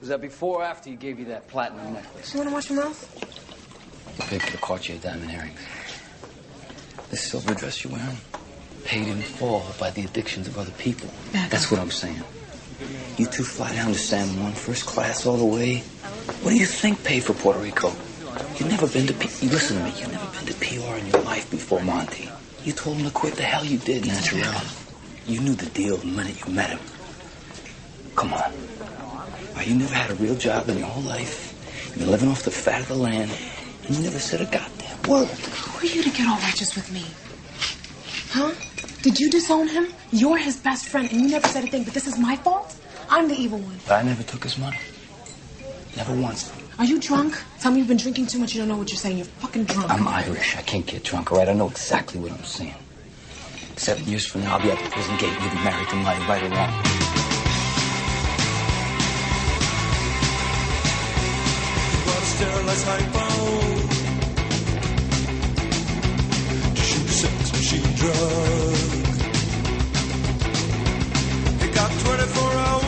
Was that before or after he gave you that platinum necklace? You want to wash your mouth? Paid for the Cartier diamond earrings. This silver dress you're wearing, paid in full by the addictions of other people. That's what I'm saying. You two fly down to San Juan, first class all the way. What do you think paid for Puerto Rico? You've never been to you listen to me. You've never been to PR in your life before Monty. You told him to quit. The hell you did, Natural. You knew the deal the minute you met him. Come on. You never had a real job in your whole life. You've been living off the fat of the land, and you never said a goddamn word. Who are you to get all righteous with me? Huh? Did you disown him? You're his best friend, and you never said a thing, but this is my fault? I'm the evil one. But I never took his money. Never once. Are you drunk? Tell me you've been drinking too much. You don't know what you're saying. You're fucking drunk. I'm Irish. I can't get drunk, all right? I know exactly what I'm saying. 7 years from now, I'll be at the prison gate and you'll be married to Marty, right or wrong. Sterilized hypo to shoot sex machine drug. It got 24 hours.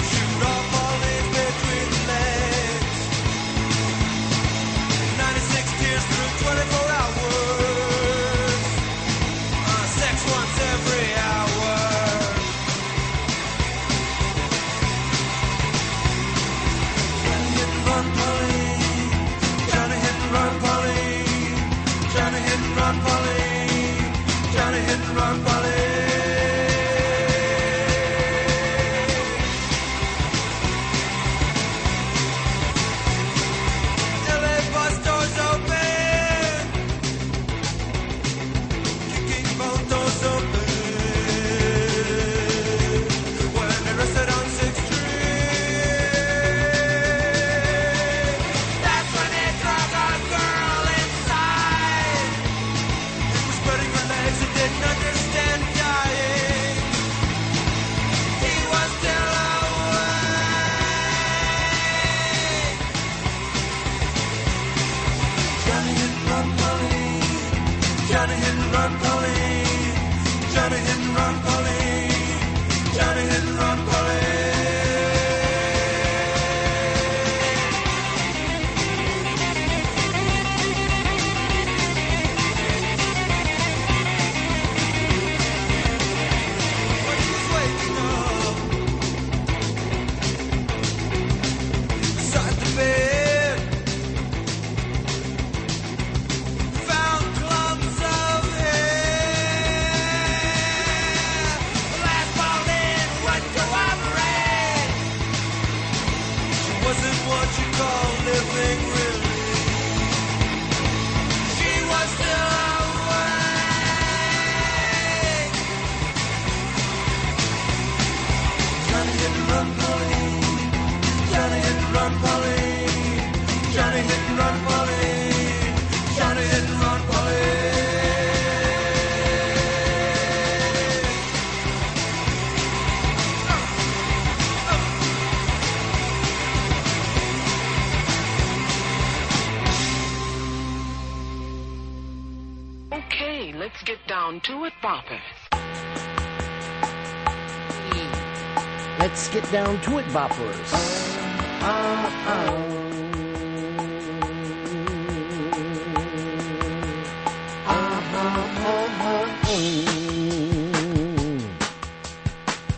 Shoot off all these between the legs. 96 tears through 24 hours. Sex once every hour. Let's get down to it, boppers. Let's get down to it, boppers.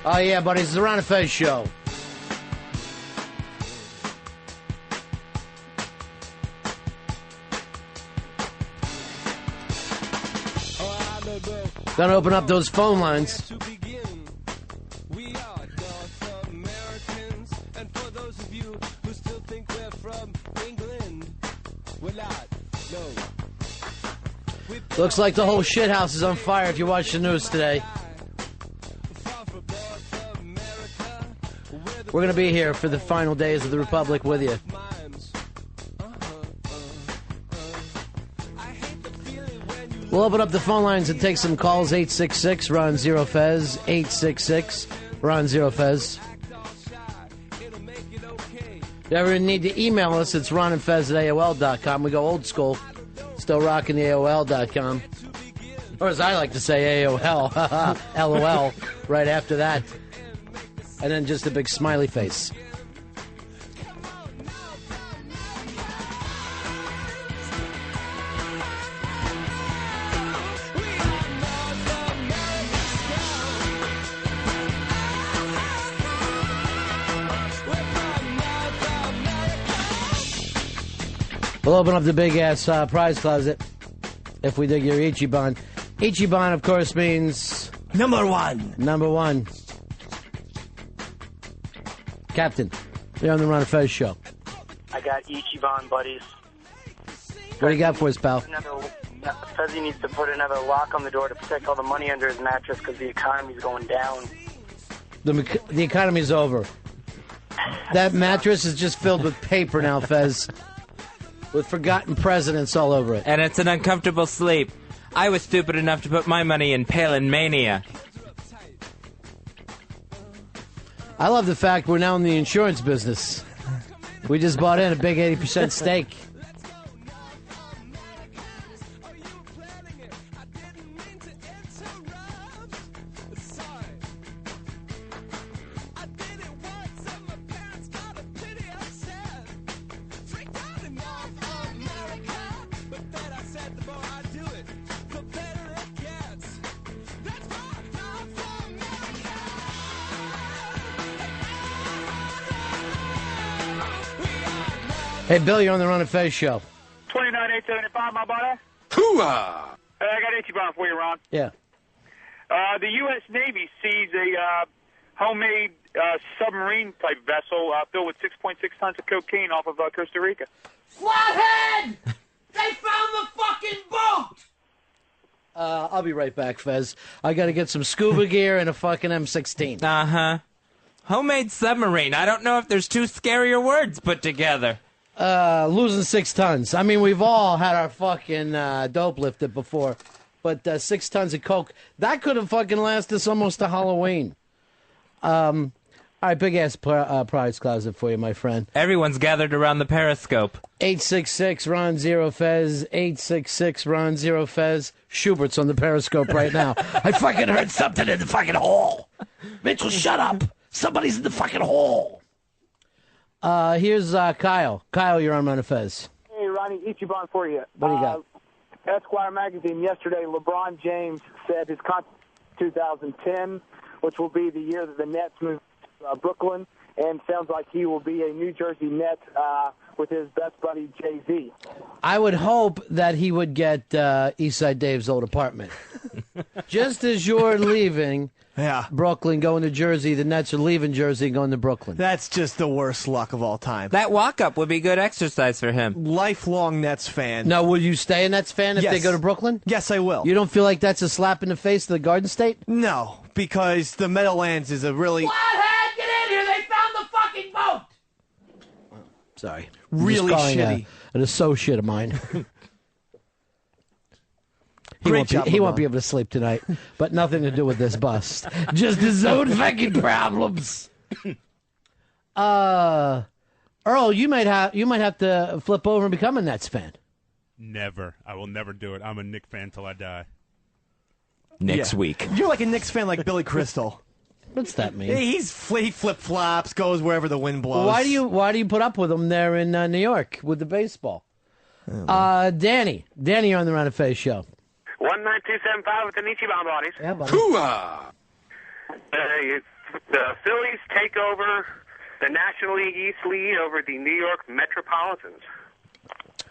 Oh, yeah, buddy, it's the Ron and Fez show. Gonna open up those phone lines. We are North Americans, and for those of you who still think we're from England, we're not. No. Looks like the whole shit house is on fire if you watch the news today. We're gonna be here for the final days of the Republic with you. We'll open up the phone lines and take some calls. 866 Ron Zero Fez. 866 Ron Zero Fez. If you ever need to email us, it's ronandfez@AOL.com. We go old school. Still rocking the AOL.com. Or as I like to say, AOL. LOL. Right after that. And then just a big smiley face. We'll open up the big-ass prize closet if we dig your Ichiban. Ichiban, of course, means... Number one. Number one. Captain, you're on the Ron and Fez show. I got Ichiban, buddies. What do you got for us, pal? Fezzy needs to put another lock on the door to protect all the money under his mattress because the economy's going down. The economy's over. That mattress is just filled with paper now, Fez. With forgotten presidents all over it. And it's an uncomfortable sleep. I was stupid enough to put my money in Palin Mania. I love the fact we're now in the insurance business. We just bought in a big 80% stake. Hey, Bill, you're on the Ron and Fez show. 29875, my buddy. Hooah! Hey, I got Ichiban for you, Ron. Yeah. The U.S. Navy sees a homemade submarine-type vessel filled with 6.6 tons of cocaine off of Costa Rica. Flathead! They found the fucking boat! I'll be right back, Fez. I got to get some scuba gear and a fucking M16. Uh-huh. Homemade submarine. I don't know if there's two scarier words put together. Losing 6 tons. I mean, we've all had our fucking dope lifted before, but 6 tons of coke, that could have fucking lasted us almost to Halloween. All right, big-ass prize closet for you, my friend. Everyone's gathered around the periscope. 866-RON-0-FEZ, 866-RON-0-FEZ. Schubert's on the periscope right now. I fucking heard something in the fucking hall. Mitchell, shut up. Somebody's in the fucking hall. Here's Kyle. Kyle, you're on Ron and Fez. Hey, Ronnie, Ichiban for you. What do you got? Esquire magazine yesterday, LeBron James said his contract 2010, which will be the year that the Nets move to Brooklyn, and sounds like he will be a New Jersey Net with his best buddy, Jay-Z. I would hope that he would get Eastside Dave's old apartment. Just as you're leaving Brooklyn, going to Jersey, the Nets are leaving Jersey and going to Brooklyn. That's just the worst luck of all time. That walk-up would be good exercise for him. Lifelong Nets fan. Now, will you stay a Nets fan if they go to Brooklyn? Yes, I will. You don't feel like that's a slap in the face to the Garden State? No, because the Meadowlands is a really... Flathead, get in here! They found the fucking boat! Sorry. Really shitty. An associate of mine. He won't be able to sleep tonight, but nothing to do with this bust. Just his own fucking problems. Earl, you might have to flip over and become a Nets fan. Never. I will never do it. I'm a Knicks fan till I die. Next week. You're like a Knicks fan like Billy Crystal. What's that mean? He flip-flops, goes wherever the wind blows. Why do you put up with him there in New York with the baseball? Danny, you're on the Ron and Fez show. 19275 with the Ichiban buddies. Yeah, buddy. Hooah! The Phillies take over the National League East lead over the New York Metropolitans.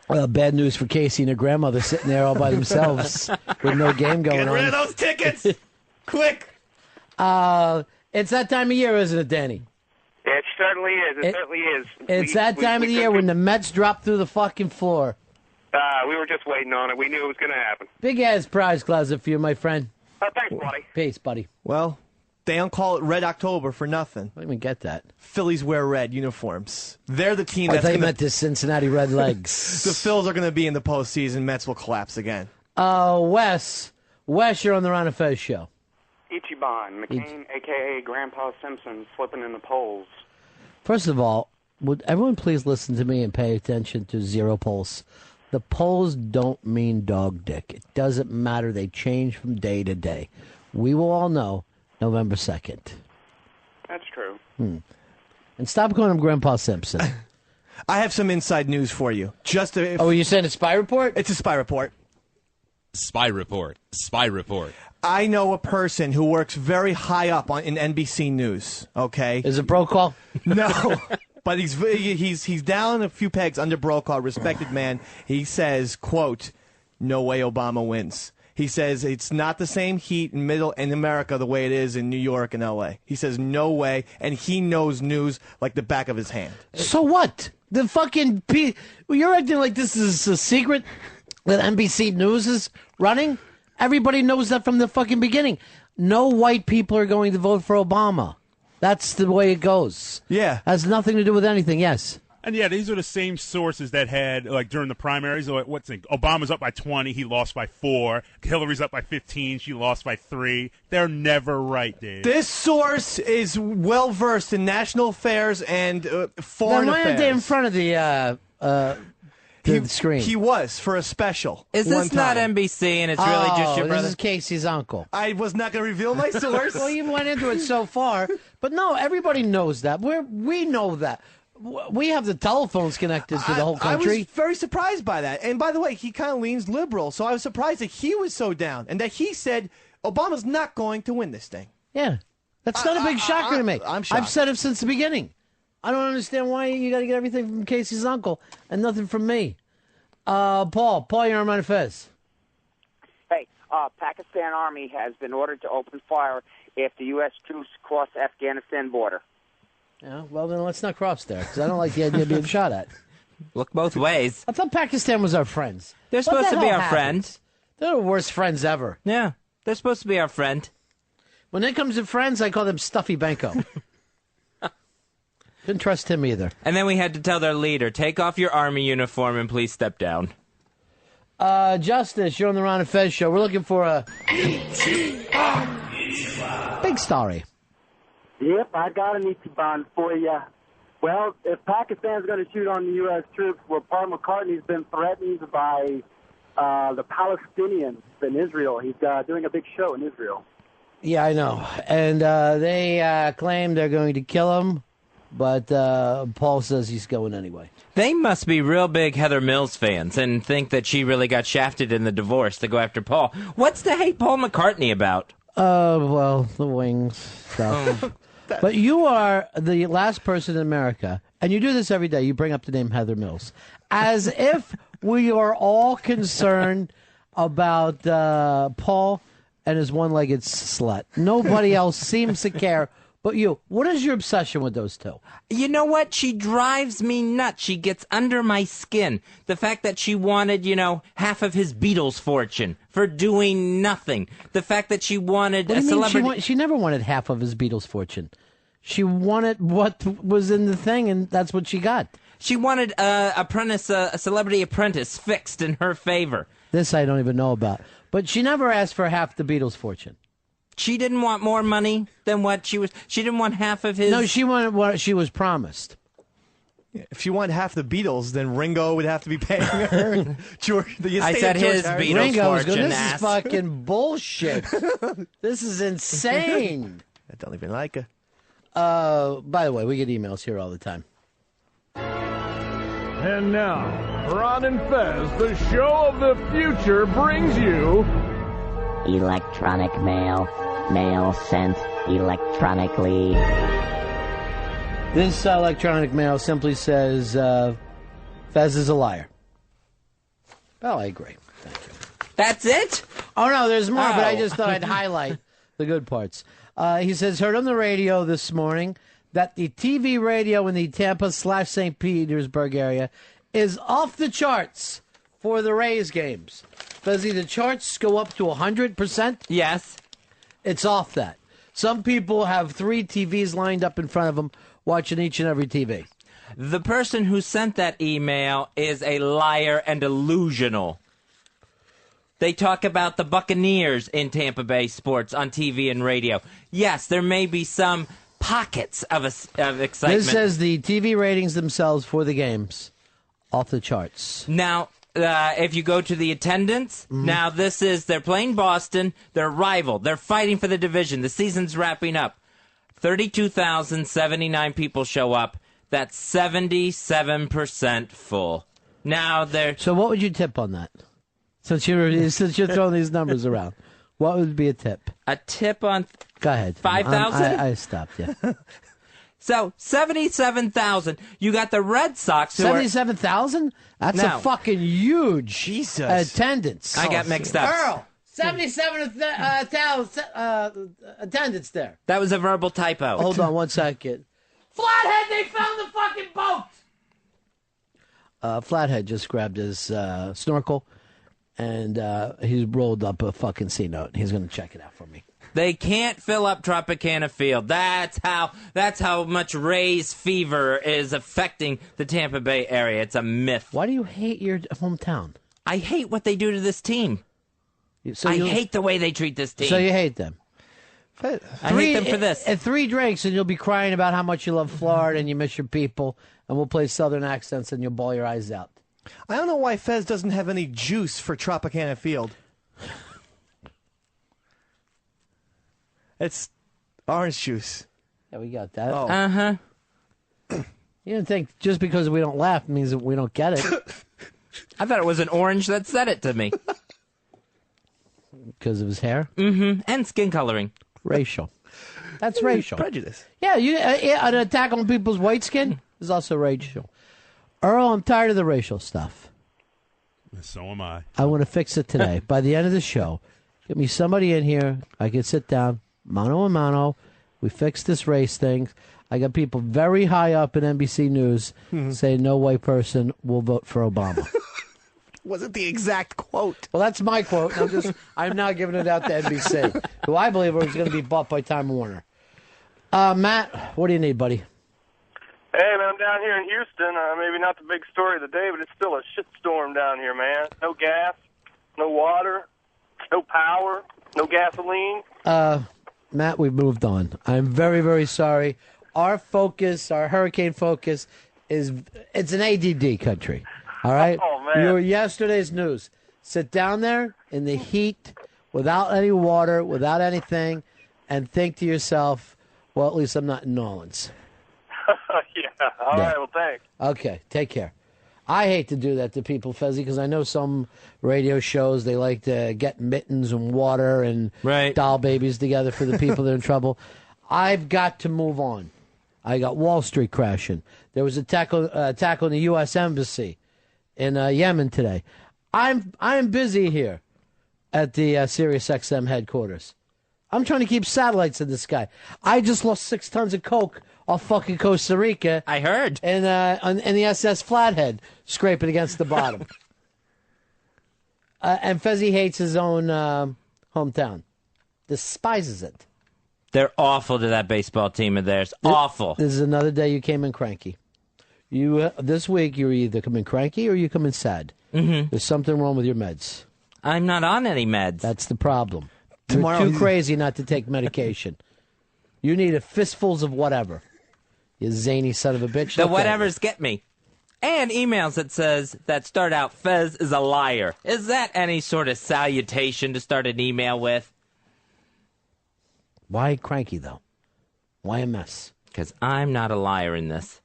Well, bad news for Casey and her grandmother sitting there all by themselves with no game going on. Get rid of those tickets! Quick! It's that time of year, isn't it, Danny? It certainly is. It certainly is. It's that time of the year when the Mets drop through the fucking floor. We were just waiting on it. We knew it was going to happen. Big-ass prize closet for you, my friend. Thanks, buddy. Peace, buddy. Well, they don't call it Red October for nothing. I don't even get that. Phillies wear red uniforms. They're the team I that's thought you meant the Cincinnati Red Legs. The Phils are going to be in the postseason. Mets will collapse again. Wes, you're on the Ron and Fez show. Ichiban, McCain, a.k.a. Grandpa Simpson, flipping in the polls. First of all, would everyone please listen to me and pay attention to zero polls? The polls don't mean dog dick. It doesn't matter. They change from day to day. We will all know November 2nd. That's true. And stop calling him Grandpa Simpson. I have some inside news for you. Oh, you saying a spy report? It's a spy report. Spy report. Spy report. I know a person who works very high up in NBC News. Okay, is it Brokaw? No, but he's down a few pegs under Brokaw. Respected man. He says, "quote No way Obama wins." He says it's not the same heat in America the way it is in New York and L.A. He says no way, and he knows news like the back of his hand. So what? The fucking you're acting like this is a secret that NBC News is running. Everybody knows that from the fucking beginning. No white people are going to vote for Obama. That's the way it goes. Yeah. Has nothing to do with anything, yes. And yeah, these are the same sources that had, like, during the primaries, Obama's up by 20, he lost by 4. Hillary's up by 15, she lost by 3. They're never right, Dave. This source is well-versed in national affairs and foreign affairs. Why aren't they in front of the screen? He was, for a special. Is this not NBC and it's really just your brother? This is Casey's uncle. I was not going to reveal my source. Well, you went into it so far. But no, everybody knows that. We know that. We have the telephones connected to the whole country. I was very surprised by that. And by the way, he kind of leans liberal, so I was surprised that he was so down and that he said Obama's not going to win this thing. Yeah. That's not a big shocker to me. I'm shocked. I've said it since the beginning. I don't understand why you got to get everything from Casey's uncle and nothing from me. Paul, you're on Ron and Fez. Hey, Pakistan Army has been ordered to open fire if the U.S. troops cross the Afghanistan border. Yeah, well, then let's not cross there, because I don't like the idea of being shot at. Look both ways. I thought Pakistan was our friends. They're supposed to be our friends. They're the worst friends ever. Yeah, they're supposed to be our friend. When it comes to friends, I call them Stuffy Banco. Didn't trust him either. And then we had to tell their leader, take off your army uniform and please step down. Justice, you're on the Ron and Fez show. We're looking for a big story. Yep, I got an Ichiban for you. Well, if Pakistan's going to shoot on the U.S. troops, well, Paul McCartney's been threatened by the Palestinians in Israel. He's doing a big show in Israel. Yeah, I know. And they claim they're going to kill him, but Paul says he's going anyway. They must be real big Heather Mills fans and think that she really got shafted in the divorce to go after Paul. What's to hate Paul McCartney about? Well, the wings stuff. But you are the last person in America, and you do this every day, you bring up the name Heather Mills, as if we are all concerned about Paul and his one-legged slut. Nobody else seems to care but you. What is your obsession with those two? You know what? She drives me nuts. She gets under my skin. The fact that she wanted, half of his Beatles fortune for doing nothing. The fact that she wanted a celebrity. She never wanted half of his Beatles fortune. She wanted what was in the thing, and that's what she got. She wanted a celebrity apprentice fixed in her favor. This I don't even know about. But she never asked for half the Beatles fortune. She didn't want more money than what she was. She didn't want half of his. No, she wanted what she was promised. If she wanted half the Beatles, then Ringo would have to be paying her. I said his Beatles Ringo's fortune. This is fucking bullshit. This is insane. I don't even like her. By the way, we get emails here all the time. And now, Ron and Fez, the show of the future, brings you electronic mail. Mail sent electronically. This electronic mail simply says, Fez is a liar. Well, I agree. Thank you. That's it? Oh, no, there's more, but I just thought I'd highlight the good parts. He says, heard on the radio this morning that the TV radio in the Tampa/St. Petersburg area is off the charts for the Rays games. Does the charts go up to 100%? Yes. It's off that. Some people have 3 TVs lined up in front of them watching each and every TV. The person who sent that email is a liar and delusional. They talk about the Buccaneers in Tampa Bay sports on TV and radio. Yes, there may be some pockets of excitement. This says the TV ratings themselves for the games off the charts. Now, if you go to the attendance, now they're playing Boston, they're rival, they're fighting for the division, the season's wrapping up. 32,079 people show up. That's 77% full. Now they're... So what would you tip on that? Since you're throwing these numbers around, what would be a tip? A tip on... Go ahead. 5,000? I stopped, yeah. So, 77,000. You got the Red Sox. 77,000? That's No. a fucking huge attendance. I got mixed up. Earl, 77,000 attendance there. That was a verbal typo. Hold on 1 second. Flathead, they found the fucking boat! Flathead just grabbed his snorkel, and he's rolled up a fucking C-note. He's going to check it out for me. They can't fill up Tropicana Field. That's how much Rays fever is affecting the Tampa Bay area. It's a myth. Why do you hate your hometown? I hate what they do to this team. I hate the way they treat this team. So you hate them. I hate them for this. At 3 drinks, and you'll be crying about how much you love Florida and you miss your people, and we'll play Southern accents, and you'll bawl your eyes out. I don't know why Fez doesn't have any juice for Tropicana Field. It's orange juice. Yeah, we got that. Oh. Uh-huh. You didn't think just because we don't laugh means that we don't get it. I thought it was an orange that said it to me. Because of his hair? Mm-hmm. And skin coloring. Racial. That's racial. Prejudice. Yeah, an attack on people's white skin is also racial. Earl, I'm tired of the racial stuff. So am I. I want to fix it today. By the end of the show, get me somebody in here. I can sit down, mano a mano. We fix this race thing. I got people very high up in NBC News saying no white person will vote for Obama. Wasn't the exact quote. Well, that's my quote. I'm now giving it out to NBC, who I believe is going to be bought by Time Warner. Matt, what do you need, buddy? Hey, man, I'm down here in Houston. Maybe not the big story of the day, but it's still a shitstorm down here, man. No gas, no water, no power, no gasoline. Matt, we've moved on. I'm very, very sorry. Our focus, our hurricane focus, it's an ADD country. All right? Oh, man. You're yesterday's news. Sit down there in the heat, without any water, without anything, and think to yourself, well, at least I'm not in New Orleans. Yeah. All right, well, thanks. Okay, take care. I hate to do that to people, Fezzi, because I know some radio shows, they like to get mittens and water and doll babies together for the people that are in trouble. I've got to move on. I got Wall Street crashing. There was an attack on the U.S. Embassy in Yemen today. I'm busy here at the SiriusXM headquarters. I'm trying to keep satellites in the sky. I just lost 6 tons of coke off fucking Costa Rica. I heard. And the SS Flathead scraping against the bottom. And Fezzi hates his own hometown. Despises it. They're awful to that baseball team of theirs. Awful. This is another day you came in cranky. You this week you were either coming cranky or you coming sad. Mm-hmm. There's something wrong with your meds. I'm not on any meds. That's the problem. Tomorrow You're too crazy not to take medication. You need a fistfuls of whatever. You zany son of a bitch. The whatevers get me. And emails that start out, Fez is a liar. Is that any sort of salutation to start an email with? Why cranky, though? Why a mess? Because I'm not a liar in this.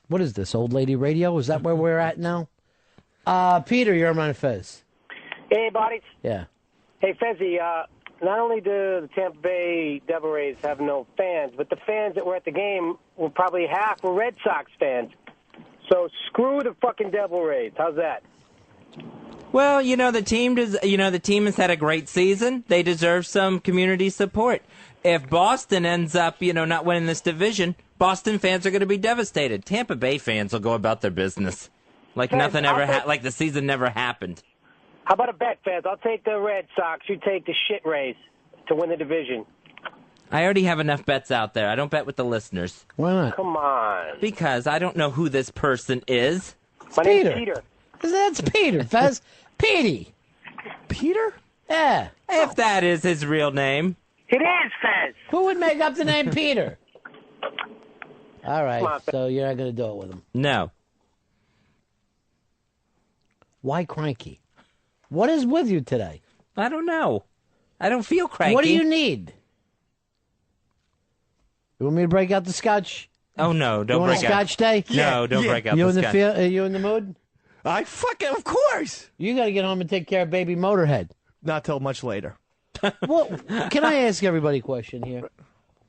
What is this, old lady radio? Is that where we're at now? Peter, you're on Fez. Hey, buddies. Yeah. Hey, Fezzi, not only do the Tampa Bay Devil Rays have no fans, but the fans that were at the game were probably half were Red Sox fans. So screw the fucking Devil Rays. How's that? Well, the team has had a great season. They deserve some community support. If Boston ends up, not winning this division, Boston fans are going to be devastated. Tampa Bay fans will go about their business like nothing ever like the season never happened. How about a bet, Fez? I'll take the Red Sox. You take the shit Rays to win the division. I already have enough bets out there. I don't bet with the listeners. Why not? Come on. Because I don't know who this person is. My name's Peter. That's Peter, Fez. Petey. Peter? Yeah. If that is his real name. It is, Fez. Who would make up the name Peter? All right, so you're not going to do it with him. No. Why cranky? What is with you today? I don't know. I don't feel cranky. What do you need? You want me to break out the scotch? Oh no! You Don't want break a scotch out. day? No, don't break out You the in scotch. Are you in the mood? Of course. You got to get home and take care of baby Motorhead. Not till much later. Well, can I ask everybody a question here?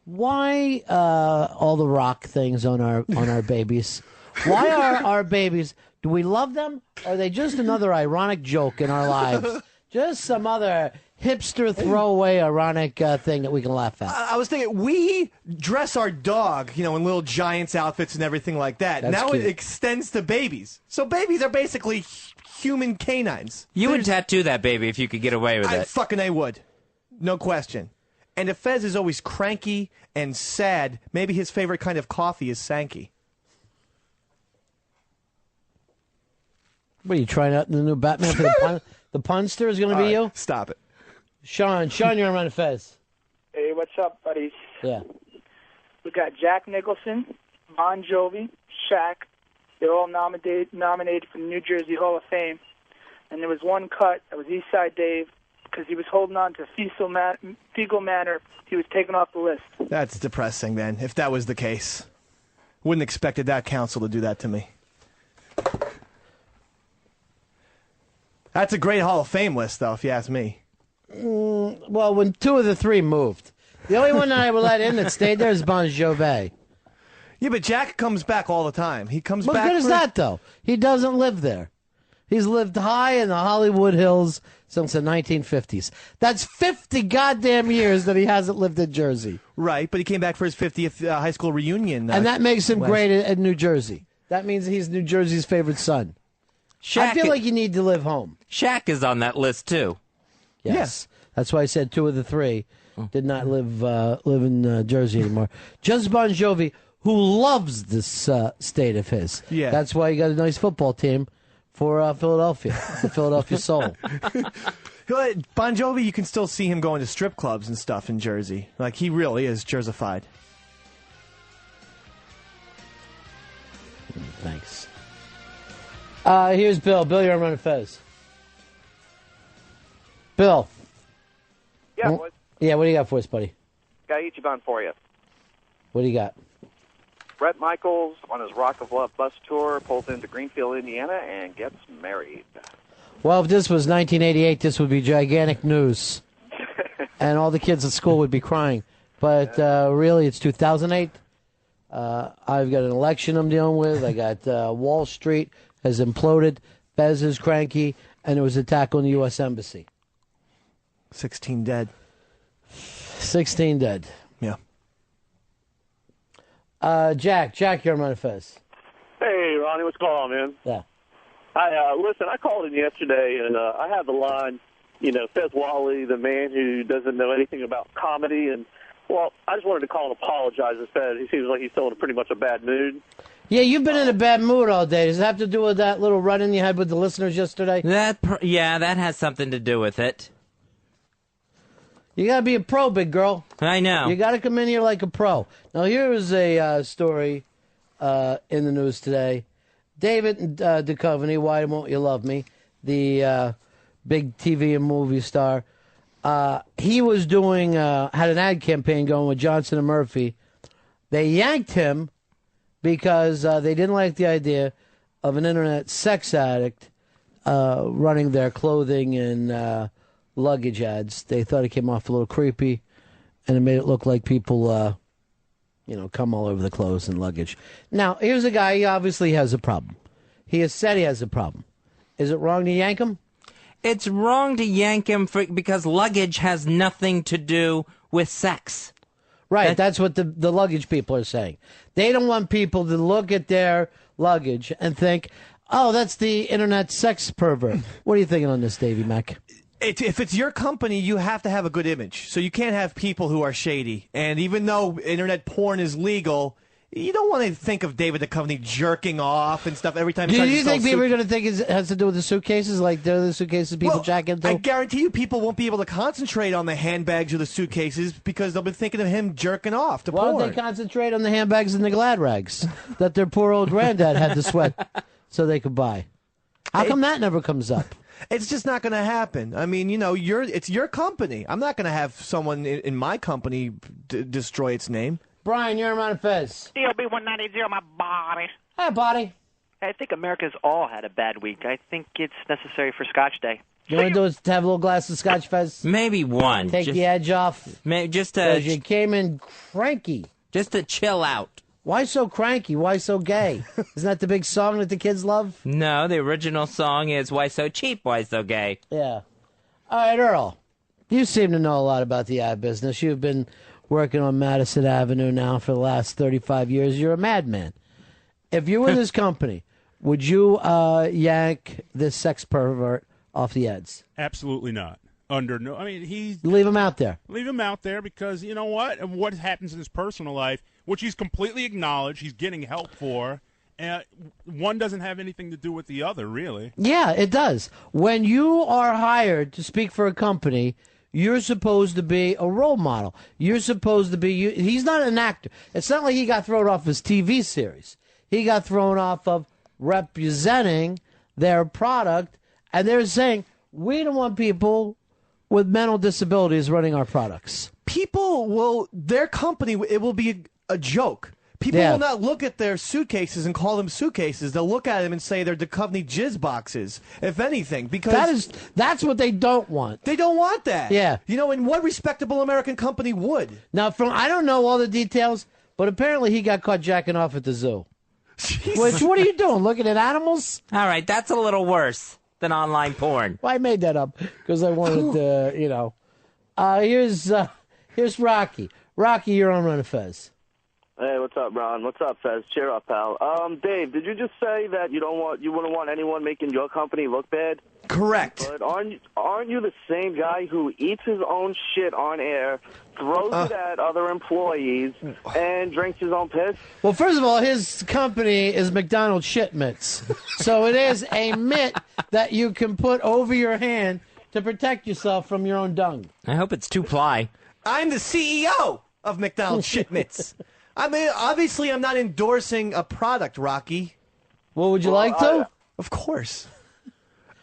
Why all the rock things on our babies? Why are our babies? Do we love them? Or are they just another ironic joke in our lives? Just some other hipster throwaway ironic thing that we can laugh at. I was thinking, we dress our dog, in little Giants outfits and everything like that. That's now cute. it extends to babies. So babies are basically human canines. You would tattoo that baby if you could get away with it. I would. No question. And if Fez is always cranky and sad, maybe his favorite kind of coffee is Sankey. What are you trying out the new Batman for the punster is going to be you? Stop it. Sean, you're on Ron and Fez. Hey, what's up, buddies? Yeah. We got Jack Nicholson, Bon Jovi, Shaq. They're all nominated for the New Jersey Hall of Fame. And there was one cut that was Eastside Dave because he was holding on to fecal matter. He was taken off the list. That's depressing, then, if that was the case. Wouldn't expected that council to do that to me. That's a great Hall of Fame list, though, if you ask me. Well, when 2 of the 3 moved. The only one that I would let in that stayed there is Bon Jovi. Yeah, but Jack comes back all the time. He comes What back. good is that, though? He doesn't live there. He's lived high in the Hollywood Hills since the 1950s. That's 50 goddamn years that he hasn't lived in Jersey. Right, but he came back for his 50th high school reunion. And that makes him great in New Jersey. That means he's New Jersey's favorite son. I feel like you need to live home. Shaq is on that list, too. Yes. That's why I said 2 of the 3 did not live in Jersey anymore. Just Bon Jovi, who loves this state of his. Yeah. That's why he got a nice football team for Philadelphia, the Philadelphia Soul. Bon Jovi, you can still see him going to strip clubs and stuff in Jersey. Like, he really is Jersified. Thanks. Here's Bill. Bill, you're on Ron and Fez. Bill. Yeah, what? Yeah, what do you got for us, buddy? Got Ichiban for you. What do you got? Bret Michaels, on his Rock of Love bus tour, pulls into Greenfield, Indiana, and gets married. Well, if this was 1988, this would be gigantic news. And all the kids at school would be crying. But really, it's 2008. I've got an election I'm dealing with. I got Wall Street has imploded. Bez is cranky. And there was an attack on the U.S. Embassy. 16 dead. 16 dead. Yeah. Jack, you're on Ron and Fez. Hey, Ronnie, what's going on, man? Yeah. Listen, I called in yesterday, and I had the line, Fez Wally, the man who doesn't know anything about comedy, and, well, I just wanted to call and apologize instead. He seems like he's still in pretty much a bad mood. Yeah, you've been in a bad mood all day. Does it have to do with that little run-in you had with the listeners yesterday? That has something to do with it. You got to be a pro, big girl. I know. You got to come in here like a pro. Now, here's a story in the news today. David Duchovny, Why Won't You Love Me, the big TV and movie star, he was doing, had an ad campaign going with Johnson & Murphy. They yanked him because they didn't like the idea of an internet sex addict running their clothing and luggage ads. They thought it came off a little creepy, and it made it look like people, come all over the clothes and luggage. Now, here's a guy, he obviously has a problem. He has said he has a problem. Is it wrong to yank him? It's wrong to yank him because luggage has nothing to do with sex. Right, that's what the luggage people are saying. They don't want people to look at their luggage and think, oh, that's the internet sex pervert. What are you thinking on this, Davey Mack? If it's your company, you have to have a good image. So you can't have people who are shady. And even though internet porn is legal, you don't want to think of David Duchovny jerking off and stuff every time. Do you think people are going to think it has to do with the suitcases? Like, they're the suitcases people jack into? I guarantee you people won't be able to concentrate on the handbags or the suitcases because they'll be thinking of him jerking off to Why porn. don't they concentrate on the handbags and the Glad rags that their poor old granddad had to sweat so they could buy? How come that never comes up? It's just not going to happen. I mean, it's your company. I'm not going to have someone in my company destroy its name. Brian, you're on Fez. DLB 190, my body. Hi, buddy. I think America's all had a bad week. I think it's necessary for Scotch Day. You want to do is to have a little glass of Scotch, Fez? Maybe one. Take Just- the edge off. Just to... Because you came in cranky. Just to chill out. Why so cranky? Why so gay? Isn't that the big song that the kids love? No, the original song is Why So Cheap, Why So Gay. Yeah. All right, Earl. You seem to know a lot about the ad business. You've been working on Madison Avenue now for the last 35 years. You're a madman. If you were this company, would you yank this sex pervert off the ads? Absolutely not. Under no, I mean, Leave him out there. Leave him out there because you know what? And what happens in his personal life, which he's completely acknowledged, he's getting help for, and one doesn't have anything to do with the other, really. Yeah, it does. When you are hired to speak for a company, you're supposed to be a role model. You're supposed to be. He's not an actor. It's not like he got thrown off his TV series. He got thrown off of representing their product, and they're saying we don't want people with mental disabilities running our products. People will, their company, it will be a joke. People will not look at their suitcases and call them suitcases. They'll look at them and say they're Duchovny jizz boxes, if anything, because that's what they don't want. They don't want that. Yeah. You know, and what respectable American company would? Now, I don't know all the details, but apparently he got caught jacking off at the zoo. Which, what are you doing, looking at animals? All right, that's a little worse than online porn. Well, I made that up because I wanted to, you know. Here's Rocky. Rocky, you're on Ron and Fez. Hey, what's up, Ron? What's up, Fez? Cheer up, pal. Dave, did you just say that you wouldn't want anyone making your company look bad? Correct. But aren't you the same guy who eats his own shit on air, throws it at other employees, and drinks his own piss? Well, first of all, his company is McDonald's shit mitts. So it is a mitt that you can put over your hand to protect yourself from your own dung. I hope it's 2-ply. I'm the CEO of McDonald's shit mitts. I mean, obviously, I'm not endorsing a product, Rocky. Well, would you like to? Of course.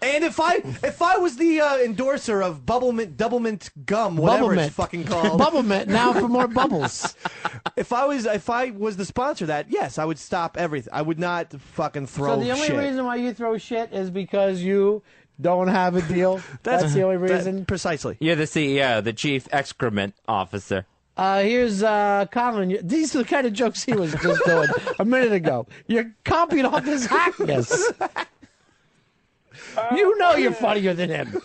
And if I was the endorser of Double Mint gum, whatever it's fucking called, Bubble Mint now for more bubbles. If I was the sponsor of that, yes, I would stop everything. I would not fucking throw. So the only shit. reason why you throw shit is because you don't have a deal. That's the only reason. Precisely. You're the CEO, the chief excrement officer. Here's Colin. These are the kind of jokes he was just doing a minute ago. You're copying off his hackness. You know you're funnier than him.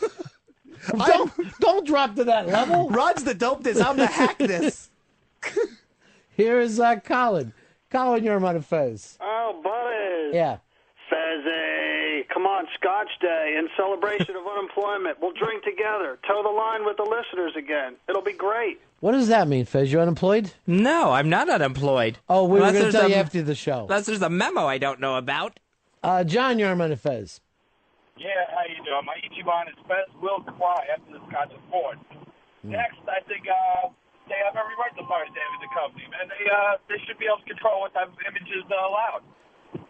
Don't drop to that level. Rod's the dopeness. I'm the hackness. Here's Colin. Colin, you're on Fez. Oh, buddy. Yeah. Fezzy. Come on, Scotch Day in celebration of unemployment. We'll drink together. Toe the line with the listeners again. It'll be great. What does that mean, Fez? You're unemployed? No, I'm not unemployed. Oh, we were Unless going to there's tell a- you after the show. Unless there's a memo I don't know about. John, you're on Fez. Yeah, how you doing? My Ichiban is Fez will cry after the Scotch is poured. Next, I think they have every right to fire David the company, man. They should be able to control what type of images they're allowed.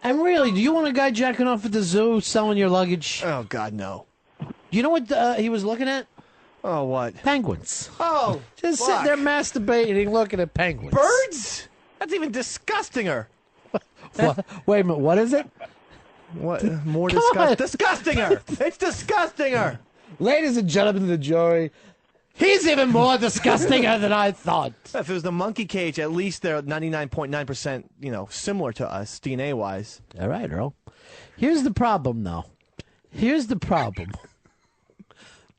And really, do you want a guy jacking off at the zoo selling your luggage? Oh, God, no. You know what he was looking at? Oh, what? Penguins. Oh, Just fuck. sitting there masturbating, looking at penguins. Birds? That's even disgustinger. What? Wait a minute, what is it? What? More Come on. disgustinger. It's disgustinger. Ladies and gentlemen of the jury, he's even more disgustinger than I thought. If it was the monkey cage, at least they're 99.9%, similar to us, DNA-wise. All right, Earl. Here's the problem, though. Here's the problem.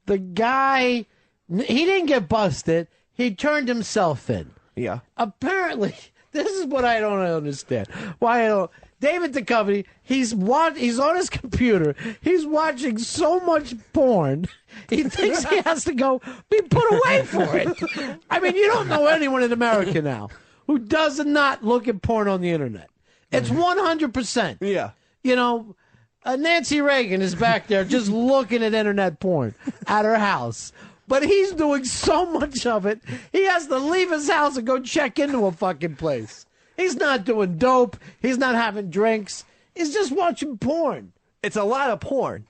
The guy, he didn't get busted. He turned himself in. Yeah. Apparently, this is what I don't understand. Why I don't. David Duchovny, he's on his computer. He's watching so much porn. He thinks he has to go be put away for it. I mean, you don't know anyone in America now who does not look at porn on the internet. It's 100%. Yeah. Nancy Reagan is back there just looking at internet porn at her house. But he's doing so much of it, he has to leave his house and go check into a fucking place. He's not doing dope. He's not having drinks. He's just watching porn. It's a lot of porn.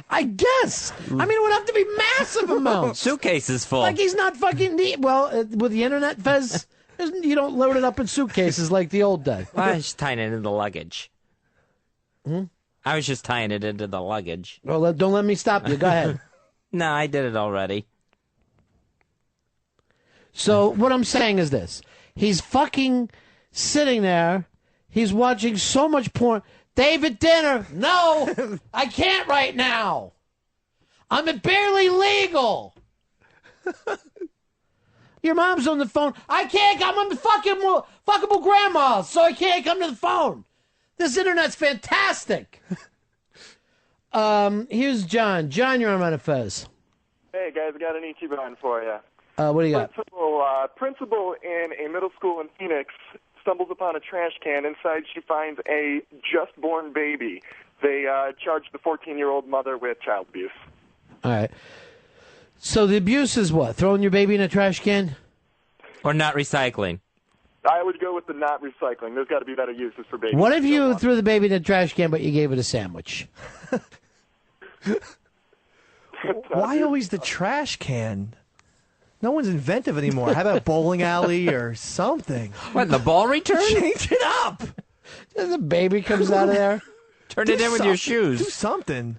I guess. I mean, it would have to be massive amounts. Suitcases full. Like he's not fucking... with the internet, Fez, You don't load it up in suitcases like the old day. I was just tying it into the luggage. Hmm? I was just tying it into the luggage. Well, don't let me stop you. Go ahead. No, I did it already. So what I'm saying is this. He's fucking sitting there. He's watching so much porn. David, dinner. No, I can't right now. I'm barely legal. Your mom's on the phone. I can't. I'm a fuckable grandma, so I can't come to the phone. This internet's fantastic. Here's John. John, you're on Ron and Fez. Hey, guys, I got an Ichiban for you. What do you got? Principal in a middle school in Phoenix stumbles upon a trash can. Inside, she finds a just-born baby. They charged the 14-year-old mother with child abuse. All right. So the abuse is what? Throwing your baby in a trash can? Or not recycling? I would go with the not recycling. There's got to be better uses for babies. What if you threw the baby in the trash can, but you gave it a sandwich? Why always the trash can? No one's inventive anymore. How about a bowling alley or something? What, the ball return? Change it up. The baby comes out of there. Turn it in with your shoes. Do something.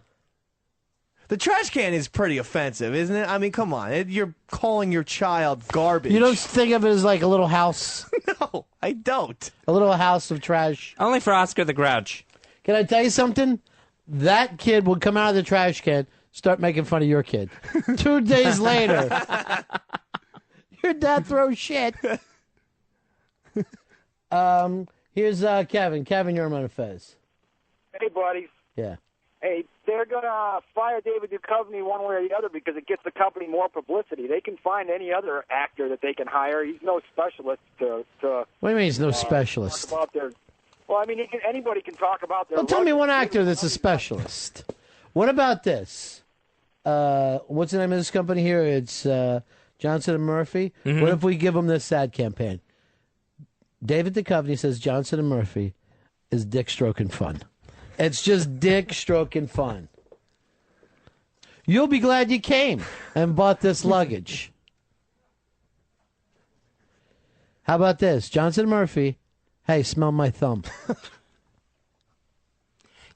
The trash can is pretty offensive, isn't it? I mean, come on. You're calling your child garbage. You don't think of it as like a little house? No, I don't. A little house of trash? Only for Oscar the Grouch. Can I tell you something? That kid would come out of the trash can, start making fun of your kid. 2 days later, your dad throws shit. Here's Kevin. Kevin, you're on Fez. Hey, buddies. Yeah. Hey, they're going to fire David Duchovny one way or the other because it gets the company more publicity. They can find any other actor that they can hire. He's no specialist to What do you mean he's no specialist? talk about their. Well, I mean, anybody can talk about their. Well, tell me one actor that's a specialist. What about this? What's the name of this company here? It's Johnson and Murphy. Mm-hmm. What if we give them this ad campaign? David Duchovny says Johnson and Murphy is dick stroking fun. It's just dick stroking fun. You'll be glad you came and bought this luggage. How about this? Johnson and Murphy, hey, smell my thumb.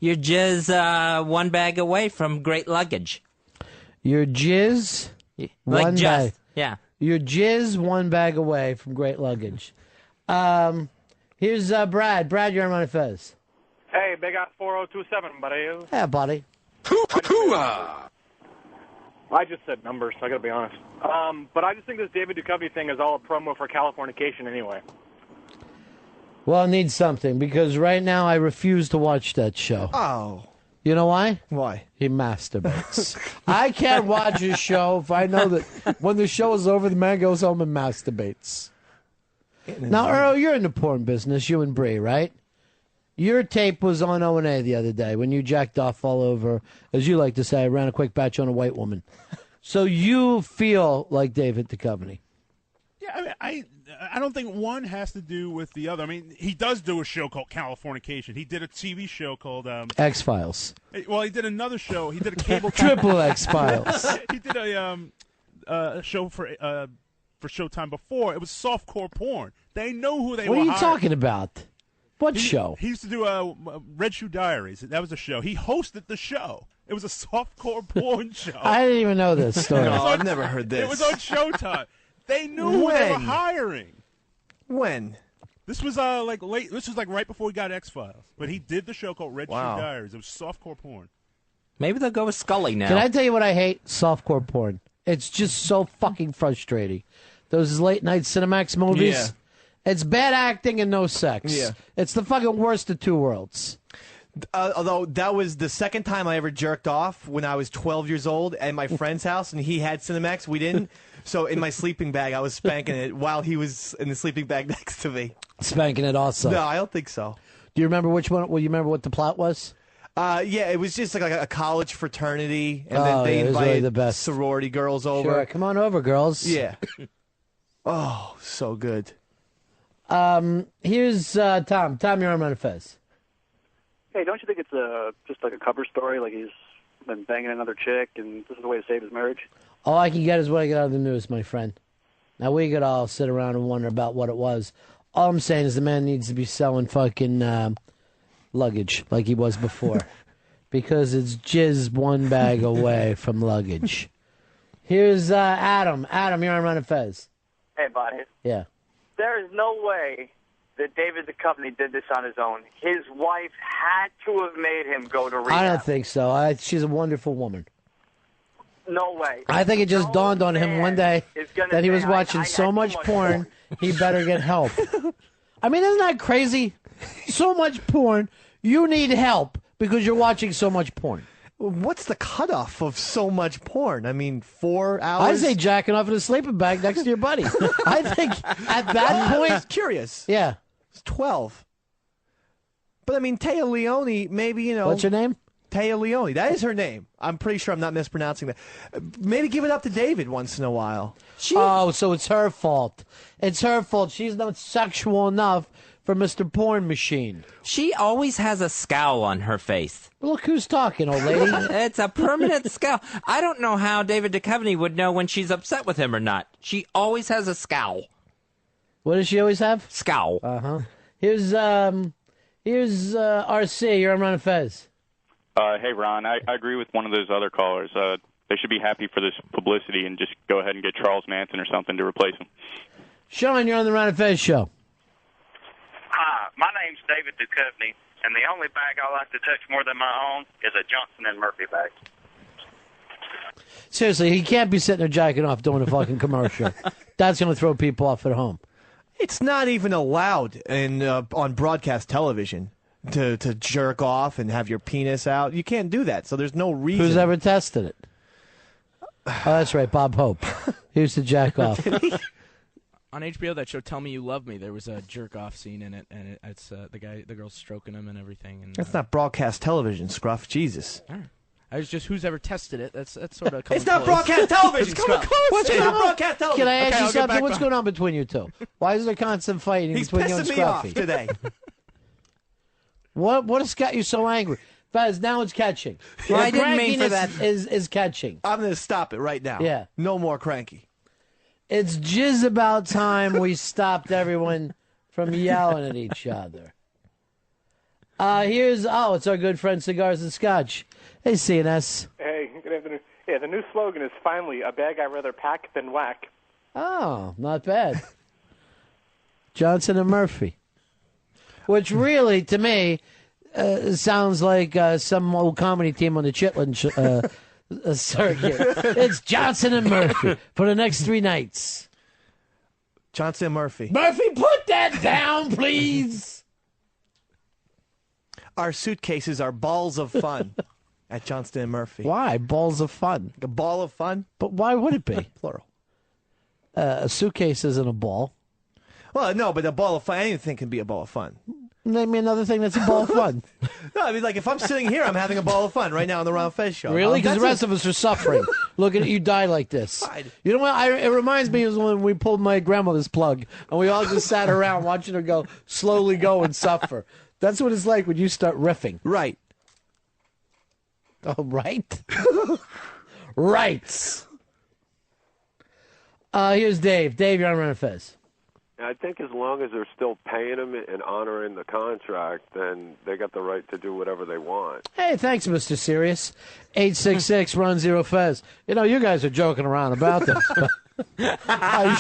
You're just one bag away from great luggage. Your jizz, Like one just, bag. yeah. Your jizz, one bag away from great luggage. Here's Brad. Brad, you're on Ron and Fez. Hey, Big Out 4027, buddy. Yeah, buddy. I just said numbers, so I got to be honest. But I just think this David Duchovny thing is all a promo for Californication anyway. Well, it needs something, because right now I refuse to watch that show. Oh. You know why? Why? He masturbates. I can't watch his show if I know that when the show is over, the man goes home and masturbates. Now, Earl, you're in the porn business, you and Bree, right? Your tape was on O&A the other day when you jacked off all over, as you like to say, I ran a quick batch on a white woman. So you feel like David Duchovny. Yeah, I don't think one has to do with the other. I mean, he does do a show called Californication. He did a TV show called X-Files. Well, he did another show. He did a cable Triple X-Files. He did a show for Showtime before. It was softcore porn. They know who they were. What are you hiring. talking about? What show? He used to do Red Shoe Diaries. That was a show. He hosted the show. It was a softcore porn show. I didn't even know this story. No, I've never heard this. It was on Showtime. They knew who they were hiring. When? This was like late. This was like right before he got X-Files. But he did the show called Red Shoe Diaries. It was softcore porn. Maybe they'll go with Scully now. Can I tell you what I hate? Softcore porn. It's just so fucking frustrating. Those late night Cinemax movies. Yeah. It's bad acting and no sex. Yeah. It's the fucking worst of two worlds. Although that was the second time I ever jerked off when I was 12 years old at my friend's house, and he had Cinemax. We didn't. So in my sleeping bag, I was spanking it while he was in the sleeping bag next to me. Spanking it also. No, I don't think so. Do you remember which one? Well, you remember what the plot was? Yeah, it was just like a college fraternity, and then they it was invited really the best. sorority girls over. Sure, come on over, girls. Yeah. Oh, so good. Here's Tom. Tom, you're on Ron and Fez. Hey, don't you think it's just like a cover story? Like he's been banging another chick, and this is the way to save his marriage? All I can get is what I get out of the news, my friend. Now, we could all sit around and wonder about what it was. All I'm saying is the man needs to be selling fucking luggage like he was before. Because it's jizz one bag away from luggage. Here's Adam. Adam, you're on Ron and Fez. Hey, buddy. Yeah. There is no way that David Duchovny did this on his own. His wife had to have made him go to rehab. I don't think so. She's a wonderful woman. No way. I think it just dawned on him one day that he was watching so much porn, he better get help. I mean, isn't that crazy? So much porn, you need help because you're watching so much porn. What's the cutoff of so much porn? I mean, 4 hours? I say jacking off in a sleeping bag next to your buddy. I think at that point... I'm curious. Yeah. It's 12. But, I mean, Taya Leone, maybe, you know... What's her name? Taya Leone. That is her name. I'm pretty sure I'm not mispronouncing that. Maybe give it up to David once in a while. Oh, so it's her fault. It's her fault. She's not sexual enough for Mr. Porn Machine. She always has a scowl on her face. Look who's talking, old lady. It's a permanent scowl. I don't know how David Duchovny would know when she's upset with him or not. She always has a scowl. What does she always have? Scowl. Uh-huh. Here's RC. You're on Ron and Fez. Hey, Ron, I agree with one of those other callers. They should be happy for this publicity and just go ahead and get Charles Manson or something to replace him. Sean, you're on the Ron and Fez show. Hi, my name's David Duchovny, and the only bag I like to touch more than my own is a Johnson & Murphy bag. Seriously, he can't be sitting there jacking off doing a fucking commercial. That's going to throw people off at home. It's not even allowed on broadcast television to jerk off and have your penis out. You can't do that, so there's no reason. Who's ever tested it? Oh, that's right, Bob Hope. He used to jack off. On HBO, that show "Tell Me You Love Me," there was a jerk-off scene in it, and it's the girl's stroking him and everything. And that's not broadcast television, Scruff. Jesus. I was just who's ever tested it. That's sort of. It's not broadcast television, Scruff. What's It's going not on? broadcast television. Can I ask Okay, you I'll get something? back What's by- going on between you two? Why is there constant fighting He's between you and pissing me off Scruffy? today. What has got you so angry? Fez, now it's catching. Well, The I didn't mean for crankiness that. Is catching. I'm going to stop it right now. Yeah. No more cranky. It's just about time we stopped everyone from yelling at each other. It's our good friend Cigars and Scotch. Hey, CNS. Hey, good afternoon. Yeah, the new slogan is finally a bag I'd rather pack than whack. Oh, not bad. Johnson and Murphy. Which really, to me, sounds like some old comedy team on the Chitlin circuit. It's Johnson and Murphy for the next 3 nights. Johnson and Murphy. Murphy, put that down, please. Our suitcases are balls of fun at Johnston and Murphy. Why? Balls of fun. A ball of fun? But why would it be? Plural. A suitcase isn't a ball. Well, no, but a ball of fun, anything can be a ball of fun. Name me another thing that's a ball of fun. No, I mean, like, if I'm sitting here, I'm having a ball of fun right now on the Ron Fez show. Really? Because the That's rest of us are suffering. Looking at you die like this. You know what? It reminds me of when we pulled my grandmother's plug, and we all just sat around watching her slowly go and suffer. That's what it's like when you start riffing. Right. Oh, right? Right. Here's Dave. Dave, you're on Ron and Fez. I think as long as they're still paying them and honoring the contract, then they got the right to do whatever they want. Hey, thanks, Mr. Serious. 866 Run Zero Fez. You know, you guys are joking around about this. But I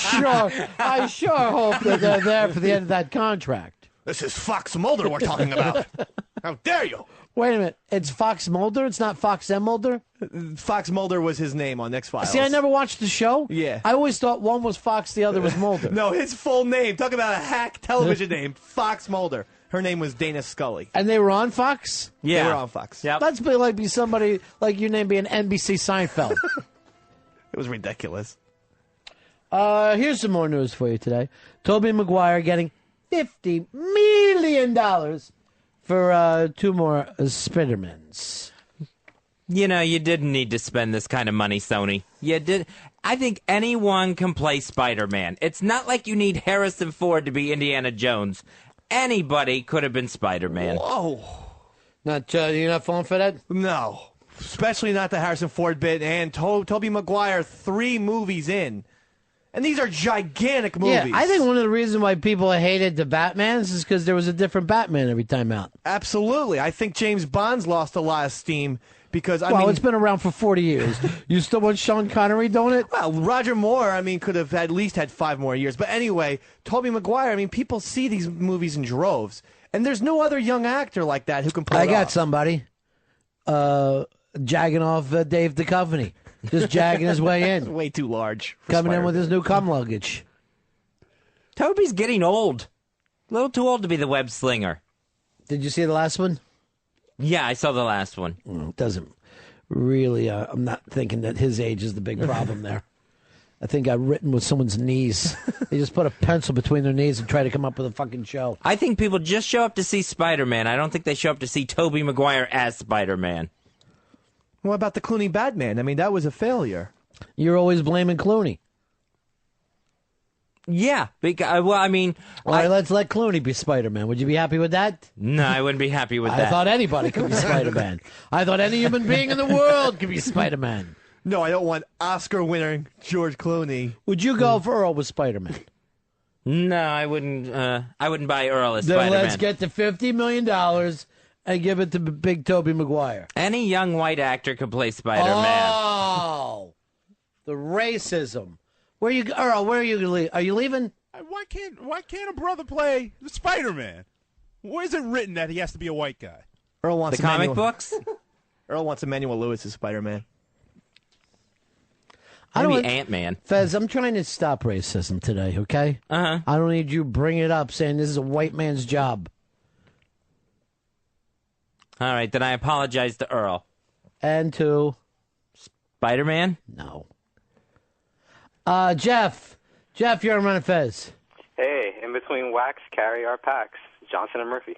sure hope that they're there for the end of that contract. This is Fox Mulder we're talking about. How dare you? Wait a minute. It's Fox Mulder? It's not Fox M. Mulder? Fox Mulder was his name on X-Files. See, I never watched the show. Yeah. I always thought one was Fox, the other was Mulder. No, his full name. Talk about a hack television name. Fox Mulder. Her name was Dana Scully. And they were on Fox? Yeah. They were on Fox. Yep. That's be somebody like your name being NBC Seinfeld. It was ridiculous. Here's some more news for you today. Tobey Maguire getting $50 million for 2 more Spider-Mans. You know, you didn't need to spend this kind of money, Sony. You did. I think anyone can play Spider-Man. It's not like you need Harrison Ford to be Indiana Jones. Anybody could have been Spider-Man. Whoa. You're not falling for that? No. Especially not the Harrison Ford bit. And Tobey Maguire, 3 movies in, And these are gigantic movies. Yeah, I think one of the reasons why people hated the Batmans is because there was a different Batman every time out. Absolutely. I think James Bond's lost a lot of steam because, I mean... it's been around for 40 years. You still want Sean Connery doing it? Well, Roger Moore, I mean, could have at least had 5 more years. But anyway, Tobey Maguire, I mean, people see these movies in droves. And there's no other young actor like that who can pull it I got off. somebody jagging off Dave Duchovny. Just jagging his way in. Way too large. Coming in with his new cum luggage. Toby's getting old. A little too old to be the web slinger. Did you see the last one? Yeah, I saw the last one. It doesn't really, I'm not thinking that his age is the big problem there. I think got written with someone's knees. They just put a pencil between their knees and try to come up with a fucking show. I think people just show up to see Spider-Man. I don't think they show up to see Tobey Maguire as Spider-Man. What about the Clooney Batman? I mean, that was a failure. You're always blaming Clooney. Yeah, because, well, I mean... All right, let's let Clooney be Spider-Man. Would you be happy with that? No, I wouldn't be happy with that. I thought anybody could be Spider-Man. I thought any human being in the world could be Spider-Man. No, I don't want Oscar-winner George Clooney. Would you go for Earl with Spider-Man? No, I wouldn't. I wouldn't buy Earl as Then Spider-Man. let's get to $50 million and give it to Big Tobey Maguire. Any young white actor could play Spider-Man. Oh, the racism. Earl, where are you? Are you leaving? Why can't a brother play Spider-Man? Where is it written that he has to be a white guy? Earl wants the comic books. Earl wants Emmanuel Lewis as Spider-Man. Maybe Ant-Man. Fez, I'm trying to stop racism today. Okay. Uh-huh. I don't need you bringing it up, saying this is a white man's job. All right, then I apologize to Earl. And to Spider-Man? No. Jeff, you're on Ron and Fez. Hey, in between wax, carry our packs. Johnson and Murphy.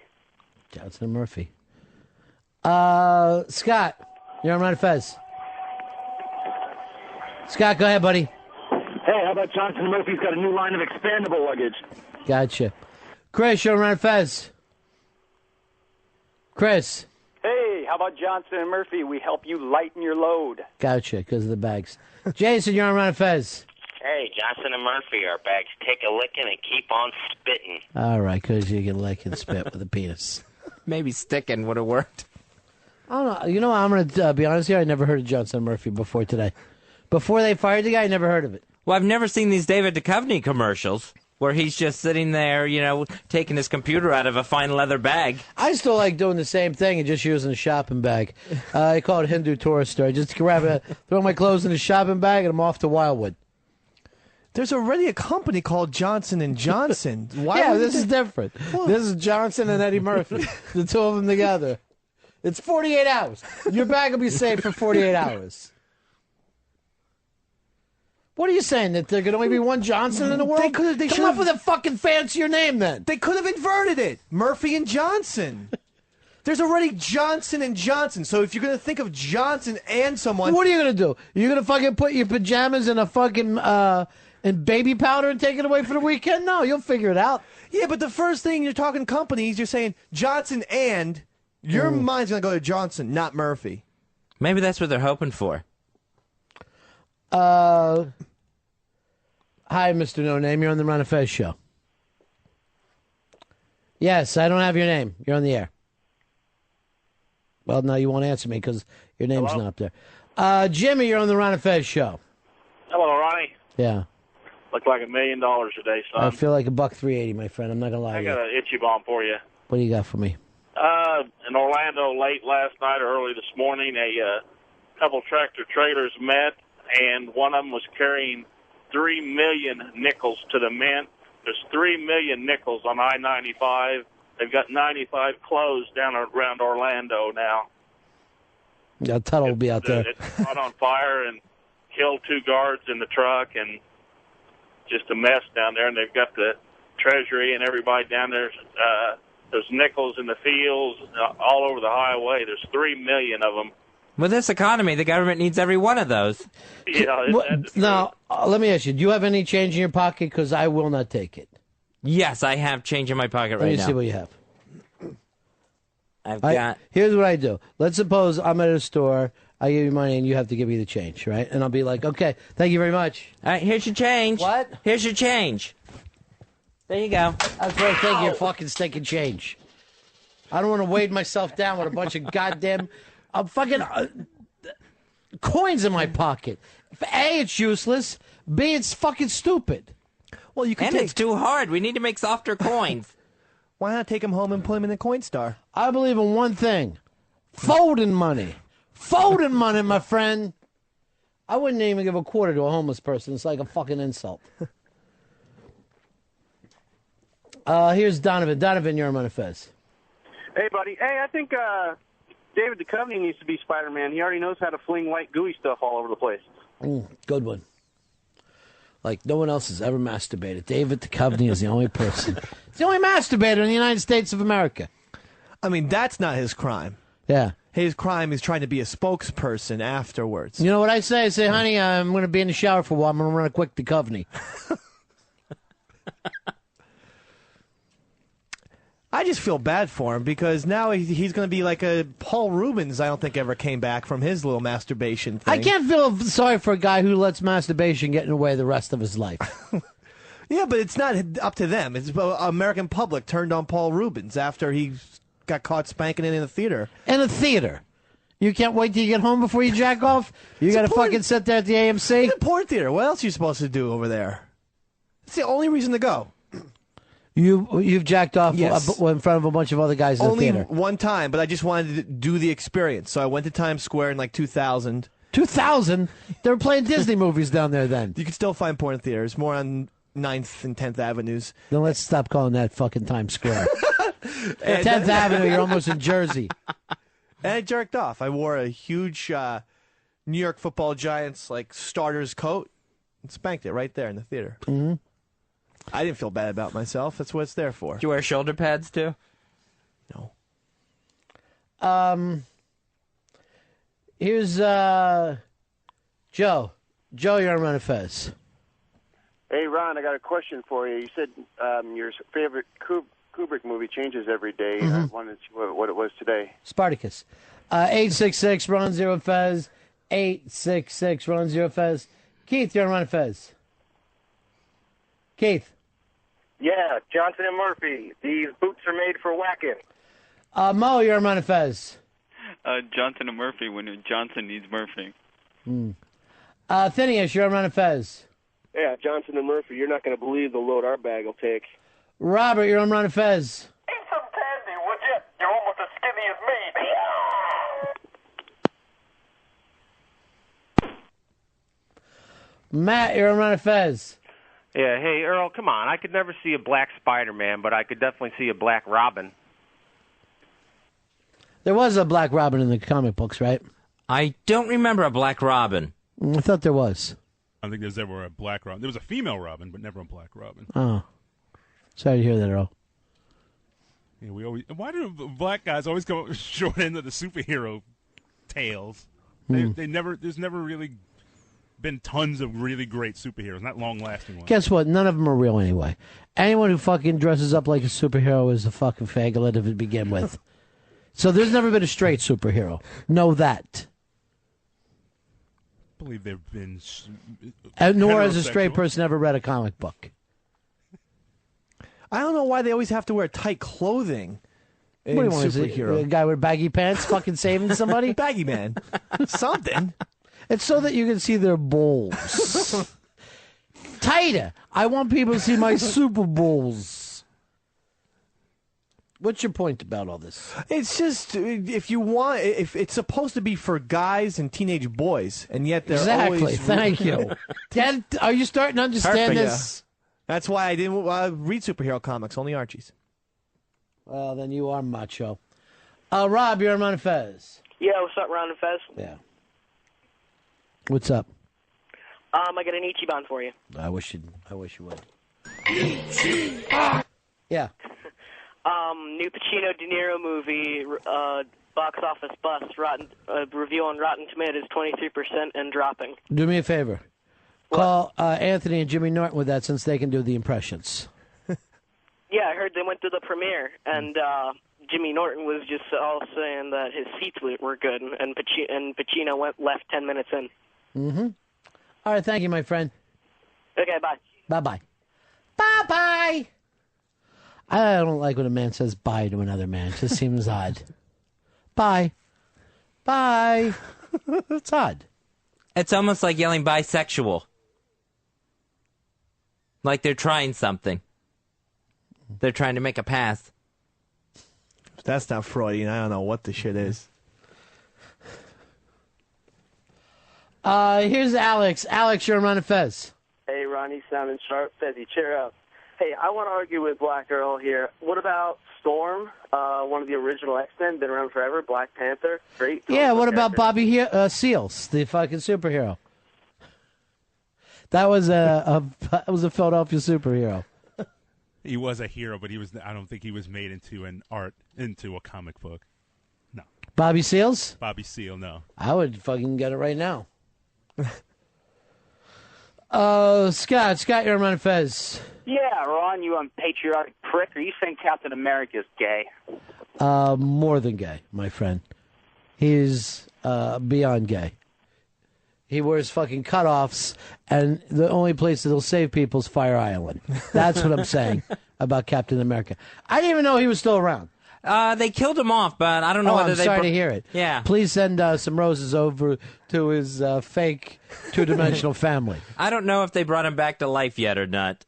Scott, you're on Ron and Fez. Scott, go ahead, buddy. Hey, how about Johnson and Murphy's got a new line of expandable luggage? Gotcha. Chris, you're on Ron and Fez. Chris. Hey, how about Johnson and Murphy? We help you lighten your load. Gotcha, because of the bags. Jason, you're on Ron and Fez. Hey, Johnson and Murphy, our bags take a licking and keep on spitting. All right, because you can lick and spit with a penis. Maybe sticking would have worked. I don't know. You know, I'm going to be honest here. I never heard of Johnson and Murphy before today. Before they fired the guy, I never heard of it. Well, I've never seen these David Duchovny commercials where he's just sitting there, taking his computer out of a fine leather bag. I still like doing the same thing and just using a shopping bag. I call it Hindu tourist store. I just throw my clothes in a shopping bag and I'm off to Wildwood. There's already a company called Johnson & Johnson. Why this is different. This is Johnson and Eddie Murphy. The two of them together. It's 48 hours. Your bag will be safe for 48 hours. What are you saying? That there could only be one Johnson in the world? They come up with a fucking fancier name then. They could have inverted it. Murphy and Johnson. There's already Johnson & Johnson. So if you're going to think of Johnson and someone... What are you going to do? You're going to fucking put your pajamas in a fucking... in baby powder and take it away for the weekend? No, you'll figure it out. Yeah, but the first thing you're talking companies, you're saying Johnson and... Your mind's going to go to Johnson, not Murphy. Maybe that's what they're hoping for. Hi, Mr. No Name. You're on the Ron and Fez show. Yes, I don't have your name. You're on the air. Well, no, you won't answer me because your name's Hello? not up there. Jimmy, you're on the Ron and Fez show. Hello, Ronnie. Yeah. Look like $1 million today, son. I feel like $1.380, my friend. I'm not going to lie I to you. got an itchy bomb for you. What do you got for me? In Orlando, late last night or early this morning, a couple tractor trailers met, and one of them was carrying 3 million nickels to the mint. There's 3 million nickels on I-95. They've got 95 closed down around Orlando now. Yeah, Tuttle will be out there. It's caught on fire and killed 2 guards in the truck, and just a mess down there. And they've got the Treasury and everybody down there. There's nickels in the fields all over the highway. There's 3 million of them. With this economy, the government needs every one of those. Yeah, Now, let me ask you, do you have any change in your pocket? Because I will not take it. Yes, I have change in my pocket Let right me now. see what you have. I've got... Here's what I do. Let's suppose I'm at a store. I give you money and you have to give me the change, right? And I'll be like, okay, thank you very much. All right, here's your change. What? Here's your change. There you go. That's where I take your fucking stinking change. I don't want to weigh myself down with a bunch of goddamn fucking coins in my pocket. A, it's useless. B, it's fucking stupid. Well, you can it's too hard. We need to make softer coins. Why not take them home and put them in the Coinstar? I believe in one thing. Folding money. Folding money, my friend. I wouldn't even give a quarter to a homeless person. It's like a fucking insult. Here's Donovan. Donovan, you're on Ron and Fez. Hey, buddy. Hey, I think David Duchovny needs to be Spider-Man. He already knows how to fling white gooey stuff all over the place. Good one. Like, no one else has ever masturbated. David Duchovny is the only person. He's the only masturbator in the United States of America. I mean, that's not his crime. Yeah. His crime is trying to be a spokesperson afterwards. You know what I say? I say, honey, I'm going to be in the shower for a while. I'm going to run a quick Duchovny. I just feel bad for him because now he's going to be like a Paul Rubens. I don't think ever came back from his little masturbation thing. I can't feel sorry for a guy who lets masturbation get in the way the rest of his life. Yeah, but it's not up to them. It's American public turned on Paul Rubens after he got caught spanking it in a theater. In a theater? You can't wait till you get home before you jack off? You got to fucking sit there at the AMC? It's a porn theater. What else are you supposed to do over there? It's the only reason to go. You've jacked off Yes. in front of a bunch of other guys in the Only theater. one time, but I just wanted to do the experience. So I went to Times Square in like 2000. 2000? They were playing Disney movies down there then. You can still find porn theaters, more on 9th and 10th Avenues. Then let's stop calling that fucking Times Square. 10th Avenue, you're almost in Jersey. And I jerked off. I wore a huge New York Football Giants like starter's coat and spanked it right there in the theater. Mm-hmm. I didn't feel bad about myself. That's what it's there for. Did you wear shoulder pads too? No. Here's Joe. Joe, you're on Ron and Fez. Hey, Ron, I got a question for you. You said your favorite Kubrick movie changes every day. I wanted to see what it was today. Spartacus. 866 Ron Zero Fez. 866 Ron Zero Fez. Keith, you're on Ron and Fez. Keith. Yeah, Johnson and Murphy. These boots are made for whacking. Mo, you're on Ron and Fez. Johnson and Murphy when Johnson needs Murphy. Phineas, you're on Ron and Fez. Yeah, Johnson and Murphy. You're not going to believe the load our bag will take. Robert, you're on Ron and Fez. Eat some candy, would you? You're almost as skinny as me. Matt, you're on Ron and Fez. Yeah, hey, Earl, come on. I could never see a black Spider-Man, but I could definitely see a black Robin. There was a Black Robin in the comic books, right? I don't remember a Black Robin. I thought there was. I don't think there's ever a black Robin. There was a female Robin, but never a black Robin. Oh. Sorry to hear that, Earl. Yeah, why do black guys always go short end of the superhero tales? There's never really been tons of really great superheroes, not long-lasting ones. Guess what? None of them are real anyway. Anyone who fucking dresses up like a superhero is a fucking faggot to begin with. So there's never been a straight superhero. Know that. I believe there have been. Nor has a straight person ever read a comic book. I don't know why they always have to wear tight clothing in What do you want? superhero. A guy with baggy pants fucking saving somebody? Baggy man. Something. It's so that you can see their balls. Tighter. I want people to see my Super Bowls. What's your point about all this? It's just if it's supposed to be for guys and teenage boys, and yet they're Exactly. always Thank you. Are you starting to understand Perfect. this? That's why I didn't read superhero comics, only Archie's. Well, then you are macho. Rob, you're on Ron and Fez. Yeah, what's up, Ron and Fez? Yeah. What's up? I got an Ichiban for you. I wish you would. Yeah. New Pacino De Niro movie, box office bust, review on Rotten Tomatoes 23% and dropping. Do me a favor. Call Anthony and Jimmy Norton with that since they can do the impressions. Yeah, I heard they went to the premiere, and Jimmy Norton was just all saying that his seats were good, and Pacino left 10 minutes in. Mm-hmm. All right, thank you, my friend. Okay, bye. Bye-bye. Bye-bye! I don't like when a man says bye to another man. It just seems odd. Bye. Bye. It's odd. It's almost like yelling bisexual. Like they're trying something. They're trying to make a pass. If that's not Freudian, I don't know what the shit is. Here's Alex. Alex, you're on Ron and Fez. Hey, Ronnie, sounding sharp. Fezzy, cheer up. Hey, I want to argue with Black Earl here. What about Storm, one of the original X-Men, been around forever, Black Panther? Great. Yeah, what about Bobby Seals, the fucking superhero? That was a Philadelphia superhero. He was a hero, but I don't think he was made into a comic book. No. Bobby Seals? Bobby Seal, no. I would fucking get it right now. Scott, you're on Ron and Fez. Yeah, Ron, you unpatriotic prick. Are you saying Captain America's gay? More than gay, my friend. He's beyond gay. He wears fucking cutoffs, and the only place that'll save people is Fire Island. That's what I'm saying about Captain America. I didn't even know he was still around. They killed him off, but I don't know whether I'm they... sorry to hear it. Yeah. Please send some roses over to his fake two-dimensional family. I don't know if they brought him back to life yet or not.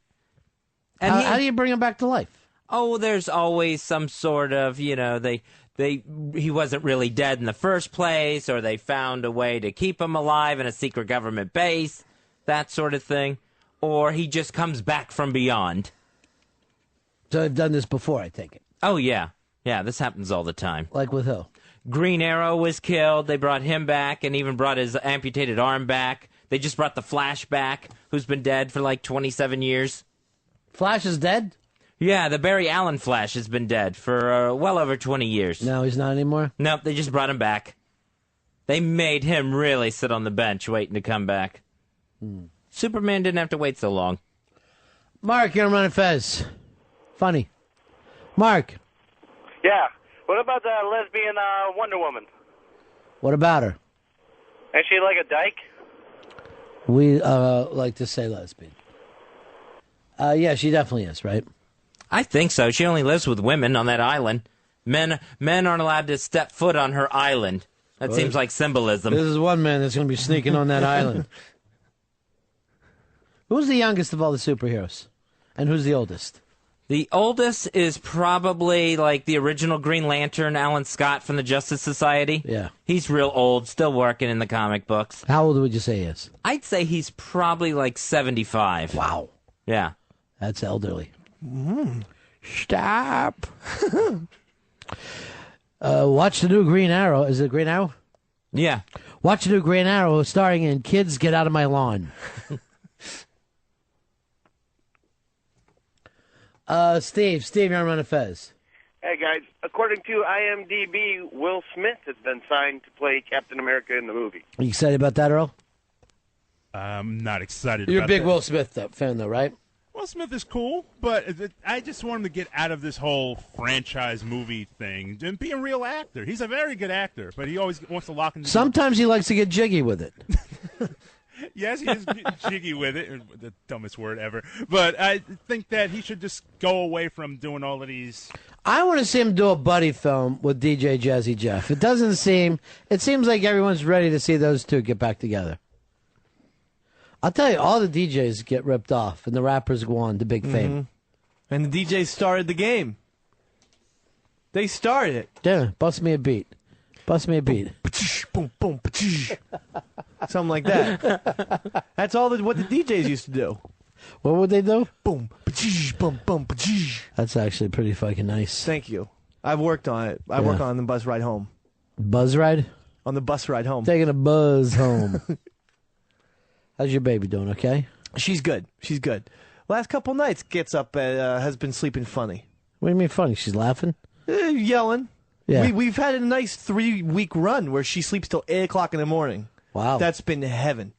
And How do you bring him back to life? Oh, there's always some sort of, he wasn't really dead in the first place, or they found a way to keep him alive in a secret government base, that sort of thing. Or he just comes back from beyond. So they've done this before, I take it. Oh, yeah. Yeah, this happens all the time. Like with who? Green Arrow was killed. They brought him back and even brought his amputated arm back. They just brought the Flash back, who's been dead for like 27 years. Flash is dead? Yeah, the Barry Allen Flash has been dead for well over 20 years. No, he's not anymore? Nope, they just brought him back. They made him really sit on the bench waiting to come back. Superman didn't have to wait so long. Mark, you're on Ron and Fez. Funny. Mark. Yeah. What about the lesbian Wonder Woman? What about her? Is she like a dyke? We like to say lesbian. Yeah, she definitely is, right? I think so. She only lives with women on that island. Men aren't allowed to step foot on her island. That seems like symbolism. This is one man that's going to be sneaking on that island. Who's the youngest of all the superheroes? And who's the oldest? The oldest is probably like the original Green Lantern, Alan Scott from the Justice Society. Yeah. He's real old, still working in the comic books. How old would you say he is? I'd say he's probably like 75. Wow. Yeah. That's elderly. Stop. Watch the new Green Arrow. Is it Green Arrow? Yeah. Watch the new Green Arrow starring in Kids Get Out of My Lawn. Steve, you're on Ron and Fez. Hey, guys. According to IMDb, Will Smith has been signed to play Captain America in the movie. Are you excited about that, Earl? I'm not excited You're about a big that. Will Smith fan, though, right? Will Smith is cool, but I just want him to get out of this whole franchise movie thing and be a real actor. He's a very good actor, but he always wants to lock into... Sometimes he likes to get jiggy with it. Yes, he is jiggy with it, the dumbest word ever. But I think that he should just go away from doing all of these... I want to see him do a buddy film with DJ Jazzy Jeff. It seems like everyone's ready to see those two get back together. I'll tell you, all the DJs get ripped off, and the rappers go on to big fame. And the DJs started the game. They started it. Yeah, bust me a beat. Boom, boom, boom, something like that. That's all what the DJs used to do. What would they do? Boom, boom, boom. That's actually pretty fucking nice. Thank you. I've worked on it. I work on the bus ride home. Buzz ride? On the bus ride home. Taking a buzz home. How's your baby doing, okay? She's good. Last couple nights gets up has been sleeping funny. What do you mean funny? She's laughing? Yelling. Yeah. We've had a nice 3-week run where she sleeps till 8 o'clock in the morning. Wow. That's been heaven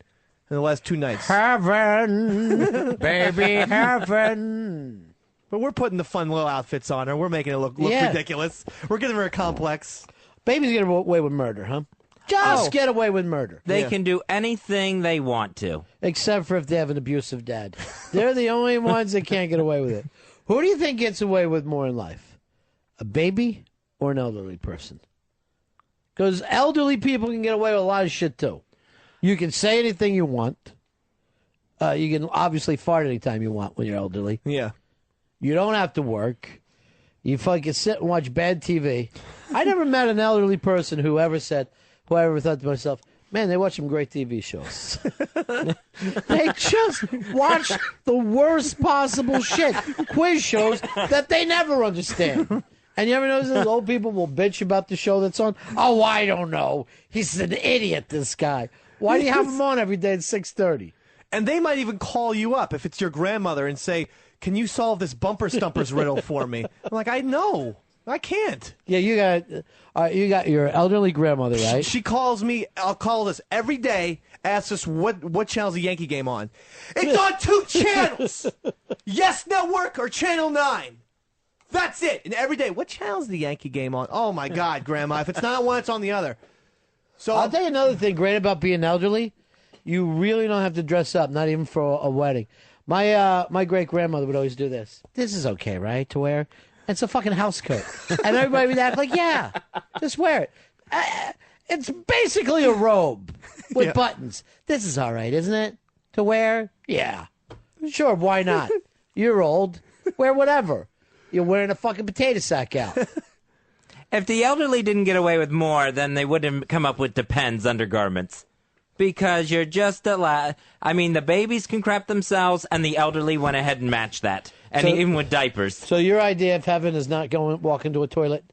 in the last 2 nights. Heaven, baby, heaven. But we're putting the fun little outfits on her. We're making it look ridiculous. We're giving her a complex. Babies get away with murder, huh? Just get away with murder. They can do anything they want to. Except for if they have an abusive dad. They're the only ones that can't get away with it. Who do you think gets away with more in life? A baby or an elderly person? Because elderly people can get away with a lot of shit, too. You can say anything you want. You can obviously fart anytime you want when you're elderly. Yeah. You don't have to work. You fucking sit and watch bad TV. I never met an elderly person who ever thought to myself, man, they watch some great TV shows. They just watch the worst possible shit. Quiz shows that they never understand. And you ever notice those old people will bitch about the show that's on? Oh, I don't know. He's an idiot, this guy. Why do you have him on every day at 6:30? And they might even call you up if it's your grandmother and say, can you solve this bumper stumpers riddle for me? I'm like, I know. I can't. Yeah, you got your elderly grandmother, right? She calls me. I'll call us every day. Asks us what channel's the Yankee game on. It's on 2 channels. Yes Network or Channel 9. That's it. And every day, what channel's the Yankee game on? Oh my God, Grandma! If it's not on one, it's on the other. So I'll tell you another thing great about being elderly. You really don't have to dress up, not even for a wedding. My great grandmother would always do this. This is okay, right, to wear? It's a fucking house coat. And everybody would act like, yeah, just wear it. It's basically a robe with buttons. This is all right, isn't it? To wear? Yeah. Sure, why not? You're old. Wear whatever. You're wearing a fucking potato sack out. If the elderly didn't get away with more, then they wouldn't come up with Depends undergarments. Because you're just allowed. I mean, the babies can crap themselves, and the elderly went ahead and matched that. And even with diapers. So your idea of heaven is not walking to a toilet,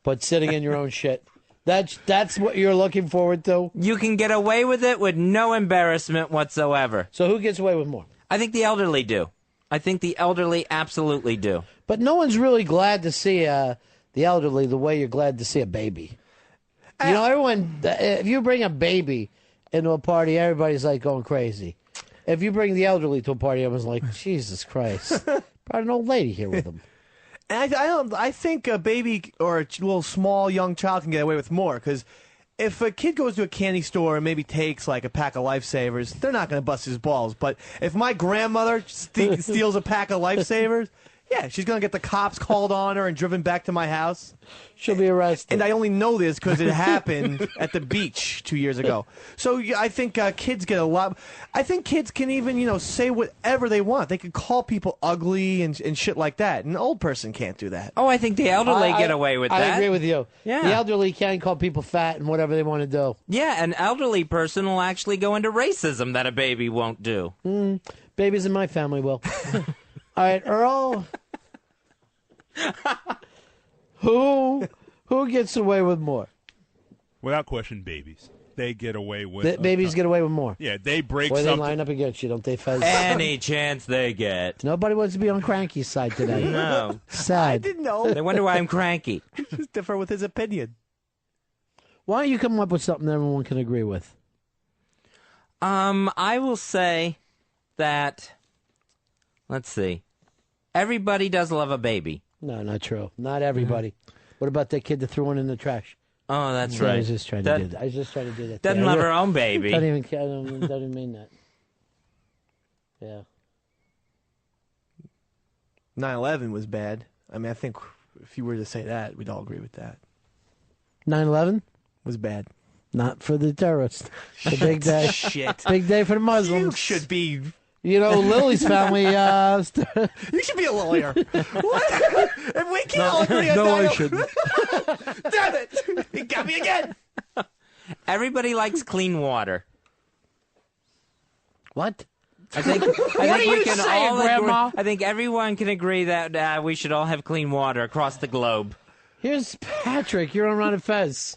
but sitting in your own shit. That's what you're looking forward to? You can get away with it with no embarrassment whatsoever. So who gets away with more? I think the elderly do. I think the elderly absolutely do. But no one's really glad to see the elderly the way you're glad to see a baby. You know, everyone, if you bring a baby into a party, everybody's like going crazy. If you bring the elderly to a party, everyone's like, Jesus Christ. Brought an old lady here with them. And I think a baby or a little small young child can get away with more, because if a kid goes to a candy store and maybe takes like a pack of Lifesavers, they're not going to bust his balls. But if my grandmother steals a pack of Lifesavers, yeah, she's going to get the cops called on her and driven back to my house. She'll be arrested. And I only know this because it happened at the beach 2 years ago. So I think kids get a lot. I think kids can even, say whatever they want. They can call people ugly and shit like that. An old person can't do that. Oh, I think the elderly get away with that. I agree with you. Yeah. The elderly can call people fat and whatever they want to do. Yeah, an elderly person will actually go into racism that a baby won't do. Babies in my family will. All right, Earl. Who gets away with more? Without question, babies. They get away with... babies get away with more. Yeah, they break Boy, something... they line up against you, don't they, Fez? Any chance they get. Nobody wants to be on Cranky's side today. No. Sad. I didn't know. They wonder why I'm cranky. Just differ with his opinion. Why don't you come up with something that everyone can agree with? I will say that... Let's see. Everybody does love a baby. No, not true. Not everybody. What about that kid that threw one in the trash? Oh, that's right. I was just trying to do that. I was just trying to do that. Doesn't love her own baby. Don't even mean that. Yeah. 9/11 was bad. I mean, I think if you were to say that, we'd all agree with that. 9/11 was bad. Not for the terrorists. The big day. Shit. Big day for the Muslims. You should be... Lily's family... You should be a lawyer. What? If we can't all agree on no, that... I shouldn't. Damn it! He got me again! Everybody likes clean water. What? I think are we you can saying, all Grandma? agree. I think everyone can agree that we should all have clean water across the globe. Here's Patrick. You're on Ron and Fez.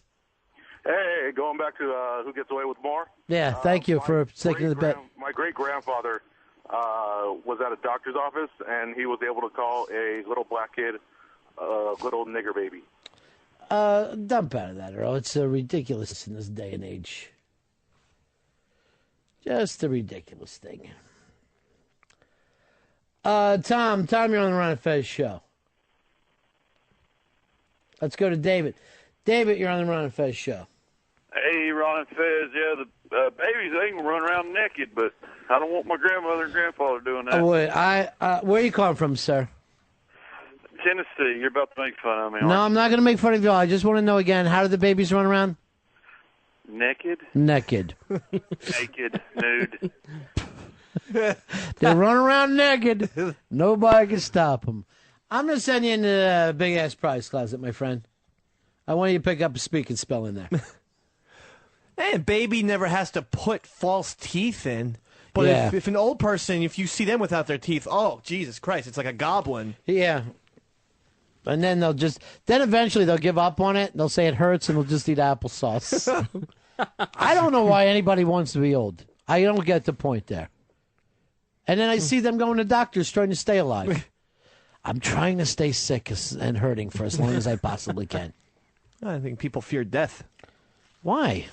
Hey, going back to who gets away with more? Yeah, thank you for sticking to the bet. My great-grandfather was at a doctor's office, and he was able to call a little black kid a little nigger baby. Dump out of that, Earl. It's ridiculous in this day and age. Just a ridiculous thing. Tom, you're on the Ron and Fez show. Let's go to David. David, you're on the Ron and Fez show. Hey, Ron and Fez. Yeah, the babies, they can run around naked, but I don't want my grandmother and grandfather doing that. Where are you calling from, sir? Tennessee. You're about to make fun of me. No, I'm not going to make fun of you. I just want to know again, how do the babies run around? Naked? Naked. Naked. Nude. They run around naked. Nobody can stop them. I'm going to send you into the big-ass prize closet, my friend. I want you to pick up a speak and spell in there. And baby never has to put false teeth in. But Yeah. if an old person, if you see them without their teeth, oh, Jesus Christ, it's like a goblin. Yeah. And then then eventually they'll give up on it. They'll say it hurts and they'll just eat applesauce. I don't know why anybody wants to be old. I don't get the point there. And then I see them going to doctors trying to stay alive. I'm trying to stay sick and hurting for as long as I possibly can. I think people fear death. Why?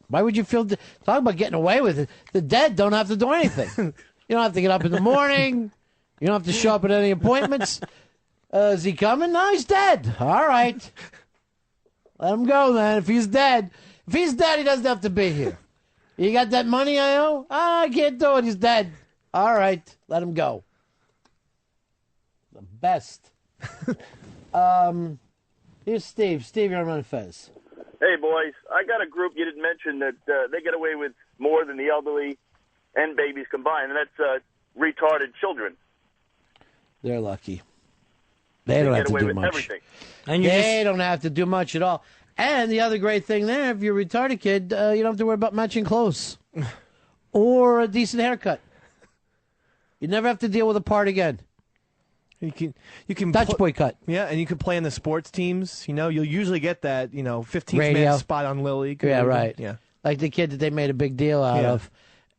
Why would you feel... Talk about getting away with it. The dead don't have to do anything. You don't have to get up in the morning. You don't have to show up at any appointments. Is he coming? No, he's dead. All right. Let him go, then. If he's dead, he doesn't have to be here. You got that money I owe? I can't do it. He's dead. All right. Let him go. The best. Here's Steve. Steve, you're on Ron and Fez. Hey, boys. I got a group you didn't mention that they get away with more than the elderly and babies combined, and that's retarded children. They're lucky. They don't have get to away do with much. everything. And they don't have to do much at all. And the other great thing there, if you're a retarded kid, you don't have to worry about matching clothes or a decent haircut. You never have to deal with a part again. You can Dutch boy cut. Yeah, and you can play in the sports teams. You know, you'll usually get that, 15th Radio. man spot on Little League. Yeah, right. Yeah. Like the kid that they made a big deal out of.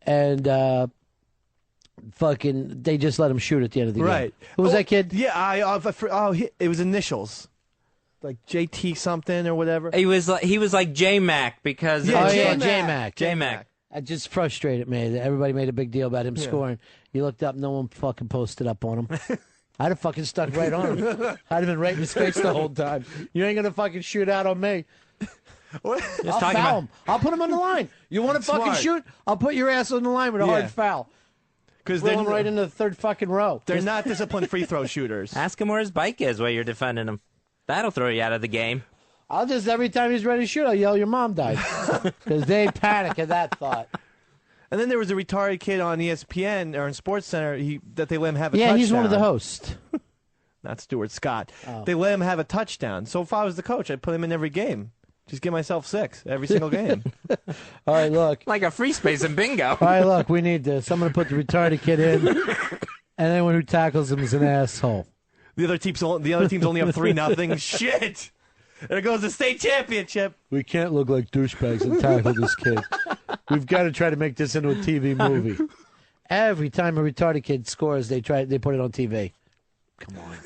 And they just let him shoot at the end of the game. Who was that kid? Yeah, it was initials. Like JT something or whatever. He was like J-Mac because... J-Mac. J-Mac. It just frustrated me that everybody made a big deal about him scoring. You looked up, no one fucking posted up on him. I'd have fucking stuck right on him. I'd have been right in his face the whole time. You ain't gonna fucking shoot out on me. I'll foul him. I'll put him on the line. You want to fucking shoot? I'll put your ass on the line with a hard foul. Because they're right into the third fucking row. They're not disciplined free throw shooters. Ask him where his bike is while you're defending him. That'll throw you out of the game. I'll just, every time he's ready to shoot, I'll yell, your mom died. Because they panic at that thought. And then there was a retarded kid on ESPN or in SportsCenter that they let him have a touchdown. Yeah, he's one of the hosts. Not Stuart Scott. Oh. They let him have a touchdown. So if I was the coach, I'd put him in every game. Just give myself 6 every single game. All right, look. Like a free space in bingo. All right, look, we need this. I'm going to put the retarded kid in, and anyone who tackles him is an asshole. The other teams only up 3-0. Shit! There goes the state championship. We can't look like douchebags and tackle this kid. We've got to try to make this into a TV movie. Every time a retarded kid scores, they put it on TV. Come on.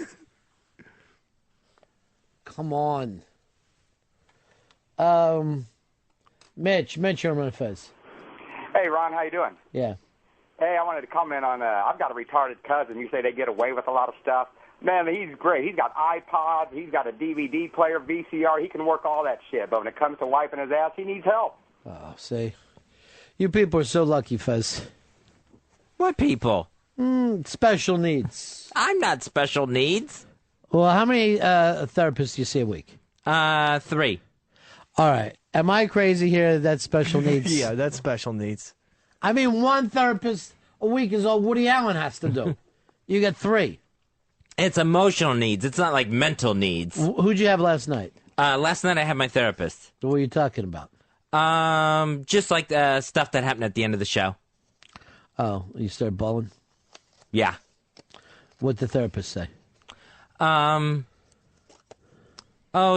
Come on. Mitch, you're on Ron and Fez. Hey, Ron, how you doing? Yeah. Hey, I wanted to comment on, I've got a retarded cousin. You say they get away with a lot of stuff. Man, he's great. He's got iPods. He's got a DVD player, VCR. He can work all that shit. But when it comes to wiping his ass, he needs help. Oh, see. You people are so lucky, Fez. What people? Special needs. I'm not special needs. Well, how many therapists do you see a week? 3. All right. Am I crazy here? That's special needs. Yeah, that's special needs. I mean, one therapist a week is all Woody Allen has to do. You got 3. It's emotional needs. It's not like mental needs. Who'd you have last night? Last night I had my therapist. What were you talking about? Just like stuff that happened at the end of the show. Oh, you started bawling? Yeah. What'd the therapist say?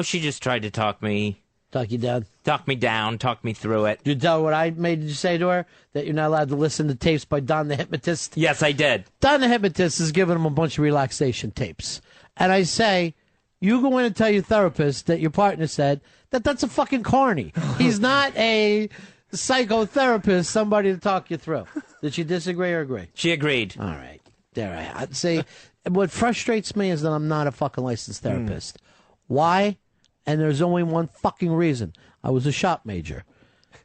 She just tried to talk me. Talk you down? Talk me down, talk me through it. Did you tell her what I made you say to her? That you're not allowed to listen to tapes by Don the Hypnotist? Yes, I did. Don the Hypnotist is giving him a bunch of relaxation tapes. And I say, you go in and tell your therapist that your partner said that that's a fucking carny. He's not a psychotherapist, somebody to talk you through. Did she disagree or agree? She agreed. All right. There, I'd say what frustrates me is that I'm not a fucking licensed therapist. Why? And there's only one fucking reason. I was a shop major,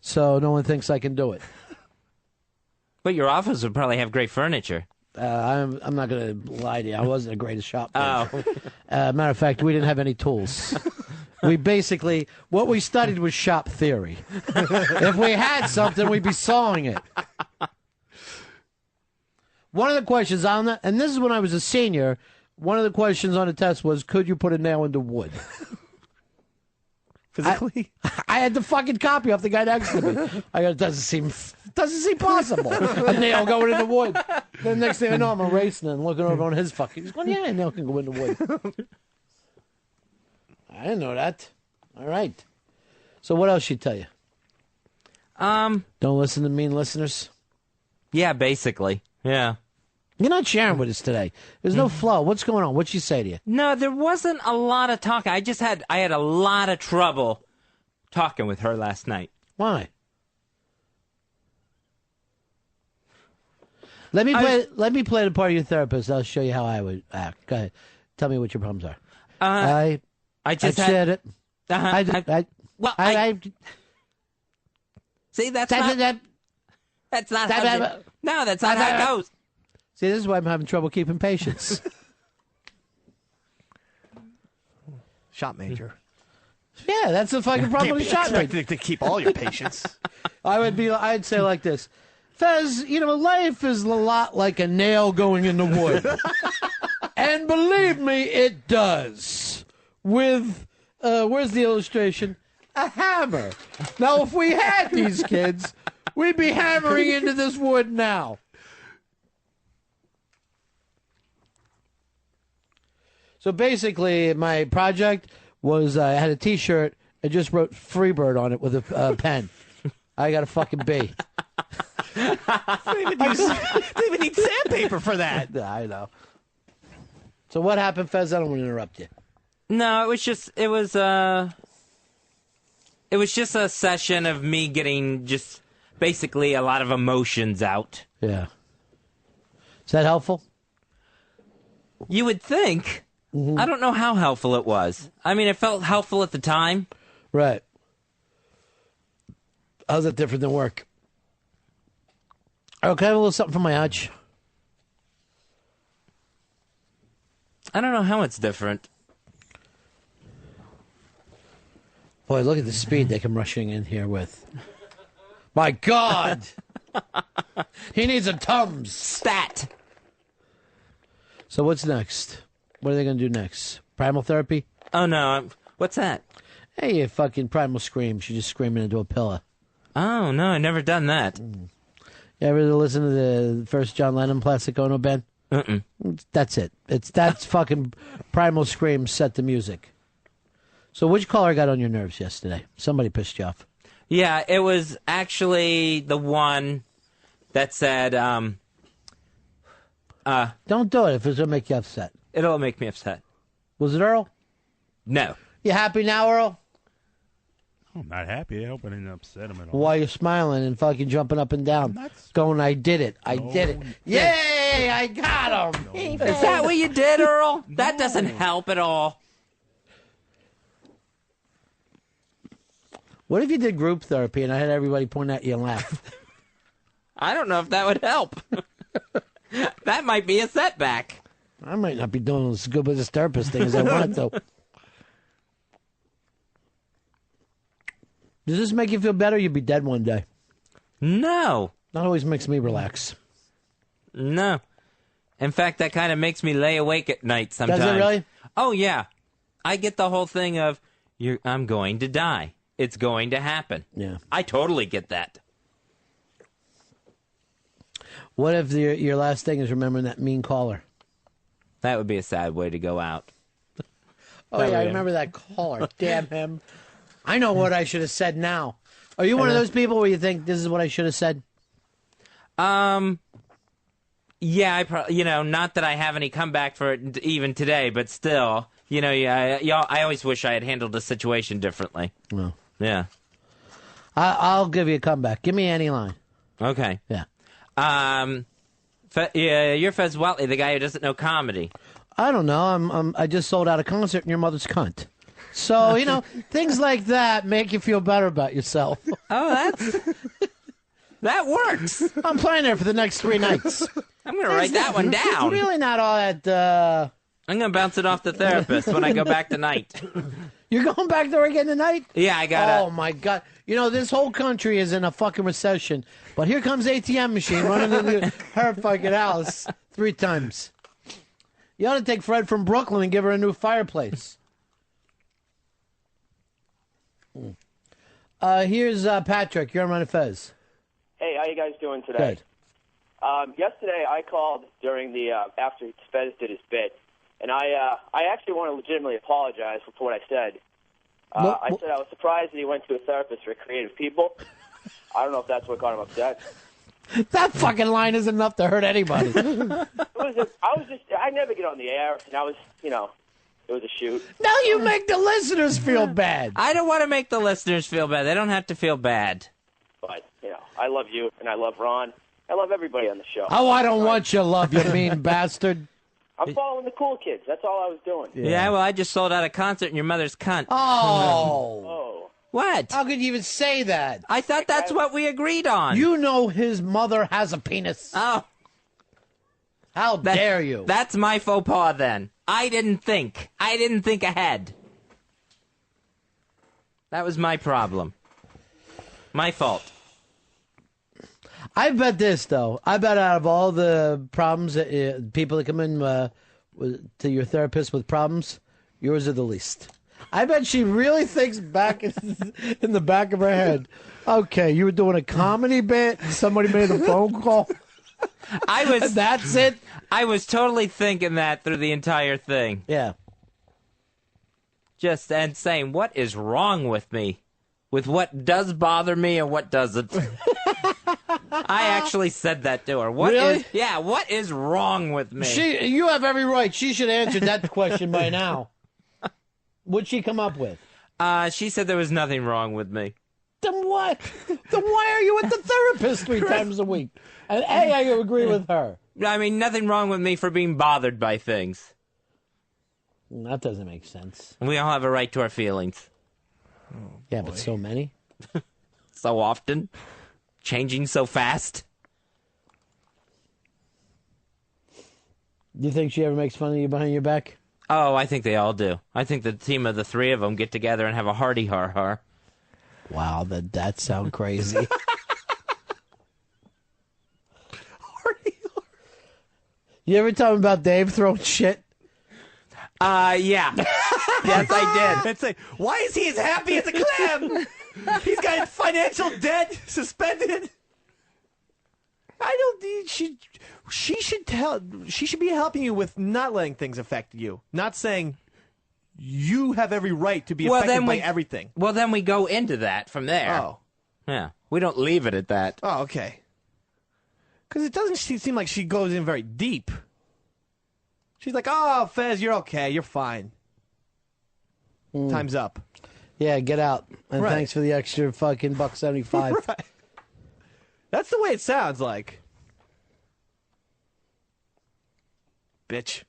so no one thinks I can do it. But your office would probably have great furniture. I'm not going to lie to you. I wasn't the greatest shop major. Oh. Matter of fact, we didn't have any tools. We basically, what we studied was shop theory. If we had something, we'd be sawing it. One of the questions on that, and this is when I was a senior, one of the questions on the test was, could you put a nail into wood? Physically? I had the fucking copy off the guy next to me. I go, it doesn't seem possible. A nail going into wood. Then next thing I know, I'm erasing it and looking over on his fucking. He's going, yeah, a nail can go into wood. I didn't know that. All right. So what else she tell you? Don't listen to mean listeners. Yeah, basically. Yeah. You're not sharing with us today. There's no flow. What's going on? What'd she say to you? No, there wasn't a lot of talking. I had a lot of trouble talking with her last night. Why? Let me play the part of your therapist. I'll show you how I would act. Go ahead. Tell me what your problems are. I said it. See, that's not how it goes. See, this is why I'm having trouble keeping patience. Shop major. Yeah, that's the fucking problem with shop major. To keep all your patience. I'd say like this. Fez, life is a lot like a nail going in the wood. And believe me, it does. With, where's the illustration? A hammer. Now, if we had these kids, we'd be hammering into this wood now. So basically, my project was I had a T-shirt and just wrote Freebird on it with a pen. I got a fucking B. They didn't even need sandpaper for that. I know. So what happened, Fez? I don't want to interrupt you. No, it was just a session of me getting just basically a lot of emotions out. Yeah. Is that helpful? You would think. Mm-hmm. I don't know how helpful it was. I mean, it felt helpful at the time. Right. How's that different than work? Oh, can I have a little something from my ouch? I don't know how it's different. Boy, look at the speed they come rushing in here with. My God! He needs a Tums. Stat. So what's next? What are they going to do next? Primal therapy? Oh, no. What's that? Hey, you fucking primal scream. She's just screaming into a pillow. Oh, no, I've never done that. You ever listen to the first John Lennon Plastic Ono band? That's it. That's fucking primal scream set to music. So which caller got on your nerves yesterday? Somebody pissed you off. Yeah, it was actually the one that said, don't do it if it's going to make you upset. It'll make me upset. Was it Earl? No. You happy now, Earl? I'm not happy. I hope I didn't upset him at all. Why are you smiling and fucking jumping up and down? Going, I did it. I did it. Yay, I got him. Is that what you did, Earl? That doesn't help at all. What if you did group therapy and I had everybody point at you and laugh? I don't know if that would help. That might be a setback. I might not be doing as good with this therapist thing as I want to. Does this make you feel better? You'd be dead one day. No. That always makes me relax. No. In fact, that kind of makes me lay awake at night sometimes. Does it really? Oh, yeah. I get the whole thing of, I'm going to die. It's going to happen. Yeah. I totally get that. What if your last thing is remembering that mean caller? That would be a sad way to go out. Oh, yeah, I remember that caller. Damn him. I know what I should have said now. Are you one of those people where you think this is what I should have said? Yeah, not that I have any comeback for it even today, but still, I always wish I had handled the situation differently. Well, yeah. I'll give you a comeback. Give me any line. Okay. Yeah. Yeah, you're Fez Whatley, the guy who doesn't know comedy. I don't know. I just sold out a concert and your mother's cunt. So, things like that make you feel better about yourself. Oh, that works. I'm playing there for the next 3 nights. I'm going to write that one down. It's really not all that... I'm going to bounce it off the therapist when I go back tonight. You're going back there again tonight? Yeah, I got it. Oh, my God. This whole country is in a fucking recession. But here comes ATM machine running into her fucking house 3 times. You ought to take Fred from Brooklyn and give her a new fireplace. Here's Patrick. You're on Ron and Fez. Hey, how you guys doing today? Good. Yesterday I called during the after Fez did his bit, and I actually want to legitimately apologize for what I said. I said I was surprised that he went to a therapist for creative people. I don't know if that's what got him upset. That fucking line is enough to hurt anybody. I never get on the air, and I was, it was a shoot. Now you make the listeners feel bad. I don't want to make the listeners feel bad. They don't have to feel bad. But, I love you, and I love Ron. I love everybody on the show. Oh, I don't want your love, you mean bastard. I'm following the cool kids. That's all I was doing. Yeah, well, I just sold out a concert in your mother's cunt. Oh. What? How could you even say that? I thought that's what we agreed on. You know his mother has a penis. Oh. How dare you? That's my faux pas then. I didn't think ahead. That was my problem. My fault. I bet this, though. I bet out of all the problems, that people that come in to your therapist with problems, yours are the least. I bet she really thinks back in the back of her head, okay, you were doing a comedy bit, somebody made a phone call. That's it? I was totally thinking that through the entire thing. Yeah. And saying, what is wrong with me? With what does bother me and what doesn't. I actually said that to her. Really? What is wrong with me? You have every right. She should have answered that question by now. What'd she come up with? She said there was nothing wrong with me. Then what? Then why are you at the therapist 3 times a week? And I agree with her. I mean, nothing wrong with me for being bothered by things. That doesn't make sense. We all have a right to our feelings. Yeah, but so many. So often. Changing so fast. Do you think she ever makes fun of you behind your back? Oh, I think they all do. I think the team of the 3 of them get together and have a hearty har-har. Wow, that sounds crazy. You ever tell him about Dave throwing shit? Yeah. Yes, I did. It's like, why is he as happy as a clam? He's got financial debt suspended. She should be helping you with not letting things affect you. Not saying you have every right to be affected by everything. Well, then we go into that from there. Oh. Yeah. We don't leave it at that. Oh, okay. Because it doesn't seem like she goes in very deep. She's like, oh, Fez, you're okay. You're fine. Time's up. Yeah, get out. And Right. thanks for the extra fucking $1.75. Right. That's the way it sounds like. Bitch.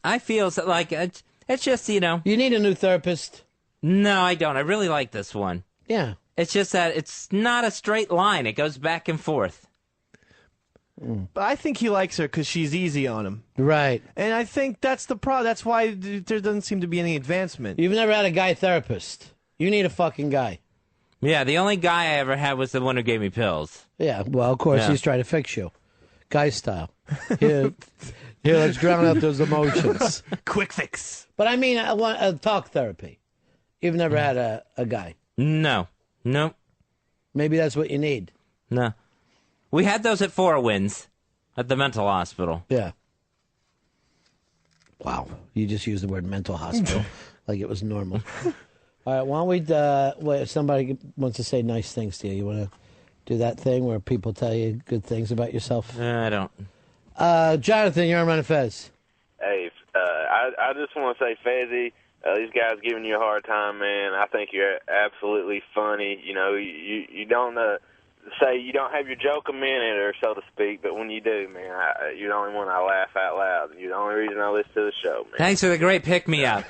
I feel like it's just, You need a new therapist. No, I don't. I really like this one. Yeah. It's just that it's not a straight line. It goes back and forth. But I think he likes her because she's easy on him. Right. And I think that's the problem. That's why there doesn't seem to be any advancement. You've never had a guy therapist. You need a fucking guy. Yeah, the only guy I ever had was the one who gave me pills. Yeah, well, of course, he's trying to fix you. Guy style. Here, let's drown out those emotions. Quick fix. But I mean, I want a talk therapy. You've never had a guy. No. Nope. Maybe that's what you need. No. We had those at Four Winds at the mental hospital. Yeah. Wow. You just used the word mental hospital like it was normal. All right, why don't we, if somebody wants to say nice things to you, you want to do that thing where people tell you good things about yourself? I don't. Jonathan, you're on Ron and Fez. Hey, I just want to say, Fezzy, these guys giving you a hard time, man. I think you're absolutely funny. You know, you don't say you don't have your joke a minute, or so to speak, but when you do, man, you're the only one I laugh out loud. You're the only reason I listen to the show, man. Thanks for the great pick-me-up.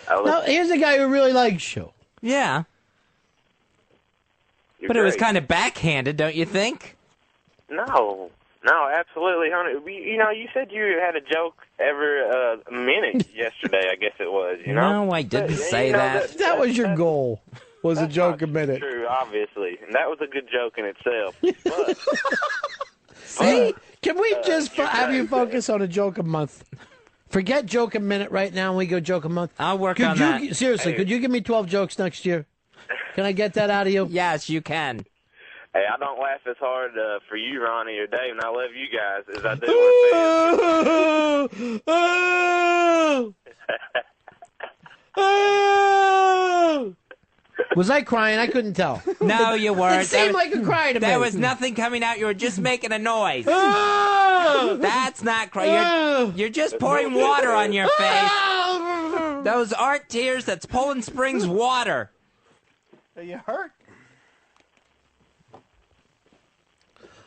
Now, here's a guy who really likes you. Yeah. You're But it was great. kind of backhanded, don't you think? No, absolutely, honey. You said you had a joke every minute yesterday, I guess it was, you know? No, I didn't say know, that. That was your goal, was a joke a minute. True, obviously. And that was a good joke in itself. But, See? Can we just have you focus on a joke a month? Forget joke a minute right now and we go joke a month. I'll work on that. Seriously, could you give me 12 jokes next year? Can I get that out of you? Yes, you can. hey, I don't laugh as hard for you, Ronnie, or Dave, and I love you guys as I do with Was I crying? I couldn't tell. No, you weren't. It seemed like a cry to me. There was nothing coming out. You were just making a noise. That's not crying. You're just pouring water on your face. Those aren't tears. That's Poland Springs water. Are you hurt?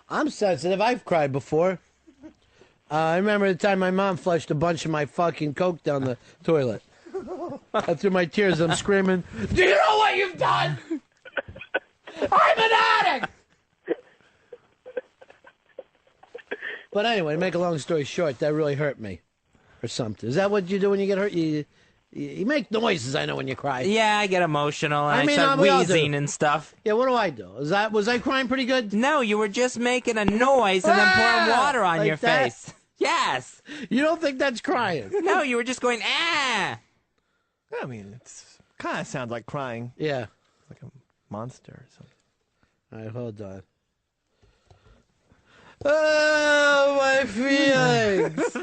I'm sensitive. I've cried before. I remember the time my mom flushed a bunch of my fucking Coke down the toilet. Through my tears, I'm screaming, "Do you know what you've done? I'm an addict!" But anyway, to make a long story short, that really hurt me. Or something. Is that what you do when you get hurt? You make noises, I know, when you cry. Yeah, I get emotional, and I start we all do. wheezing and stuff. Yeah, what do I do? Was I crying pretty good? No, you were just making a noise and then pouring water on like your that? face. Yes. You don't think that's crying? No, you were just going, ah. I mean, it's kind of sounds like crying. Yeah. Like a monster or something. All right, hold on. Oh, my feelings.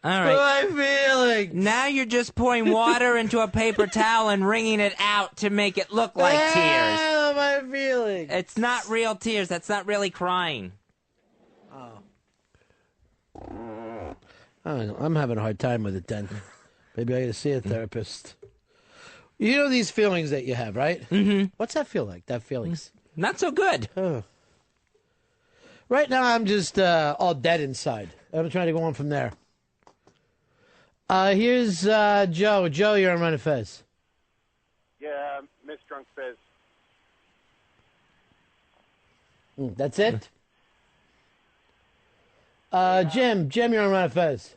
All right. My feelings. Now you're just pouring water into a paper towel and wringing it out to make it look like tears. Oh, my feelings. It's not real tears. That's not really crying. I'm having a hard time with it then. Maybe I got to see a therapist. You know these feelings that you have, right? Mm-hmm. What's that feel like? That feelings? Not so good. Right now, I'm just all dead inside. I'm trying to go on from there. Here's Joe. Joe, you're on Ron and Fez. Yeah, Miss Drunk Fez. That's it? Jim, you're on Ron and Fez.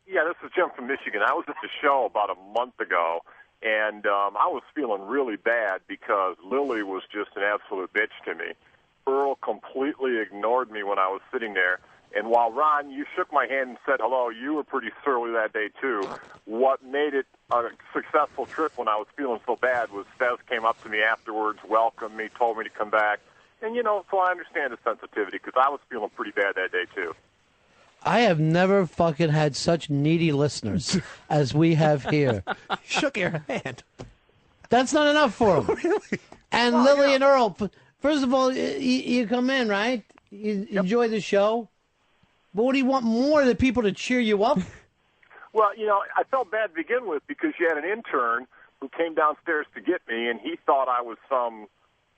Yeah, this is Jim from Michigan. I was at the show about a month ago, and I was feeling really bad because Lily was just an absolute bitch to me. Earl completely ignored me when I was sitting there. And while, Ron, you shook my hand and said hello, you were pretty surly that day, too. What made it a successful trip when I was feeling so bad was Fez came up to me afterwards, welcomed me, told me to come back. And, so I understand the sensitivity because I was feeling pretty bad that day, too. I have never fucking had such needy listeners as we have here. Shook your hand. That's not enough for them. Really? And Lily and Earl, first of all, you come in, right? You enjoy the show. But what do you want more than people to cheer you up? Well, I felt bad to begin with because you had an intern who came downstairs to get me, and he thought I was some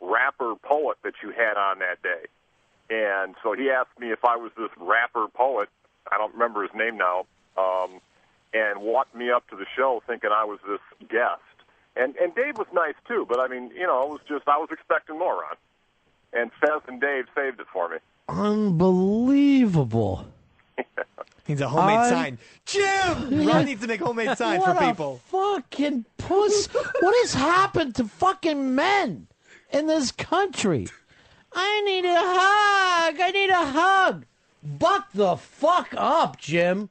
rapper poet that you had on that day. And so he asked me if I was this rapper poet, I don't remember his name now, and walked me up to the show thinking I was this guest. And Dave was nice, too, but, it was just, I was expecting more, Ron. And Fez and Dave saved it for me. Unbelievable. Needs a homemade sign. Jim! Ron needs to make homemade signs for people. Fucking puss. What has happened to fucking men in this country? I need a hug. Buck the fuck up, Jim.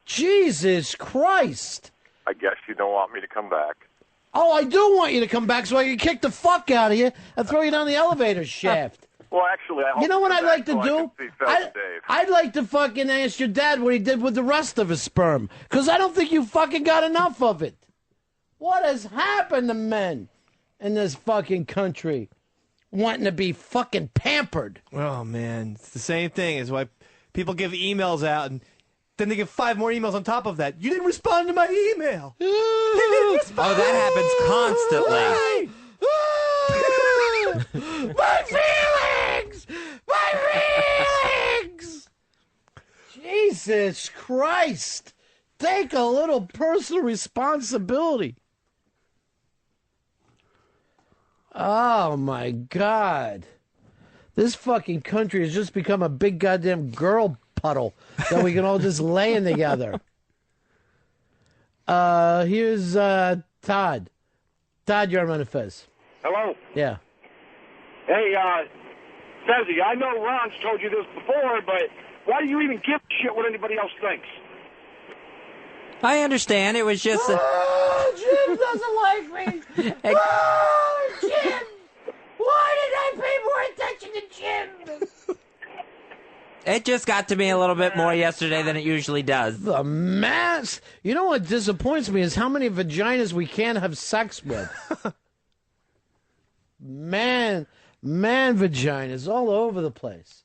Jesus Christ. I guess you don't want me to come back. Oh, I do want you to come back so I can kick the fuck out of you and throw you down the elevator shaft. Well, actually, I hope you know what I'd like to so do? Dave. I'd like to fucking ask your dad what he did with the rest of his sperm, because I don't think you fucking got enough of it. What has happened to men in this fucking country wanting to be fucking pampered? Oh, man. It's the same thing as why people give emails out, and then they give 5 more emails on top of that. You didn't respond to my email. Oh, that happens constantly. My feelings! My feelings! Jesus Christ! Take a little personal responsibility. Oh, my God. This fucking country has just become a big goddamn girl puddle that we can all just lay in together. Here's Todd. Todd, you're on Ron and Fez. Hello? Yeah. Hey, Fezzy, I know Ron's told you this before, but why do you even give a shit what anybody else thinks? I understand. It was just... Oh, Jim doesn't like me. Oh, Jim! Why did I pay more attention to Jim? It just got to me a little bit more yesterday than it usually does. The mass. You know what disappoints me is how many vaginas we can't have sex with. Man, vaginas all over the place.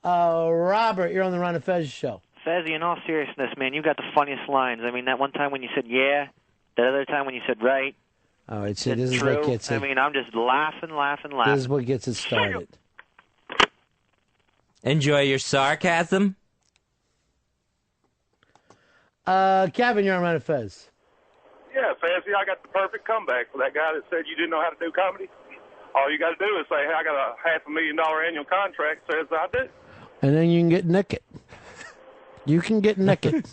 Robert, you're on the Ron and Fez show. Fezzy, in all seriousness, man, you got the funniest lines. I mean, that one time when you said yeah, that other time when you said right. All right, see, this is true. what gets it. I mean, I'm just laughing. This is what gets it started. Enjoy your sarcasm. Kevin, you're on Ron and Fez. Yeah, Fancy, I got the perfect comeback for that guy that said you didn't know how to do comedy. All you got to do is say, hey, I got a $500,000 annual contract, says I do. And then you can get naked. You can get naked.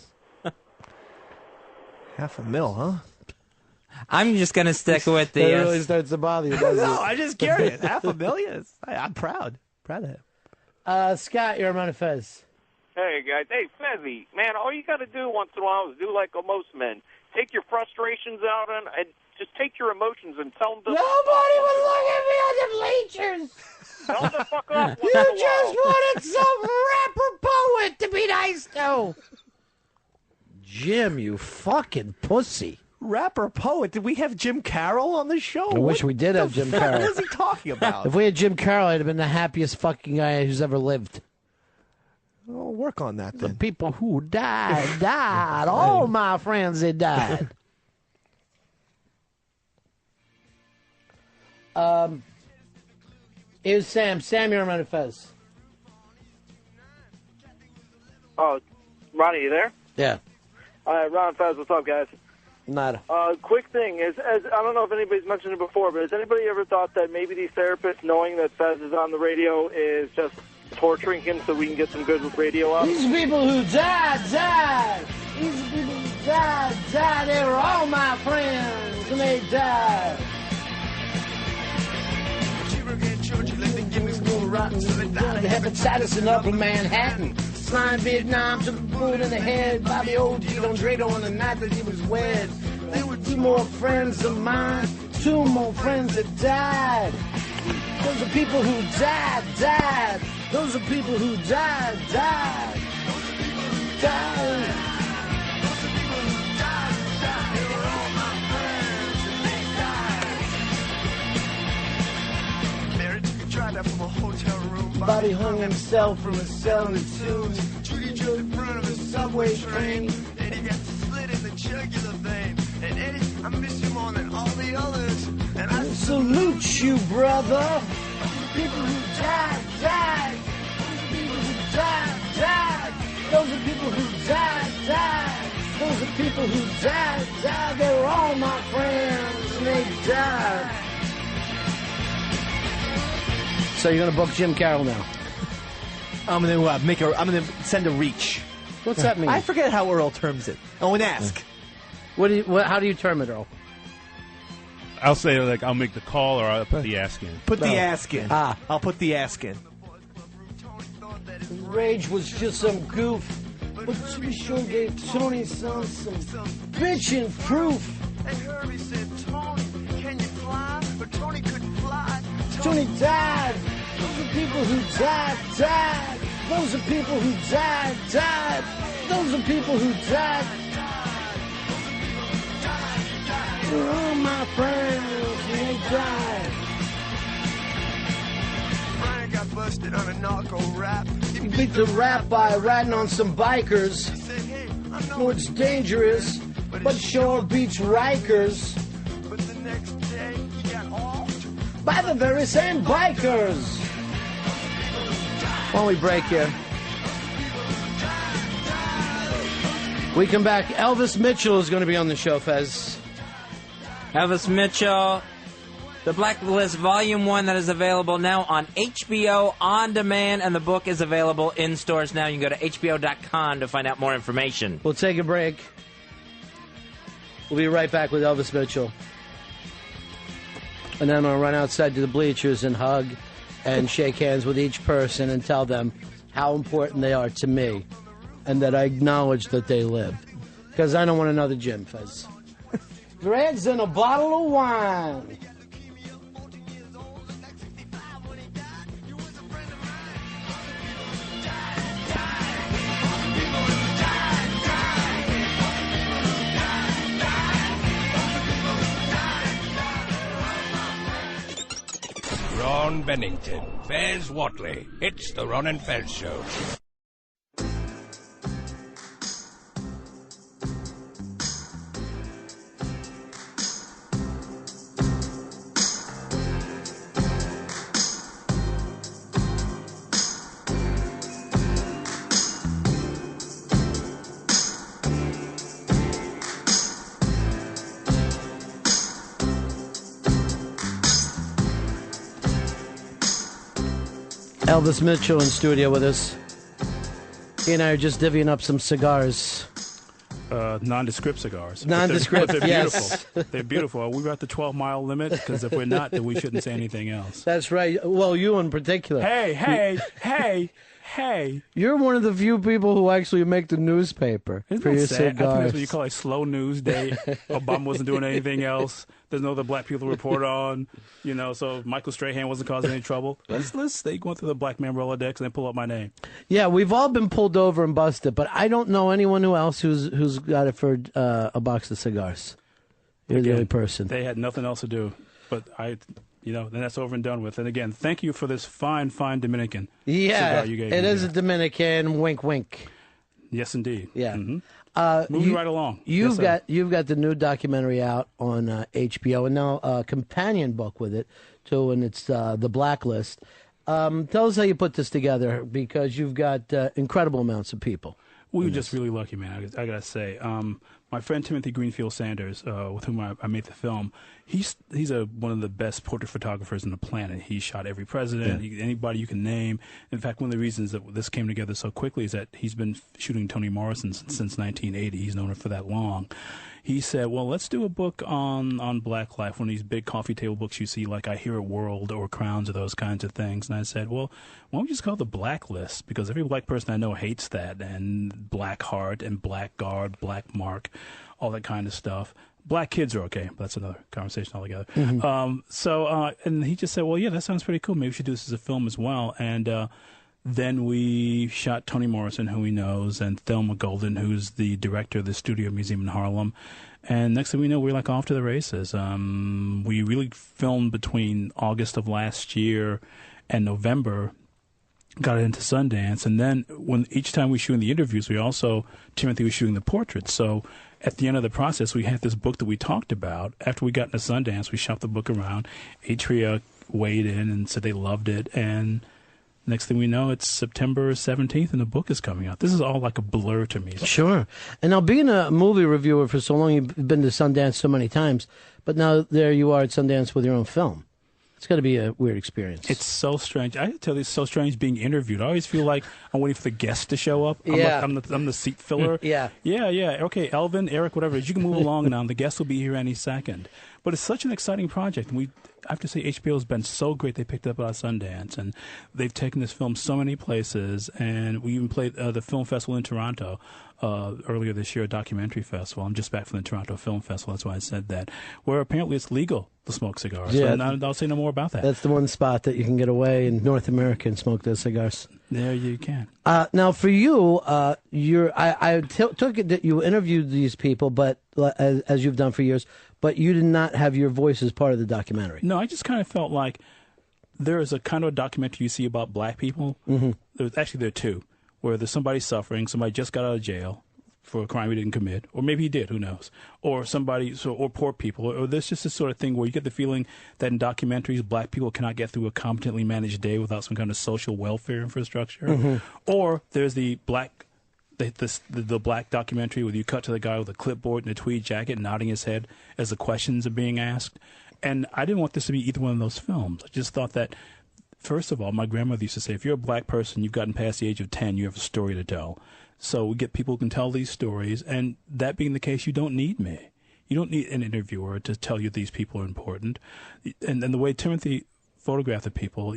$500,000, huh? I'm just going to stick with the... That really starts to bother you, doesn't it? No, I'm just curious. $500,000? I'm proud. Proud of him. Scott, you're on Ron and Fez. Hey, guys. Hey, Fezzy, man, all you got to do once in a while is do like most men. Take your frustrations out and just take your emotions and tell them to... Nobody was looking at me on the bleachers. Tell them to fuck off. You just wanted some rapper poet to be nice to. Jim, you fucking pussy. Rapper poet? Did we have Jim Carroll on the show? I wish we did have Jim Carroll. What is he talking about? If we had Jim Carroll, I'd have been the happiest fucking guy who's ever lived. I'll work on that then. The people who died. All my friends, they died. Here's Sam. Sam, you're on Ron and Fez. Oh, Ronnie, you there? Yeah. Ron and Fez, what's up, guys? Nada. Quick thing is, I don't know if anybody's mentioned it before, but has anybody ever thought that maybe these therapists, knowing that Fez is on the radio, is just torturing him so we can get some good radio up? These people who died. These people who died. They were all my friends, and they died. Hepatitis in Upper Manhattan. Slime Vietnam took a bullet in the head. Bobby OG'd on Drado on the night that he was wed. There were 2 more friends of mine. 2 more friends that died. Those are people who died. Those are people who died. From a hotel room. Bobby hung himself from a cell in the tubes. Judy drove in front of a subway train. And he got slit in the jugular vein. And Eddie, I miss you more than all the others. And I salute you, brother. People who died. People who died. Those are people who died. Those are people who died. They were all my friends, and they died. So you're gonna book Jim Carroll now? I'm gonna send a reach. What's that mean? I forget how Earl terms it. Oh, and ask. How do you term it, Earl? I'll say, like, I'll make the call or I'll put the ask in. Put the ask in. I'll put the ask in. Rage was just some goof, but Jimmy sure gave Tony some bitchin' proof. And Herbie said, Tony, can you fly? But Tony couldn't fly. Tony died. Those are people who died. Those are people who died. Those are people who died. They're all my friends, and they died. Brian got busted on a narco rap. He beat the rap by riding on some bikers. I know it's dangerous, but sure beats Rikers. But the next day he got off by the very same bikers. Why don't we break here? We come back. Elvis Mitchell is going to be on the show, Fez. Elvis Mitchell, The Blacklist Volume 1 that is available now on HBO On Demand, and the book is available in stores now. You can go to HBO.com to find out more information. We'll take a break. We'll be right back with Elvis Mitchell. And then I'm going to run outside to the bleachers and hug and shake hands with each person and tell them how important they are to me and that I acknowledge that they live. Because I don't want another Jim, Fez. Dreads and a bottle of wine. Ron Bennington, Fez Watley. It's the Ron and Fez Show. Elvis Mitchell in studio with us. He and I are just divvying up some cigars. Nondescript cigars. Nondescript, but they're yes. Beautiful. They're beautiful. We're at the 12-mile limit, because if we're not, then we shouldn't say anything else. That's right. Well, you in particular. Hey. You're one of the few people who actually make the newspaper Isn't for that your sad? I think cigars. that's what you call a slow news day. Obama wasn't doing anything else. There's no other black people to report on. So Michael Strahan wasn't causing any trouble. Let's stay going through the black man Rolodex and then pull up my name. Yeah, we've all been pulled over and busted, but I don't know anyone else who's got it for a box of cigars. You're the only person. They had nothing else to do. But then that's over and done with. And again, thank you for this fine Dominican cigar you gave me. It is a Dominican. Wink, wink. Yes, indeed. Yeah. Mm-hmm. Moving right along. You've got the new documentary out on HBO, and now a companion book with it too, and it's The Blacklist. Tell us how you put this together, because you've got incredible amounts of people. We were just really lucky, man. I gotta say, my friend Timothy Greenfield Sanders, with whom I made the film, he's one of the best portrait photographers on the planet. He shot every president, anybody you can name. In fact, one of the reasons that this came together so quickly is that he's been shooting Toni Morrison since 1980. He's known her for that long. He said, well, let's do a book on black life, one of these big coffee table books you see, like I Hear a World or Crowns or those kinds of things. And I said, well, why don't we just call it The Blacklist? Because every black person I know hates that, and Black Heart and Blackguard, Black Mark, all that kind of stuff. Black kids are okay, but that's another conversation altogether. Mm-hmm. And he just said, well, yeah, that sounds pretty cool. Maybe we should do this as a film as well. And then we shot Toni Morrison, who he knows, and Thelma Golden, who's the director of the Studio Museum in Harlem. And next thing we know, we're like off to the races. We really filmed between August of last year and November, got into Sundance. And then each time we shoot the interviews, Timothy was shooting the portraits. So at the end of the process, we had this book that we talked about. After we got into Sundance, we shopped the book around. Atria weighed in and said they loved it. And next thing we know, it's September 17th, and the book is coming out. This is all like a blur to me. Sure. And now, being a movie reviewer for so long, you've been to Sundance so many times, but now there you are at Sundance with your own film. It's got to be a weird experience. It's so strange. I tell you, it's so strange being interviewed. I always feel like I'm waiting for the guests to show up. I'm the seat filler. Yeah. Okay, Elvin, Eric, whatever it is, you can move along now, and the guests will be here any second. But it's such an exciting project. And I have to say, HBO has been so great. They picked up at Sundance, and they've taken this film so many places. And we even played the film festival in Toronto earlier this year, a documentary festival. I'm just back from the Toronto Film Festival. That's why I said that. Where apparently it's legal to smoke cigars. Yeah. So I'll say no more about that. That's the one spot that you can get away in North America and smoke those cigars. There you can. Now, for you, I took it that you interviewed these people, but as you've done for years, but you did not have your voice as part of the documentary. No, I just kind of felt like there is a kind of documentary you see about black people. Mm-hmm. There are two, where there's somebody suffering, somebody just got out of jail, for a crime he didn't commit, or maybe he did, who knows, or somebody, or poor people, or there's just this sort of thing where you get the feeling that in documentaries, black people cannot get through a competently managed day without some kind of social welfare infrastructure, or there's the black documentary where you cut to the guy with a clipboard and a tweed jacket nodding his head as the questions are being asked. And I didn't want this to be either one of those films. I just thought that, first of all, my grandmother used to say, if you're a black person, you've gotten past the age of 10, you have a story to tell. So we get people who can tell these stories, and that being the case, you don't need me. You don't need an interviewer to tell you these people are important. And the way Timothy photographed the people,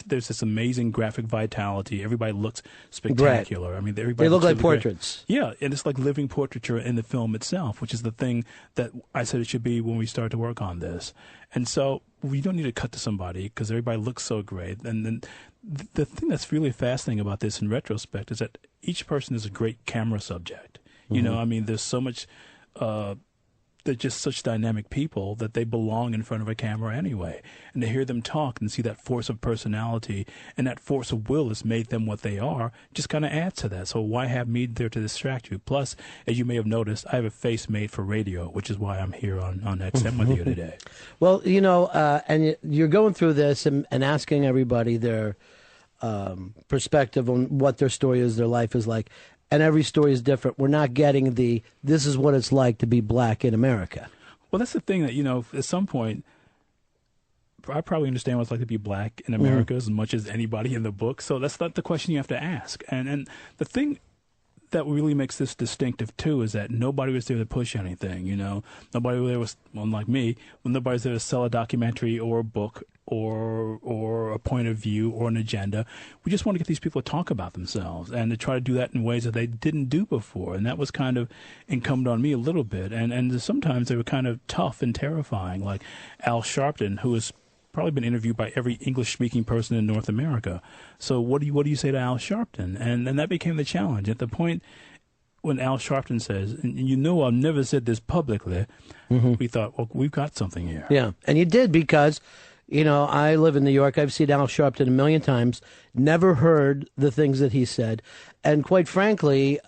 there's this amazing graphic vitality. Everybody looks spectacular. Right. I mean, everybody they look like really portraits. Great. Yeah, and it's like living portraiture in the film itself, which is the thing that I said it should be when we started to work on this. And so we don't need to cut to somebody because everybody looks so great. And then the thing that's really fascinating about this in retrospect is that each person is a great camera subject. You know, I mean, there's so much, they're just such dynamic people that they belong in front of a camera anyway. And to hear them talk and see that force of personality and that force of will has made them what they are just kind of adds to that. So why have me there to distract you? Plus, as you may have noticed, I have a face made for radio, which is why I'm here on XM with you today. Well, and you're going through this and asking everybody their perspective on what their story is, their life is like. And every story is different. We're not getting this is what it's like to be black in America. Well, that's the thing that, at some point, I probably understand what it's like to be black in America as much as anybody in the book. So that's not the question you have to ask. And the thing that really makes this distinctive, too, is that nobody was there to push anything, Nobody there was, unlike me, nobody's there to sell a documentary or a book or a point of view or an agenda. We just want to get these people to talk about themselves and to try to do that in ways that they didn't do before. And that was kind of incumbent on me a little bit. And sometimes they were kind of tough and terrifying, like Al Sharpton, who has probably been interviewed by every English-speaking person in North America. So what do you say to Al Sharpton? And that became the challenge. At the point when Al Sharpton says, and I've never said this publicly, we thought, well, we've got something here. Yeah, and you did because... I live in New York. I've seen Al Sharpton a million times, never heard the things that he said. And quite frankly,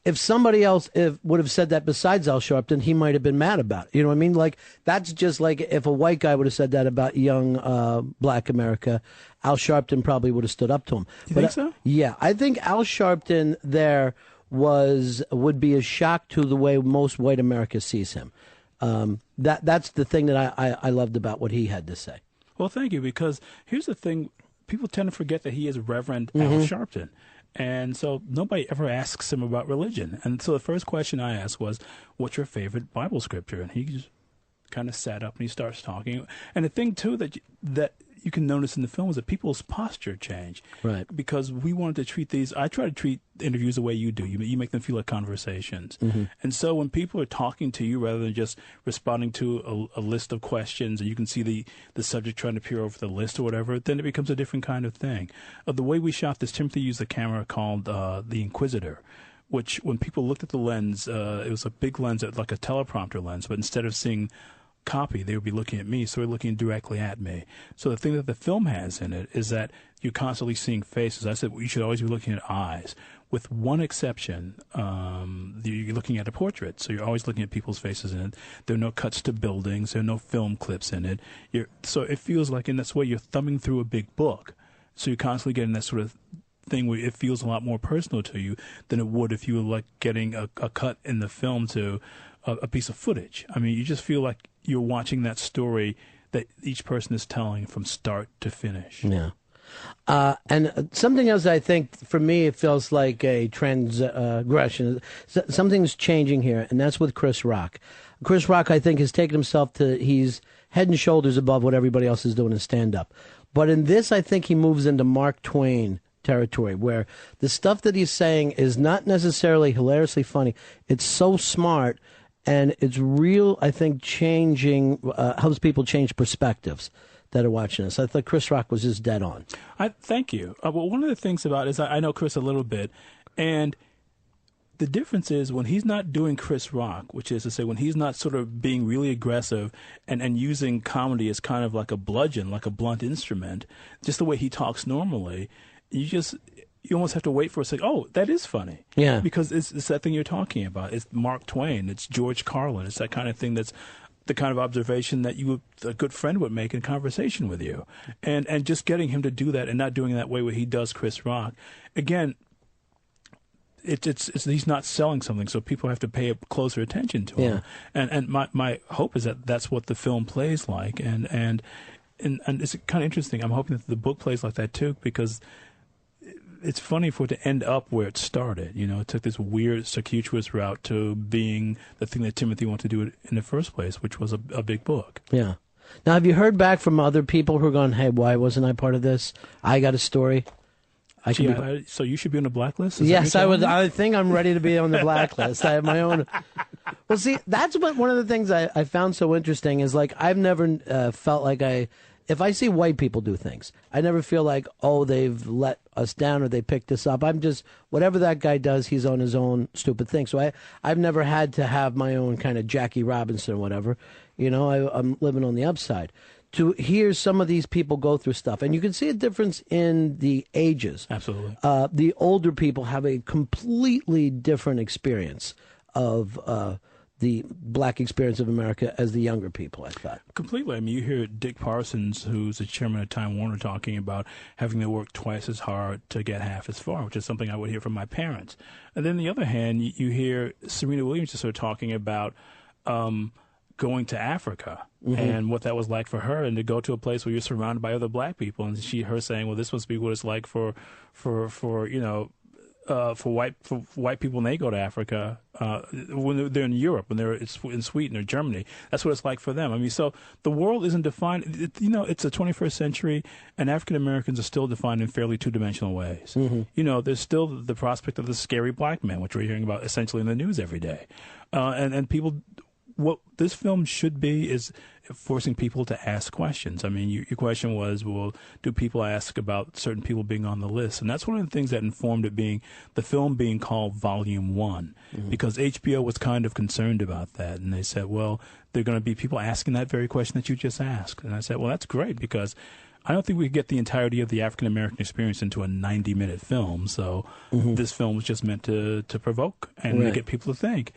if somebody else would have said that besides Al Sharpton, he might have been mad about it. You know what I mean? Like, that's just like if a white guy would have said that about young black America, Al Sharpton probably would have stood up to him. You think so? Yeah, I think Al Sharpton there would be a shock to the way most white America sees him. That's the thing that I loved about what he had to say. Well, thank you, because here's the thing. People tend to forget that he is Reverend Al Sharpton. And so nobody ever asks him about religion. And so the first question I asked was, what's your favorite Bible scripture? And he just kind of sat up and he starts talking. And the thing, too, that you can notice in the film is that people's posture change. Right. Because we wanted to treat these, I try to treat interviews the way you do. You make them feel like conversations. And so when people are talking to you rather than just responding to a list of questions and you can see the subject trying to peer over the list or whatever, then it becomes a different kind of thing. The way we shot this, Timothy used a camera called the Inquisitor, which when people looked at the lens, it was a big lens, like a teleprompter lens, but instead of seeing copy, they would be looking at me, so they're looking directly at me. So the thing that the film has in it is that you're constantly seeing faces. I said you should always be looking at eyes. With one exception, you're looking at a portrait, so you're always looking at people's faces in it. There are no cuts to buildings. There are no film clips in it. So it feels like in this way you're thumbing through a big book. So you're constantly getting that sort of thing where it feels a lot more personal to you than it would if you were like getting a cut in the film to a piece of footage. I mean, you just feel like you're watching that story that each person is telling from start to finish. Yeah. And something else I think, for me, it feels like a transgression. Something's changing here, and that's with Chris Rock. Chris Rock, I think, has taken himself he's head and shoulders above what everybody else is doing in stand-up. But in this, I think he moves into Mark Twain territory, where the stuff that he's saying is not necessarily hilariously funny. It's so smart, and it's real, I think, helps people change perspectives that are watching this. I thought Chris Rock was just dead on. Thank you. Well, one of the things about it is I know Chris a little bit, and the difference is when he's not doing Chris Rock, which is to say when he's not sort of being really aggressive and using comedy as kind of like a bludgeon, like a blunt instrument, just the way he talks normally, you almost have to wait for it to say, oh, that is funny. Yeah. Because it's that thing you're talking about. It's Mark Twain. It's George Carlin. It's that kind of thing that's the kind of observation that a good friend would make in conversation with you. And just getting him to do that and not doing it that way where he does Chris Rock. Again, it's he's not selling something, so people have to pay closer attention to him. And my hope is that that's what the film plays like. And it's kind of interesting. I'm hoping that the book plays like that too, because it's funny for it to end up where it started. You know, it took this weird, circuitous route to being the thing that Timothy wanted to do in the first place, which was a big book. Yeah. Now, have you heard back from other people who are going, hey, why wasn't I part of this? I got a story. So you should be on the blacklist? Yes, I would. I think I'm ready to be on the blacklist. I have my own. Well, see, that's one of the things I found so interesting is, like, I've never felt like if I see white people do things, I never feel like, oh, they've let us down or they picked us up. I'm just, whatever that guy does, he's on his own stupid thing. So I've never had to have my own kind of Jackie Robinson or whatever. You know, I'm living on the upside. To hear some of these people go through stuff, and you can see a difference in the ages. Absolutely. The older people have a completely different experience of the black experience of America as the younger people, I thought. Completely. I mean, you hear Dick Parsons, who's the chairman of Time Warner, talking about having to work twice as hard to get half as far, which is something I would hear from my parents. And then on the other hand, you hear Serena Williams just sort of talking about going to Africa and what that was like for her, and to go to a place where you're surrounded by other black people, and her saying, well, this must be what it's like for white people when they go to Africa, when they're in Europe, when they're in Sweden or Germany. That's what it's like for them. I mean, so the world isn't defined. It's the 21st century, and African Americans are still defined in fairly two-dimensional ways. You know, there's still the prospect of the scary black man, which we're hearing about essentially in the news every day, and people. What this film should be is forcing people to ask questions. I mean, your question was, well, do people ask about certain people being on the list? And that's one of the things that informed the film being called Volume 1, because HBO was kind of concerned about that. And they said, well, there are going to be people asking that very question that you just asked. And I said, well, that's great, because I don't think we could get the entirety of the African-American experience into a 90-minute film. So this film was just meant to provoke and to get people to think.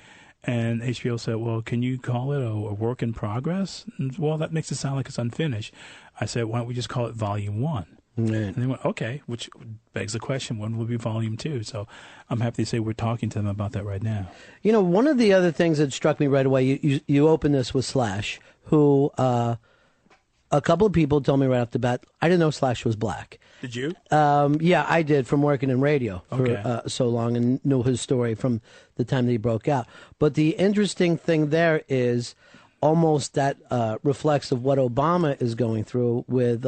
And HBO said, well, can you call it a work in progress? And, well, that makes it sound like it's unfinished. I said, why don't we just call it Volume 1? And they went, okay, which begs the question, when will be Volume 2? So I'm happy to say we're talking to them about that right now. You know, one of the other things that struck me right away, you opened this with Slash, who a couple of people told me right off the bat, I didn't know Slash was black. Did you? Yeah, I did, from working in radio for Okay. so long, and knew his story from the time that he broke out. But the interesting thing there is almost that reflects of what Obama is going through with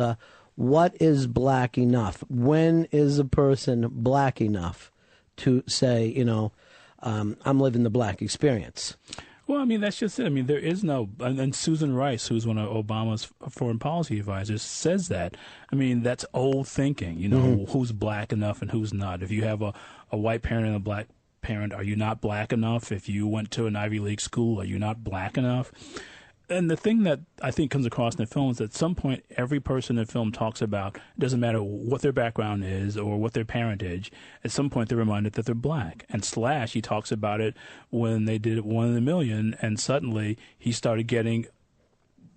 what is black enough? When is a person black enough to say, you know, I'm living the black experience? Well, I mean, that's just it. I mean, there is no, and Susan Rice, who's one of Obama's foreign policy advisors, says that. I mean, that's old thinking, you know, who's black enough and who's not. If you have a white parent and a black parent, are you not black enough? If you went to an Ivy League school, are you not black enough? And the thing that I think comes across in the film is that at some point, every person in the film talks about, it doesn't matter what their background is or what their parentage, at some point they're reminded that they're black. And Slash, he talks about it when they did One in a Million, and suddenly he started getting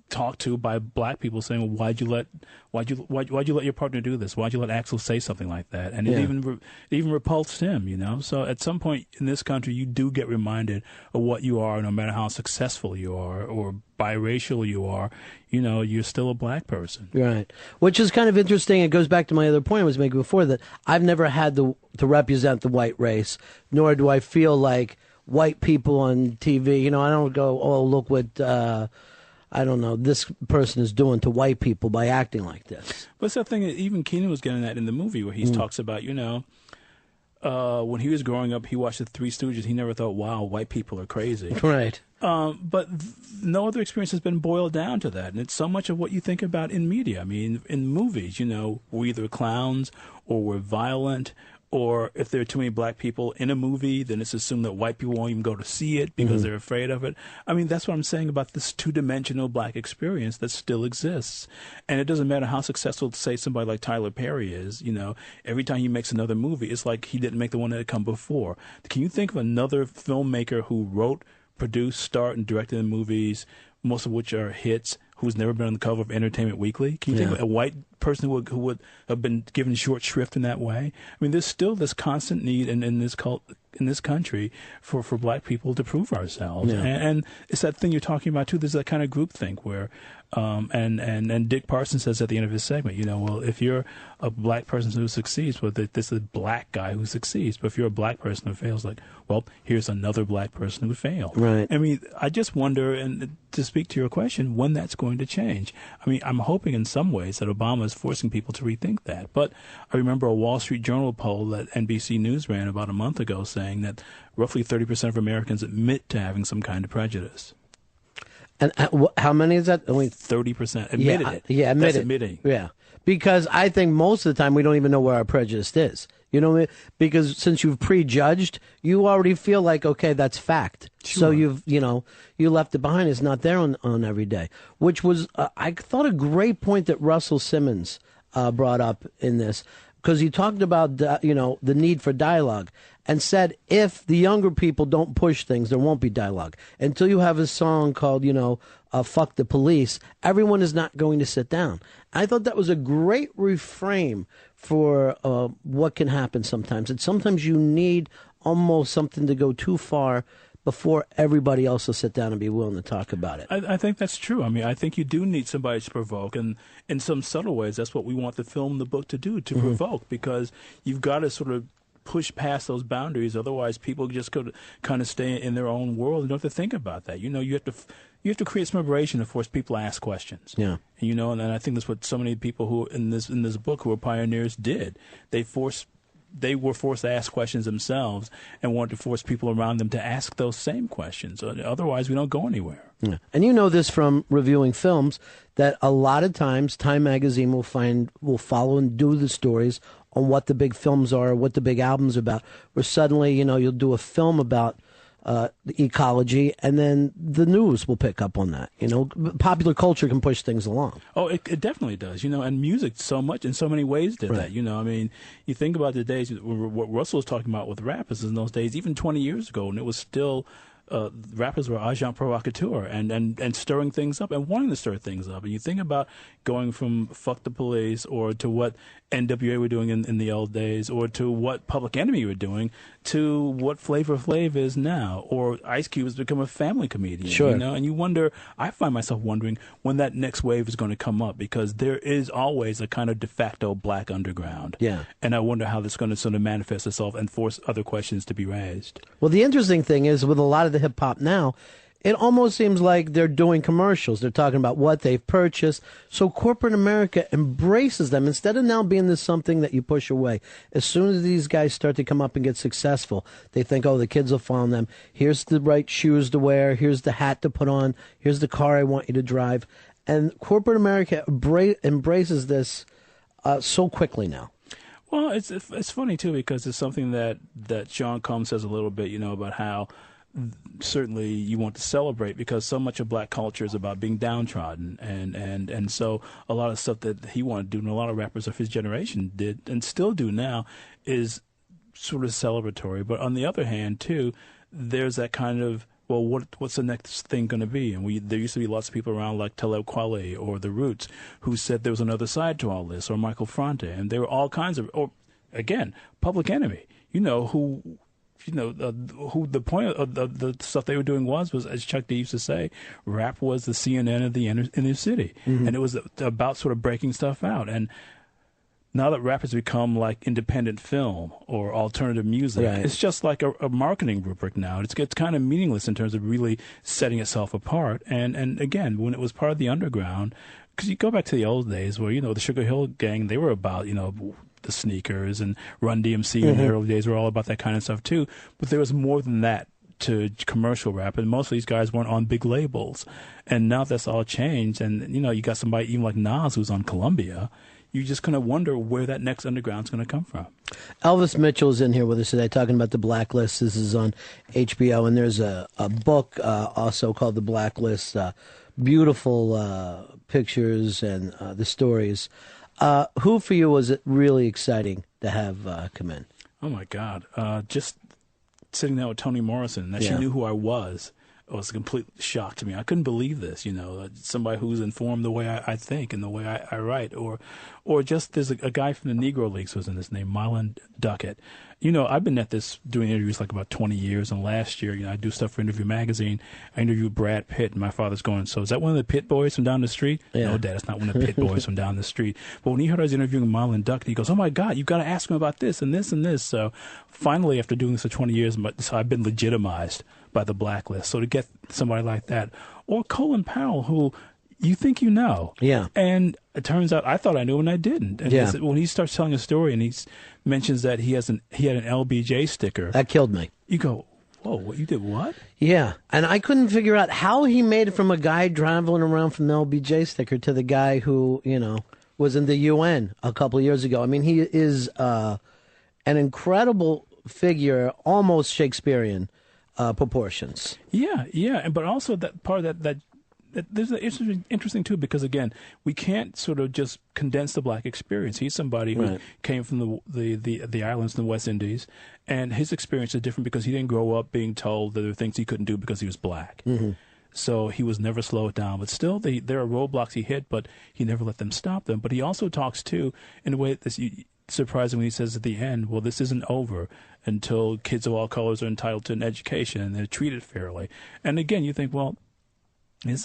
talked to by black people saying, well, why'd you let your partner do this? Why'd you let Axel say something like that? And it even repulsed him, you know? So at some point in this country, you do get reminded of what you are, no matter how successful you are or biracial you are, you know, you're still a black person. Right. Which is kind of interesting. It goes back to my other point I was making before, that I've never had to represent the white race, nor do I feel like white people on TV, you know, I don't go, oh, look what, I don't know, this person is doing to white people by acting like this. What's that thing that even Keenan was getting at in the movie, where he talks about, you know, when he was growing up, he watched the Three Stooges. He never thought, wow, white people are crazy. Right. But no other experience has been boiled down to that. And it's so much of what you think about in media. I mean, in movies, you know, we're either clowns or we're violent or if there are too many black people in a movie, then it's assumed that white people won't even go to see it because they're afraid of it. I mean, that's what I'm saying about this two-dimensional black experience that still exists. And it doesn't matter how successful, say, somebody like Tyler Perry is, every time he makes another movie, it's like he didn't make the one that had come before. Can you think of another filmmaker who wrote, produced, starred, and directed in movies, most of which are hits, who's never been on the cover of Entertainment Weekly? Can you think of a white person who would have been given short shrift in that way? I mean, there's still this constant need in this country for black people to prove ourselves. Yeah. And it's that thing you're talking about, too. There's that kind of groupthink where and Dick Parsons says at the end of his segment, well, if you're a black person who succeeds, well, this is a black guy who succeeds. But if you're a black person who fails, like, well, here's another black person who failed. Right. I mean, I just wonder, and to speak to your question, when that's going to change. I mean, I'm hoping in some ways that Obama is forcing people to rethink that. But I remember a Wall Street Journal poll that NBC News ran about a month ago saying that roughly 30% of Americans admit to having some kind of prejudice. And how many is that? Only 30% admitted it. Yeah, That's admitting. Yeah, because I think most of the time we don't even know where our prejudice is. You know what I mean? Because since you've prejudged, you already feel like, okay, that's fact. Sure. So you left it behind. It's not there on every day, which was, I thought, a great point that Russell Simmons brought up in this, because he talked about, the need for dialogue and said, if the younger people don't push things, there won't be dialogue. Until you have a song called, Fuck the Police, everyone is not going to sit down. I thought that was a great reframe for what can happen sometimes. And sometimes you need almost something to go too far before everybody else will sit down and be willing to talk about it. I think that's true. I mean, I think you do need somebody to provoke. And in some subtle ways, that's what we want the film, the book to do, to provoke, because you've got to sort of push past those boundaries. Otherwise, people just could kind of stay in their own world and don't have to think about that. You have to create some liberation to force people to ask questions. Yeah. And I think that's what so many people who in this book who are pioneers did. They were forced to ask questions themselves and wanted to force people around them to ask those same questions. Otherwise, we don't go anywhere. Yeah. And you know this from reviewing films, that a lot of times Time Magazine will follow and do the stories on what the big films are, what the big albums are about, where suddenly, you'll do a film about the ecology, and then the news will pick up on that. Popular culture can push things along. Oh, it definitely does. And music so much in so many ways did that. I mean, you think about the days what Russell was talking about with rappers in those days, even 20 years ago, and it was still rappers were agent provocateur and stirring things up and wanting to stir things up. And you think about going from Fuck the Police or to what NWA were doing in the old days, or to what Public Enemy were doing, to what Flavor Flav is now, or Ice Cube has become a family comedian. Sure. And I find myself wondering when that next wave is going to come up, because there is always a kind of de facto black underground. Yeah. And I wonder how that's going to sort of manifest itself and force other questions to be raised. Well, the interesting thing is, with a lot of the hip hop now, it almost seems like they're doing commercials. They're talking about what they've purchased. So corporate America embraces them instead of now being this something that you push away. As soon as these guys start to come up and get successful, they think, oh, the kids will follow them. Here's the right shoes to wear. Here's the hat to put on. Here's the car I want you to drive. And corporate America embraces this so quickly now. Well, it's funny, too, because it's something that Sean Combs says a little bit, about how certainly you want to celebrate, because so much of black culture is about being downtrodden, and so a lot of stuff that he wanted to do, and a lot of rappers of his generation did and still do now, is sort of celebratory. But on the other hand, too, there's that kind of, well, what's the next thing going to be? And there used to be lots of people around like Talib Kweli or The Roots who said there was another side to all this, or Michael Fronte, and there were all kinds of, or again, Public Enemy, who the point of the stuff they were doing was, as Chuck D used to say, rap was the CNN of the inner city. And it was about sort of breaking stuff out. And now that rap has become like independent film or alternative music, it's just like a marketing rubric now. It's kind of meaningless in terms of really setting itself apart. And again, when it was part of the underground, because you go back to the old days where, the Sugar Hill Gang, they were about, the sneakers, and Run DMC in the early days were all about that kind of stuff too. But there was more than that to commercial rap, and most of these guys weren't on big labels. And now that's all changed, and you got somebody even like Nas who's on Columbia. you just kind of wonder where that next underground's going to come from. Elvis Mitchell's in here with us today talking about The Blacklist. This is on HBO, and there's a book also called The Blacklist. Beautiful pictures and the stories. Who for you was it really exciting to have come in? Oh, my God. Just sitting there with Toni Morrison, that she knew who I was. It was a complete shock to me. I couldn't believe this, somebody who's informed the way I think and the way I write. Or just there's a guy from the Negro Leagues who's in this name, Marlon Duckett. I've been at this doing interviews like about 20 years, and last year, I do stuff for Interview Magazine. I interviewed Brad Pitt, and my father's going, so is that one of the Pitt boys from down the street? Yeah. No, Dad, it's not one of the Pitt boys from down the street. But when he heard I was interviewing Marlon Duckett, he goes, oh, my God, you've got to ask him about this and this and this. So finally, after doing this for 20 years, so I've been legitimized by The Blacklist. So to get somebody like that, or Colin Powell, who you think you know. Yeah. And it turns out I thought I knew and I didn't. And when he starts telling a story and he mentions that he had an LBJ sticker. That killed me. You go, whoa, what, you did what? Yeah. And I couldn't figure out how he made it from a guy traveling around from the LBJ sticker to the guy who, was in the UN a couple of years ago. I mean, he is an incredible figure, almost Shakespearean proportions. Yeah. But also that part of that there's an interesting too, because again, we can't sort of just condense the black experience. He's somebody who came from the islands in the West Indies, and his experience is different because he didn't grow up being told that there were things he couldn't do because he was black. Mm-hmm. So he was never slowed down. But still, there are roadblocks he hit, but he never let them stop them. But he also talks too in a way that's surprising when he says at the end, well, this isn't over until kids of all colors are entitled to an education and they're treated fairly. And again, you think, well,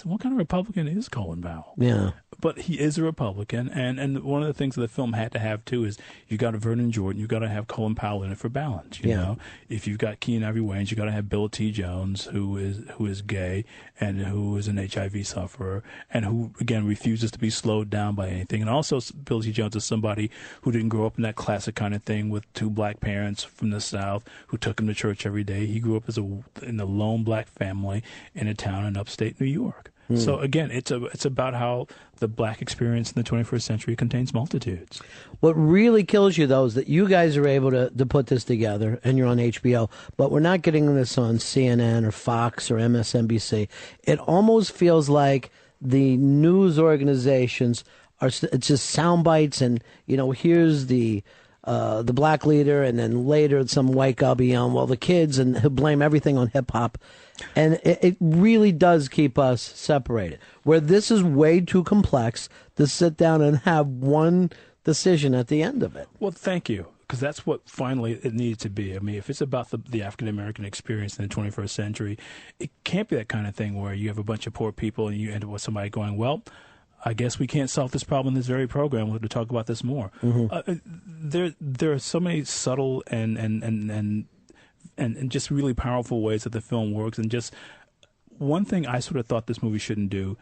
what kind of Republican is Colin Powell? Yeah. But he is a Republican, and one of the things that the film had to have, too, is you got Vernon Jordan, you got to have Colin Powell in it for balance, you know? If you've got Keenan Ivory Wayans, you got to have Bill T. Jones, who is gay and who is an HIV sufferer and who, again, refuses to be slowed down by anything. And also Bill T. Jones is somebody who didn't grow up in that classic kind of thing with two black parents from the South who took him to church every day. He grew up in a lone black family in a town in upstate New York. So again, it's about how the black experience in the 21st century contains multitudes. What really kills you, though, is that you guys are able to put this together, and you're on HBO, but we're not getting this on CNN or Fox or MSNBC. It almost feels like the news organizations it's just sound bites, and here's the black leader, and then later some white guy will be on, well, the kids, and he'll blame everything on hip hop. And it really does keep us separated. Where this is way too complex to sit down and have one decision at the end of it. Well, thank you, because that's what finally it needs to be. I mean, if it's about the African-American experience in the 21st century, it can't be that kind of thing where you have a bunch of poor people and you end up with somebody going, well, I guess we can't solve this problem in this very program. We'll have to talk about this more. Mm-hmm. There are so many subtle and just really powerful ways that the film works. And just one thing I sort of thought this movie shouldn't do,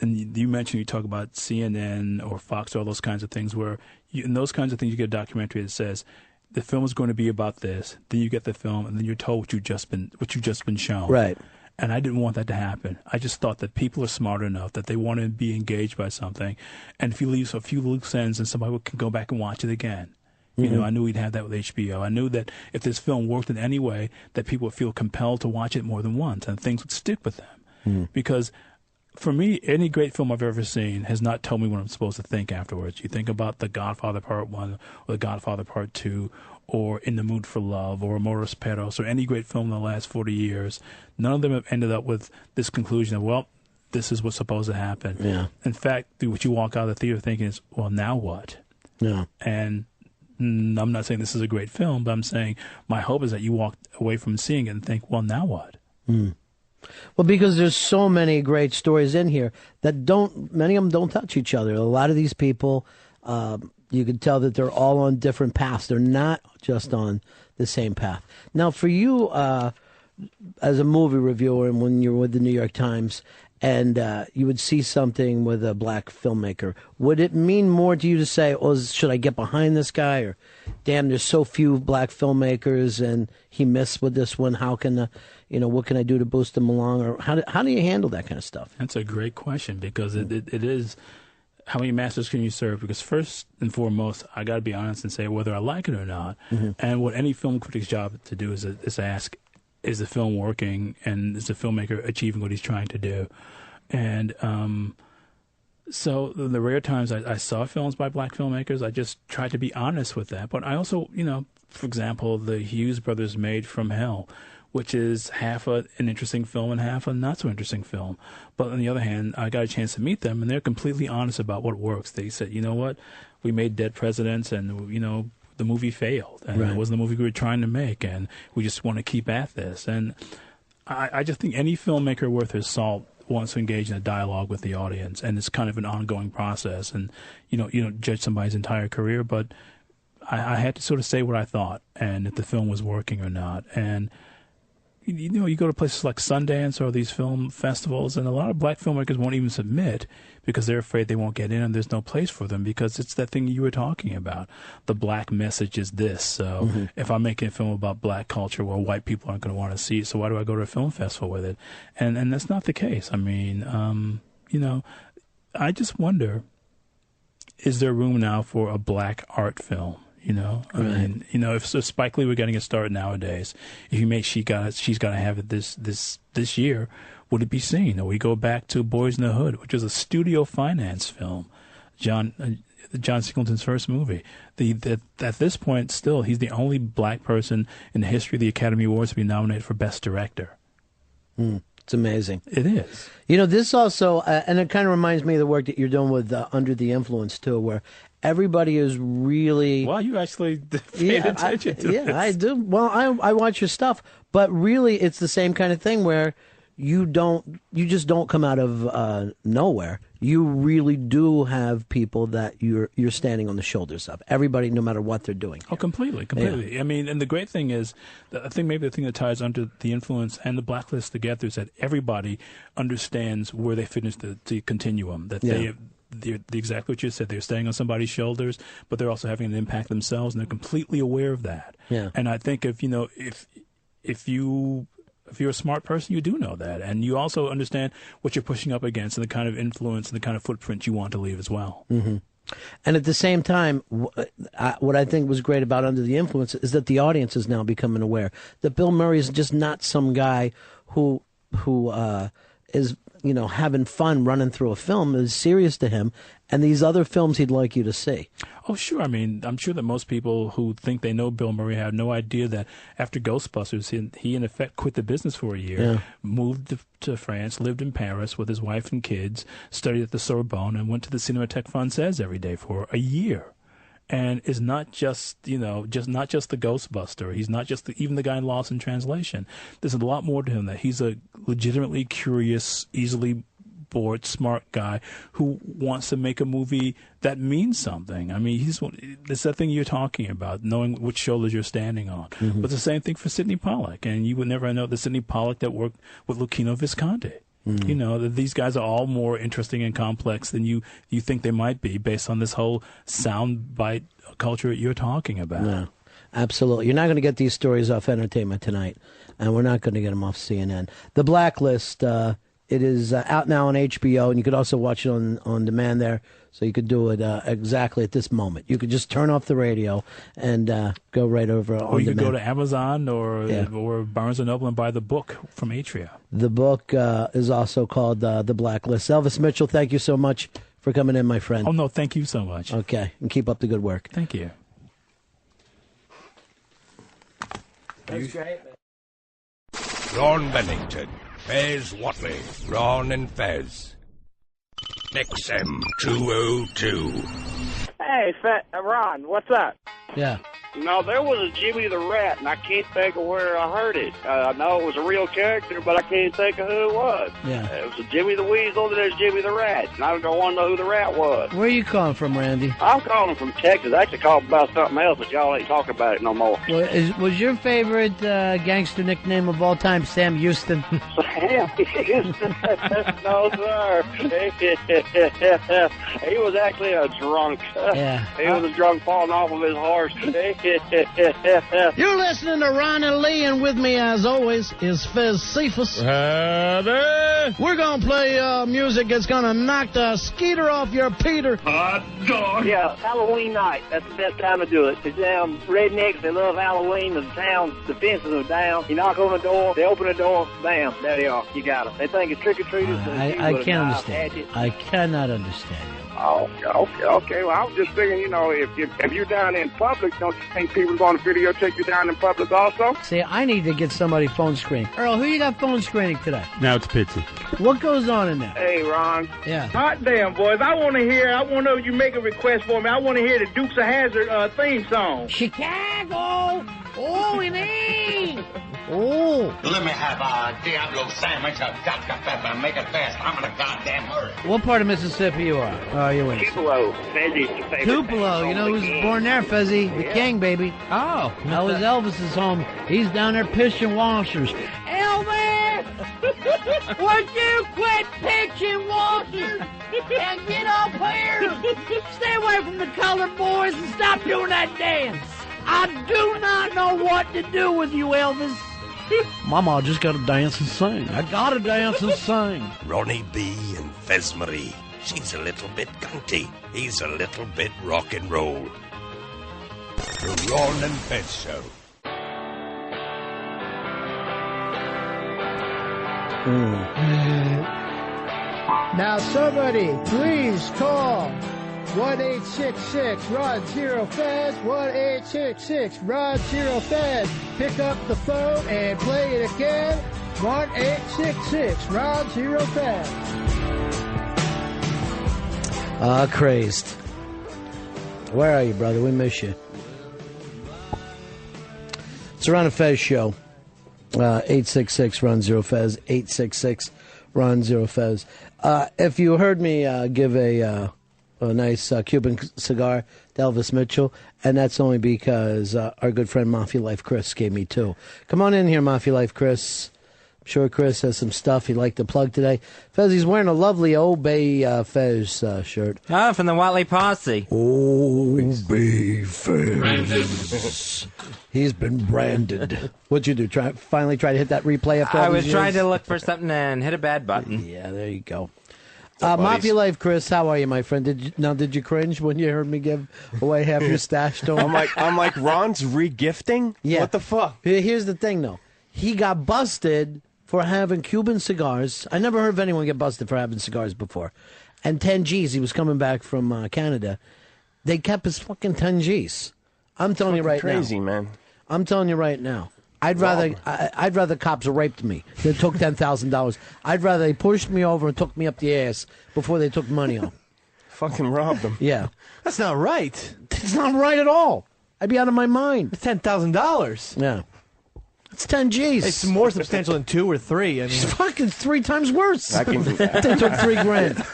and you mentioned, you talk about CNN or Fox, all those kinds of things, where in those kinds of things you get a documentary that says the film is going to be about this, then you get the film, and then you're told what you've just been shown. Right. And I didn't want that to happen. I just thought that people are smart enough that they want to be engaged by something, and if you leave a few loose ends, and somebody can go back and watch it again. I knew we'd have that with HBO. I knew that if this film worked in any way, that people would feel compelled to watch it more than once, and things would stick with them. Because for me, any great film I've ever seen has not told me what I'm supposed to think afterwards. You think about The Godfather Part 1 or The Godfather Part 2 or In the Mood for Love or Amores Perros or any great film in the last 40 years, none of them have ended up with this conclusion of, well, this is what's supposed to happen. Yeah. In fact, what you walk out of the theater thinking is, well, now what? Yeah. And I'm not saying this is a great film, but I'm saying my hope is that you walk away from seeing it and think, well, now what? Well, because there's so many great stories in here that many of them don't touch each other. A lot of these people, you can tell that they're all on different paths. They're not just on the same path. Now, for you, as a movie reviewer, and when you're with the New York Times, and you would see something with a black filmmaker, would it mean more to you to say, oh, should I get behind this guy? Or, damn, there's so few black filmmakers and he missed with this one. How can, what can I do to boost him along? Or how do you handle that kind of stuff? That's a great question, because it is, how many masters can you serve? Because first and foremost, I got to be honest and say whether I like it or not. And what any film critic's job to do is ask, is the film working, and is the filmmaker achieving what he's trying to do? And so the rare times I saw films by black filmmakers, I just tried to be honest with that. But I also, for example, the Hughes brothers made From Hell, which is half an interesting film and half a not so interesting film. But on the other hand, I got a chance to meet them, and they're completely honest about what works. They said, you know what, we made Dead Presidents, and, the movie failed. And It wasn't the movie we were trying to make, and we just want to keep at this. And I just think any filmmaker worth his salt wants to engage in a dialogue with the audience, and it's kind of an ongoing process. And, you don't judge somebody's entire career, but I had to sort of say what I thought, and if the film was working or not. And you go to places like Sundance or these film festivals, and a lot of black filmmakers won't even submit because they're afraid they won't get in and there's no place for them, because it's that thing you were talking about. The black message is this. So if I'm making a film about black culture, well, white people aren't going to want to see it, so why do I go to a film festival with it? And that's not the case. I mean, I just wonder, is there room now for a black art film? I mean, if Spike Lee were getting a start nowadays, if you make She's Gotta Have It this year, would it be seen? Or we go back to Boys in the Hood, which was a studio finance film, John Singleton's first movie. At this point, still, he's the only black person in the history of the Academy Awards to be nominated for Best Director. It's amazing. It is. This also, and it kind of reminds me of the work that you're doing with Under the Influence, too, where everybody is really... Well, you actually paid attention to this. Yeah, I do. Well, I watch your stuff, but really it's the same kind of thing where you just don't come out of nowhere. You really do have people that you're standing on the shoulders of. Everybody, no matter what they're doing. Oh, completely. Yeah. I mean, and the great thing is, I think maybe the thing that ties Under the Influence and the Blacklist together is that everybody understands where they fit into the continuum. That they're exactly what you said. They're standing on somebody's shoulders, but they're also having an impact themselves, and they're completely aware of that. Yeah. And I think if you're a smart person, you do know that, and you also understand what you're pushing up against and the kind of influence and the kind of footprint you want to leave as well. And at the same time, what I think was great about Under the Influence is that the audience is now becoming aware that Bill Murray is just not some guy who is having fun running through a film. Is serious to him, and these other films he'd like you to see. Oh, sure. I mean, I'm sure that most people who think they know Bill Murray have no idea that after Ghostbusters, he in effect quit the business for a year, moved to France, lived in Paris with his wife and kids, studied at the Sorbonne, and went to the Cinémathèque Française every day for a year. And is not just the Ghostbuster. He's not just even the guy in Lost in Translation. There's a lot more to him, that he's a legitimately curious, easily bored, smart guy who wants to make a movie that means something. I mean, it's that thing you're talking about, knowing which shoulders you're standing on. But it's the same thing for Sidney Pollack, and you would never know the Sidney Pollack that worked with Luchino Visconti. That these guys are all more interesting and complex than you think they might be, based on this whole soundbite culture you're talking about. No, absolutely. You're not going to get these stories off Entertainment Tonight, and we're not going to get them off CNN. The Blacklist, it is out now on HBO, and you could also watch it on demand there. So you could do it exactly at this moment. You could just turn off the radio and go right over on demand. Or you could go to Amazon or Barnes & Noble and buy the book from Atria. The book is also called The Blacklist. Elvis Mitchell, thank you so much for coming in, my friend. Oh, no, thank you so much. Okay, and keep up the good work. Thank you. That's great, man. Ron Bennington, Fez Watley, Ron and Fez. XM 202. Hey, Ron, what's up? Yeah. No, there was a Jimmy the Rat, and I can't think of where I heard it. I know it was a real character, but I can't think of who it was. Yeah. It was a Jimmy the Weasel, and there's Jimmy the Rat, and I don't want to know who the rat was. Where are you calling from, Randy? I'm calling from Texas. I actually called about something else, but y'all ain't talking about it no more. Was your favorite gangster nickname of all time Sam Houston? Sam Houston? No, sir. He was actually a drunk. Yeah. He was a drunk falling off of his horse. You're listening to Ron and Lee, and with me, as always, is Fez Cephas. We're going to play music that's going to knock the skeeter off your Peter. Hot dog. Yeah, Halloween night. That's the best time to do it. The damn rednecks, they love Halloween. The town, the fences are down. You knock on the door, they open the door, bam, there they are. You got them. They think it's trick-or-treaters. I can't understand. I cannot understand you. Oh, okay. Well, I was just thinking, if you're down in public, don't you think people are going to videotape you down in public also? See, I need to get somebody phone screening. Earl, who you got phone screening today? Now it's Pitsy. What goes on in there? Hey, Ron. Yeah. Hot damn, boys. I want to know if you make a request for me. I want to hear the Dukes of Hazzard theme song. Chicago! Oh, in A! Oh. Let me have a Diablo sandwich, a Dr. Pepper, and make it fast. I'm in a goddamn hurry. What part of Mississippi you are? Oh, you're in Tupelo. Fezzi's favorite. Tupelo. You know who's born there, Fezzy? The King, baby. Oh. That was Elvis's home. He's down there pitching washers. Elvis! Would you quit pitching washers and get up here? Stay away from the colored boys and stop doing that dance. I do not know what to do with you, Elvis. Mama, I just gotta dance and sing. I gotta dance and sing. Ronnie B. and Fez Marie. She's a little bit cunty. He's a little bit rock and roll. The Ron and Fez Show. Now somebody, please call 1-866-RON-0-FEZ, 1-866-RON-0-FEZ. Pick up the phone and play it again. 1-866-RON-0-FEZ. Crazed. Where are you, brother? We miss you. It's the Ron and Fez Show. 866-RON-0-FEZ, 866-RON-0-FEZ. If you heard me give a nice Cuban cigar to Elvis Mitchell, and that's only because our good friend Mafia Life Chris gave me two. Come on in here, Mafia Life Chris. I'm sure Chris has some stuff he'd like to plug today. Fez, he's wearing a lovely Old Bay Fez shirt. Oh, from the Watley Posse. Old Bay Fez. He's been branded. What'd you do? Finally try to hit that replay after all I was these trying years? to look for something and hit a bad button. Yeah, there you go. Mafia Life, Chris, how are you, my friend? Did you cringe when you heard me give away half your stash to him? I'm like, Ron's re-gifting? Yeah. What the fuck? Here's the thing, though. He got busted for having Cuban cigars. I never heard of anyone get busted for having cigars before. And 10 G's. He was coming back from Canada. They kept his fucking 10 G's. I'm telling you right now. Crazy, man. I'm telling you right now. I'd rather cops raped me than took $10,000. I'd rather they pushed me over and took me up the ass before they took money off. Fucking robbed them. Yeah. That's not right. It's not right at all. I'd be out of my mind. It's $10,000. Yeah. It's 10 G's. It's more substantial than 2 or 3. I mean, it's fucking 3 times worse. I can, they took $3,000.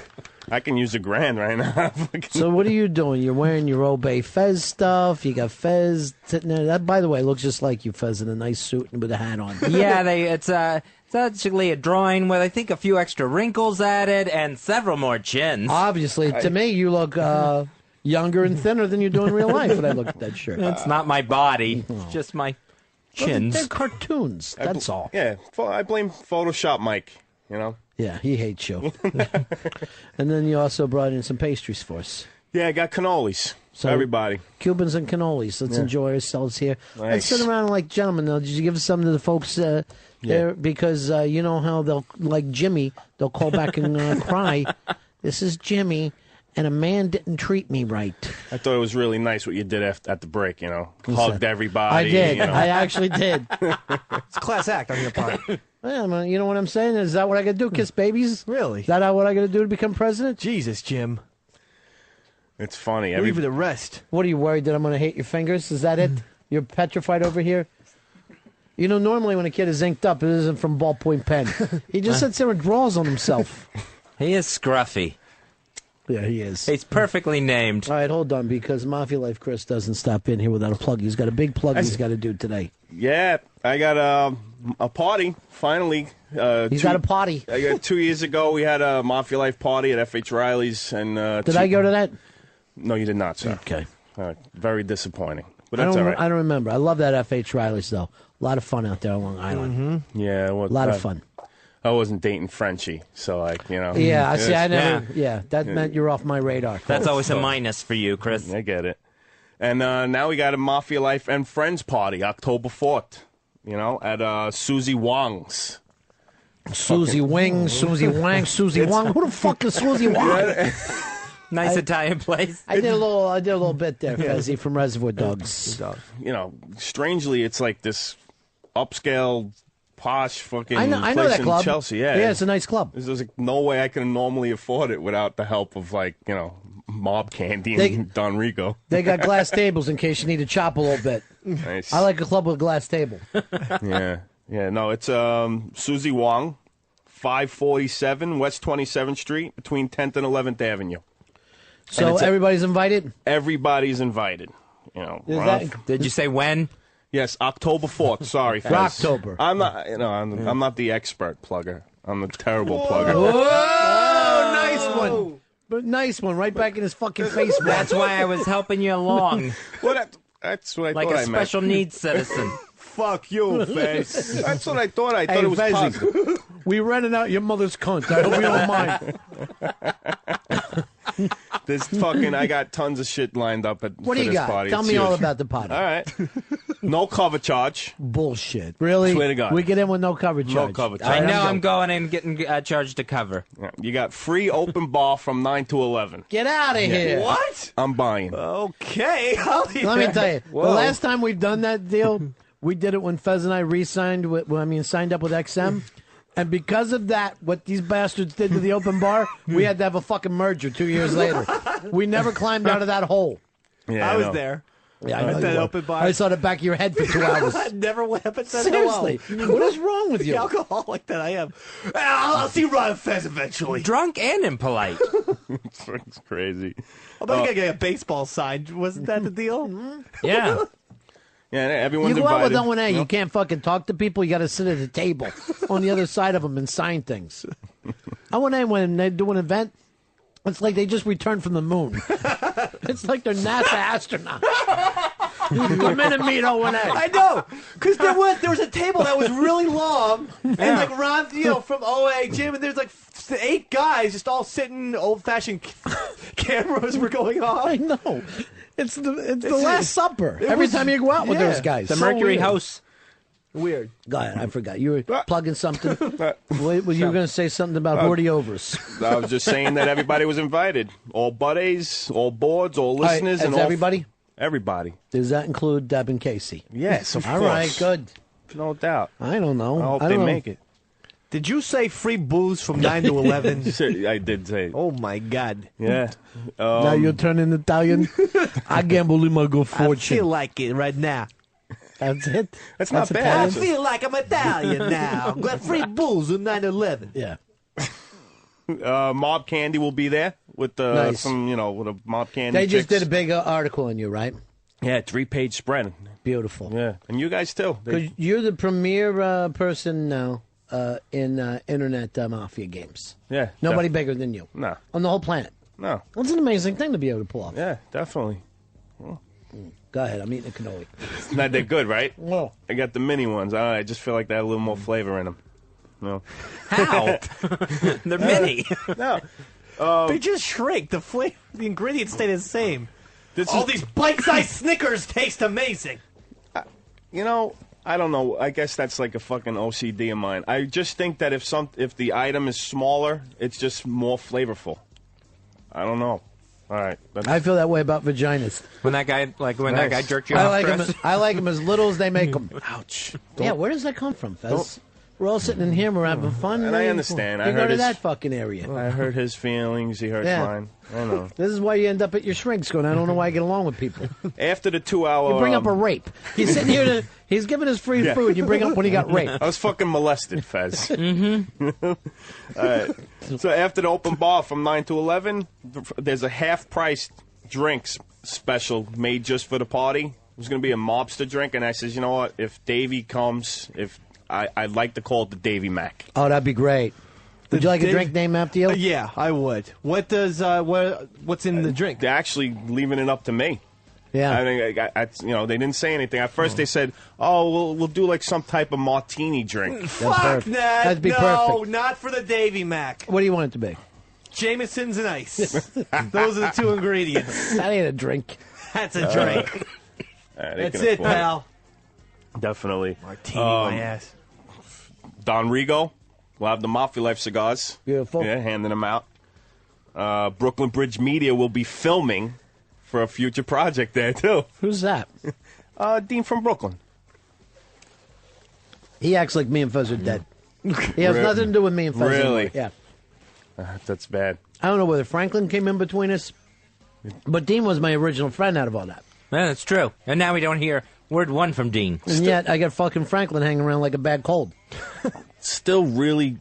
I can use $1,000 right now. So what are you doing? You're wearing your Old Bay Fez stuff. You got Fez sitting there. That, by the way, looks just like you, Fez, in a nice suit and with a hat on. Yeah, it's actually a drawing with, I think, a few extra wrinkles added and several more chins. Obviously, to me, you look younger and thinner than you do in real life when I look at that shirt. It's not my body. It's just my chins. They're cartoons. That's all. Yeah, I blame Photoshop Mike, you know? Yeah, he hates you. And then you also brought in some pastries for us. Yeah, I got cannolis for everybody. Cubans and cannolis. Let's enjoy ourselves here. Let's sit around like gentlemen. Now, did you give some to the folks there? Because you know how they'll, like Jimmy, they'll call back and cry. This is Jimmy, and a man didn't treat me right. I thought it was really nice what you did at the break, you know. Hugged everybody. I did. You know. I actually did. It's a class act on your part. Well, you know what I'm saying? Is that what I got to do? Kiss babies? Really? Is that what I got to do to become president? Jesus, Jim. It's funny. Leave the rest. What are you worried that I'm going to hate your fingers? Is that it? You're petrified over here? You know, normally when a kid is inked up, it isn't from ballpoint pen. He just sits there and draws on himself. He is scruffy. Yeah, he is. He's perfectly named. All right, hold on, because Mafia Life Chris doesn't stop in here without a plug. He's got a big plug he's got to do today. Yeah, I got a party, finally. He's got a party. 2 years ago, we had a Mafia Life party at F.H. Riley's. And did I go to that? No, you did not, sir. Okay. Very disappointing. but that's all right. I don't remember. I love that F.H. Riley's, though. A lot of fun out there on Long Island. Yeah, well, A lot of fun. I wasn't dating Frenchie, so like, you know. Yeah, I see. I never. Yeah, that meant you're off my radar. That's always a minus for you, Chris. I get it. And now we got a Mafia Life and Friends party, October 4th. You know, at Susie Wong's. Susie Wing, Susie Wang, Susie Wong. Who the fuck is Susie Wong? Nice Italian place. I did a little bit there, Fezzy, from Reservoir Dogs. You know, strangely, it's like this upscale, posh fucking I know place that in club. Chelsea. Yeah, it's a nice club. There's like no way I can normally afford it without the help of like, you know, Mob Candy and Don Rico. They got glass tables in case you need to chop a little bit. Nice. I like a club with a glass table. Yeah. No, it's Susie Wong, 547 West 27th Street, between 10th and 11th Avenue. So everybody's invited? Everybody's invited. You know. Did you say when? Yes, October 4th. Sorry, Fez. October. I'm not. You know, I'm not the expert plugger. I'm the terrible plugger. Whoa, nice one. But nice one, right back in his fucking face. Man. That's why I was helping you along. That's what I like thought a I meant. special needs citizen. Fuck you, Fez. That's what I thought. I thought Hey, it was Fezzy, positive. we rented out your mother's cunt. I hope you don't mind. This fucking, I got tons of shit lined up What for do you this got? party. Tell It's me huge. all about the party. All right. No cover charge. Bullshit. Really? Swear to God. We get in with no cover charge. No cover charge. I know I'm going and getting charged to cover. Yeah, you got free open bar from 9 to 11. Get out of here. What? I'm buying. Okay. Let me tell you. Whoa. The last time we've done that deal, we did it when Fez and I signed up with XM. And because of that, what these bastards did to the open bar, we had to have a fucking merger 2 years later. We never climbed out of that hole. Yeah, I was there. Yeah, I know At you that were. open bar. I saw the back of your head for 2 hours. I never went up and said Seriously. hello. What is wrong with you? The alcoholic that I am. I'll see Ron and Fez eventually. Drunk and impolite. It's crazy. I'm about to get a baseball sign. Wasn't that the deal? Yeah. Yeah, You everyone's go out with invited. O&A, you can't fucking talk to people. You got to sit at a table on the other side of them and sign things. O&A, when they do an event, it's like they just returned from the moon. It's like they're NASA astronauts. Come in and meet O&A. I know, because there was a table that was really long, and like Ron, from OA, Jim, and there's like 8 guys just all sitting. Old-fashioned cameras were going on. I know. It's the Last Supper. Every time you go out with those guys. The So Mercury weird. House. Weird. Go ahead. I forgot. You were plugging something. You were going to say something about Horty Overs. I was just saying that everybody was invited. All buddies, all boards, all listeners. Right, and that's all everybody? Everybody. Does that include Deb and Casey? Yes, of All course. right, good. No doubt. I don't know. I hope I they don't know. make it. Did you say free booze from 9 to 11? I did say. Oh my God! Yeah. Now you're turning Italian. I gamble in my good I fortune. feel like it right now. That's it. That's not bad. Italian? I feel like I'm Italian now. Got free booze with 9 to 11. Yeah. Mob Candy will be there with Nice. some, with a Mob Candy. They just chicks. did a big article on you, right? Yeah, 3-page spread. Beautiful. Yeah, and you guys too. Because you're the premier person now in Internet Mafia games. Yeah. Nobody bigger than you. No. On the whole planet. No. That's an amazing thing to be able to pull off. Yeah, definitely. Go ahead. I'm eating a cannoli. Not that good, right? Well. I got the mini ones. I just feel like they had a little more flavor in them. No. How? They're mini. No. They just shrink. The ingredients stay the same. This All is- these bite-sized Snickers taste amazing. I don't know. I guess that's like a fucking OCD of mine. I just think that if the item is smaller, it's just more flavorful. I don't know. All right. I feel that way about vaginas. When that guy, that guy jerked you I off, like Chris? them. I like them as little as they make them. Ouch. Yeah, where does that come from, Fez? We're all sitting in here, we're having fun. And I understand. You I go heard to his- that fucking area. I hurt his feelings. He hurts Yeah. mine. I know. This is why you end up at your shrinks going, I don't know why I get along with people. After the 2-hour... You bring up a rape. He's sitting here, he's giving us free Yeah. food. You bring up when he got raped. I was fucking molested, Fez. Mm-hmm. All right. So after the open bar from 9 to 11, there's a half-priced drinks special made just for the party. It was going to be a mobster drink, and I says, you know what? If Davey comes, I'd like to call it the Davey Mac. Oh, that'd be great. Would you like a Dave- drink named after you? Yeah, I would. What does what's in the drink? They're actually leaving it up to me. Yeah. I think they didn't say anything. At first they said, "Oh, we'll do like some type of martini drink." Fuck that. That'd be no, perfect. not for the Davy Mac. What do you want it to be? Jameson's and ice. Those are the two ingredients. That ain't a drink. That's a drink. That's it, pal. Definitely. Martini my ass. Don Rigo will have the Mafia Life cigars. Beautiful. Yeah, handing them out. Brooklyn Bridge Media will be filming for a future project there, too. Who's that? Dean from Brooklyn. He acts like me and Fez are dead. He has nothing to do with me and Fez. Really? Anymore. Yeah. That's bad. I don't know whether Franklin came in between us, but Dean was my original friend out of all that. Yeah, that's true. And now we don't hear word one from Dean. And yet I got fucking Franklin hanging around like a bad cold. Still really,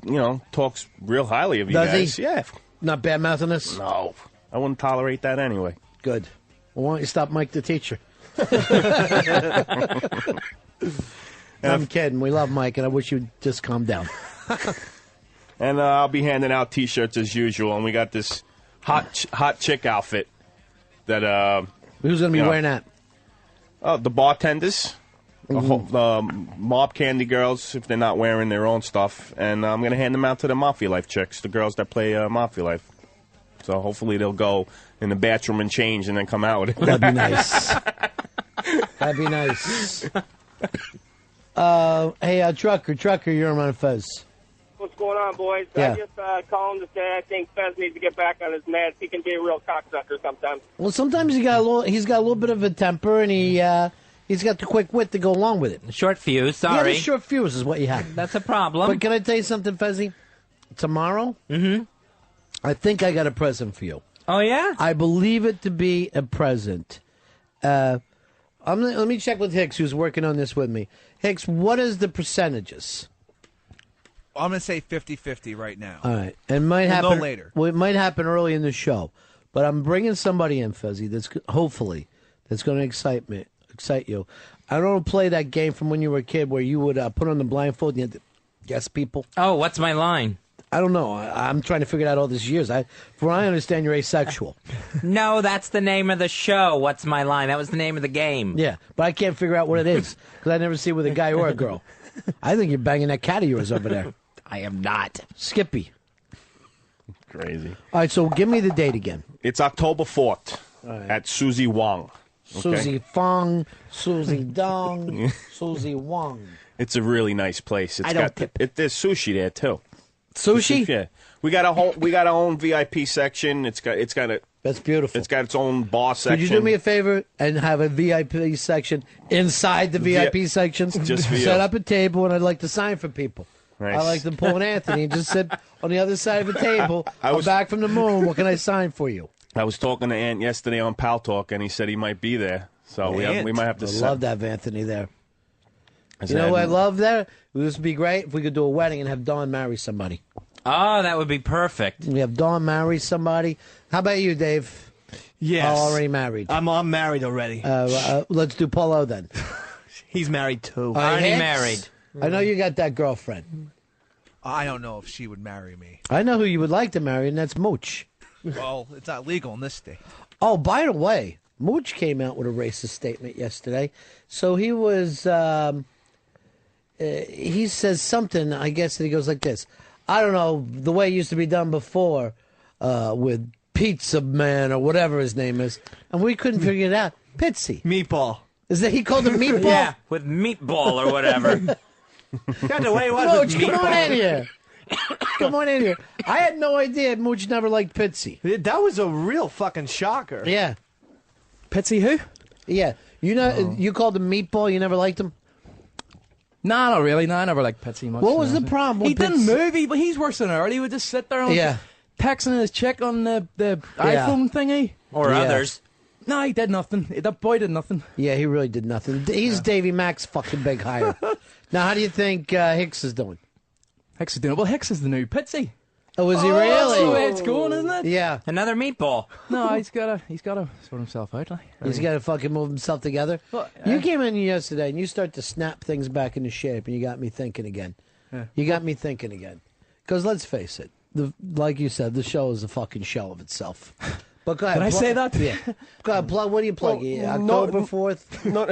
talks real highly of you Does guys. he? Yeah. Not bad mouthing us? No. I wouldn't tolerate that anyway. Good. Well, why don't you stop Mike the teacher? I'm kidding. We love Mike, and I wish you'd just calm down. And I'll be handing out T-shirts as usual, and we got this hot chick outfit that who's going to be wearing that? The bartenders, mob candy girls if they're not wearing their own stuff, and I'm going to hand them out to the Mafia Life chicks, the girls that play Mafia Life. So hopefully they'll go in the bathroom and change and then come out with it. That'd be nice. That'd be nice. Hey, Trucker, you're on Ron and Fez. What's going on, boys? Yeah. I just called him to say I think Fez needs to get back on his meds. He can be a real cocksucker sometimes. Well, sometimes he's got a little bit of a temper, and he's got the quick wit to go along with it. Short fuse, Yeah, sorry. the short fuse is what you have. That's a problem. But can I tell you something, Fezzy? Tomorrow, I think I got a present for you. Oh, yeah? I believe it to be a present. Let me check with Hicks, who's working on this with me. Hicks, what is the percentages? I'm going to say 50-50 right now. All right. It might We'll happen know later. Well, it might happen early in the show. But I'm bringing somebody in, Fezzy, that's hopefully that's going to excite you. I don't want to play that game from when you were a kid where you would put on the blindfold and you had to guess people. Oh, what's my line? I don't know. I'm trying to figure it out all these years. From what I understand, you're asexual. No, that's the name of the show. What's my line? That was the name of the game. Yeah, but I can't figure out what it is because I never see it with a guy or a girl. I think you're banging that cat of yours over there. I am not. Skippy. Crazy. All right, so give me the date again. It's October 4th at Susie Wong. Okay? Susie Fong, Susie Dong, Susie Wong. It's a really nice place. It's I don't tip. There's sushi there too. Sushi? Yeah. We got our own VIP section. It's got That's beautiful. It's got its own bar section. Could you do me a favor and have a VIP section inside the VIP section? Just for you. Set up a table, and I'd like to sign for people. Nice. I like to pull an Anthony and just sit on the other side of the table. I'm back from the moon. What can I sign for you? I was talking to Ant yesterday on Pal Talk, and he said he might be there. So we might have to. I love to have Anthony there. Is You know that- what I love there? This would be great if we could do a wedding and have Dawn marry somebody. Oh, that would be perfect. We have Dawn marry somebody. How about you, Dave? Yes. Oh, already married. I'm married already. Let's do Polo then. He's married too. Already married. I know you got that girlfriend. I don't know if she would marry me. I know who you would like to marry, and that's Mooch. Well, it's not legal in this state. Oh, by the way, Mooch came out with a racist statement yesterday. So he was, he says something, I guess, that he goes like this. I don't know, the way it used to be done before with Pizza Man or whatever his name is. And we couldn't figure it out. Pitsy. Meatball. Is that he called him Meatball? Yeah, with meatball or whatever. Got the way it was Mooch, with come on meatball. in here. Come on in here. I had no idea Mooch never liked Pitsy. That was a real fucking shocker. Yeah. Pitsy who? Yeah. You called him Meatball, you never liked him? Nah, not really. Nah, I never liked Pitsy much. What was the problem He with didn't Pitsy? move, but he's worse than her. He would just sit there and Yeah. texting his chick on the iPhone thingy. Or others. No, he did nothing. That boy did nothing. Yeah, he really did nothing. He's Davy Mack's fucking big hire. Now, how do you think Hicks is doing? Hicks is doing well. Hicks is the new Pitsy. Oh, is he really? That's the way it's going, isn't it? Yeah. Another meatball. No, he's gotta sort himself out. Like. He's got to fucking move himself together. Well, You came in yesterday and you start to snap things back into shape, and you got me thinking again. Yeah. You got me thinking again. Because let's face it, like you said, the show is a fucking shell of itself. But go ahead. Did I say that? Yeah. Go ahead, plug. What do you plug? October 4th? No.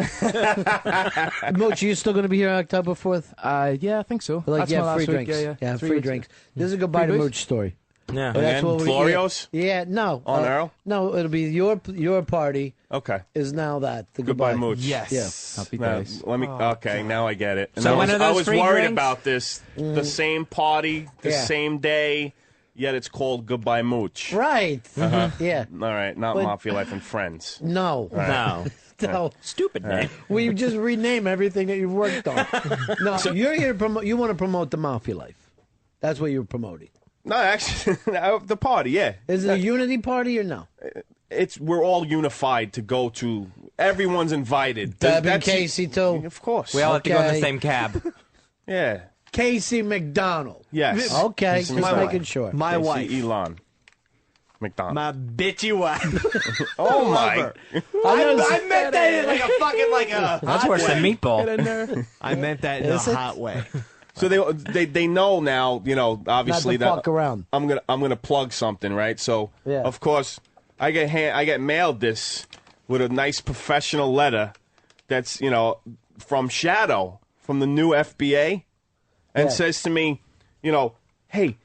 Mooch, you still going to be here October 4th? Yeah, I think so. Like, That's my free last week. drinks. Yeah. Free drinks. This is a goodbye to Free booze? Mooch story. Yeah. But that's And what Florio's? Yeah, no. On Earl? No, it'll be your party. Okay. Is now that the Goodbye, Mooch. Yes. Yeah. Happy Now, days. let me. Okay, now I get it. And So I when was, are those I was free worried drinks? about this. The same party, the Yeah. same day, yet it's called Goodbye Mooch. Right. Uh-huh. Yeah. All right, not But- Mafia Life and Friends. No. All right. No. Stupid name. Well, you just rename everything that you've worked on. No, you're here to promote. You want to promote the Mafia Life. That's what you're promoting. No, actually, the party, yeah. Is it a unity party or no? We're all unified to go to. Everyone's invited. Deb and Casey too. Of course. We all have to go in the Okay. same cab. Yeah. Casey McDonald. Yes. Okay, Casey just McDonald. making sure. My Casey wife. Elon McDonald. My bitchy wife. Oh I my! love her. I meant that in like a fucking like a. That's hot worse than way. meatball. I meant that in a Is it? hot way. So they know now. You know, obviously Not to that fuck around. I'm gonna plug something, right? So Yeah. of course I get mailed this with a nice professional letter that's from Shadow from the new FBA, and Yeah. says to me, hey,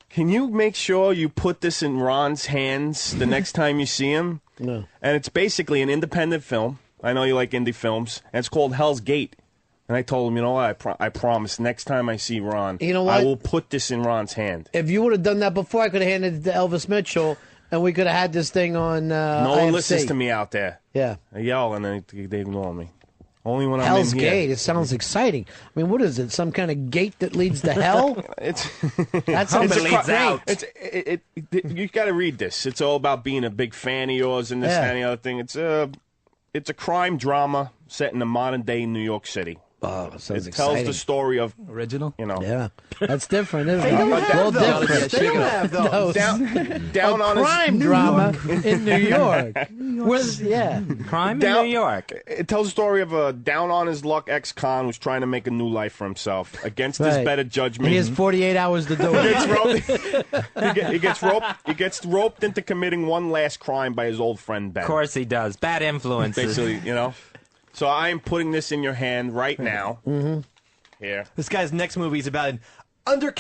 can you make sure you put this in Ron's hands the next time you see him? No. And it's basically an independent film. I know you like indie films, and it's called Hell's Gate. And I told him, you know what? I promise next time I see Ron, You know what? I will put this in Ron's hand. If you would have done that before, I could have handed it to Elvis Mitchell, and we could have had this thing on. No one IMC. listens to me out there. Yeah. I yell and they ignore me. Only when I'm Hell's in here. Gate. It sounds exciting. I mean, what is it? Some kind of gate that leads to hell? It's That sounds great. You got to read this. It's all about being a big fan of yours and this Yeah. and the other thing. It's a crime drama set in the modern day New York City. Oh, It sounds tells exciting. the story of Original? Yeah, that's different, isn't They it? don't A little have those. different. They don't have those. down a on crime his drama in New York. Yeah. Crime Down- in New York. It tells the story of a down on his luck ex-con who's trying to make a new life for himself against his Right. better And judgment. he has 48 hours to do He gets it. roped. He gets roped into committing one last crime by his old friend Ben. Of course he does. Bad influences. Basically, So I am putting this in your hand right now. Mm-hmm. Here. This guy's next movie is about an under.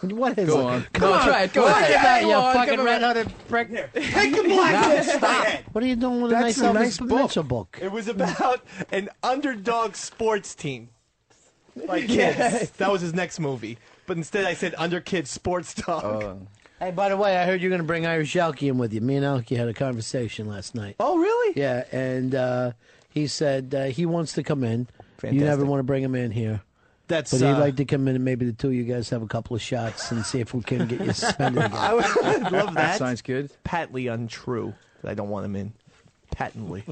What is Go it? on. Come No, on. try it. Go What ahead. is that, Go you on, fucking give him a- red-headed prick? Take the black Stop. What are you doing with a nice That's a Elvis nice book. Mitchell book? It was about an underdog sports team. Like kids. That was his next movie. But instead I said under kid sports dog. Hey, by the way, I heard you're going to bring Irish Elkie in with you. Me and Elkie had a conversation last night. Oh, really? Yeah, and he said he wants to come in. You Fantastic. never want to bring him in here. That's But he'd like to come in and maybe the two of you guys have a couple of shots and see if we can get you suspended again. I would love that. Sounds good. Patently untrue. I don't want him in. Patently.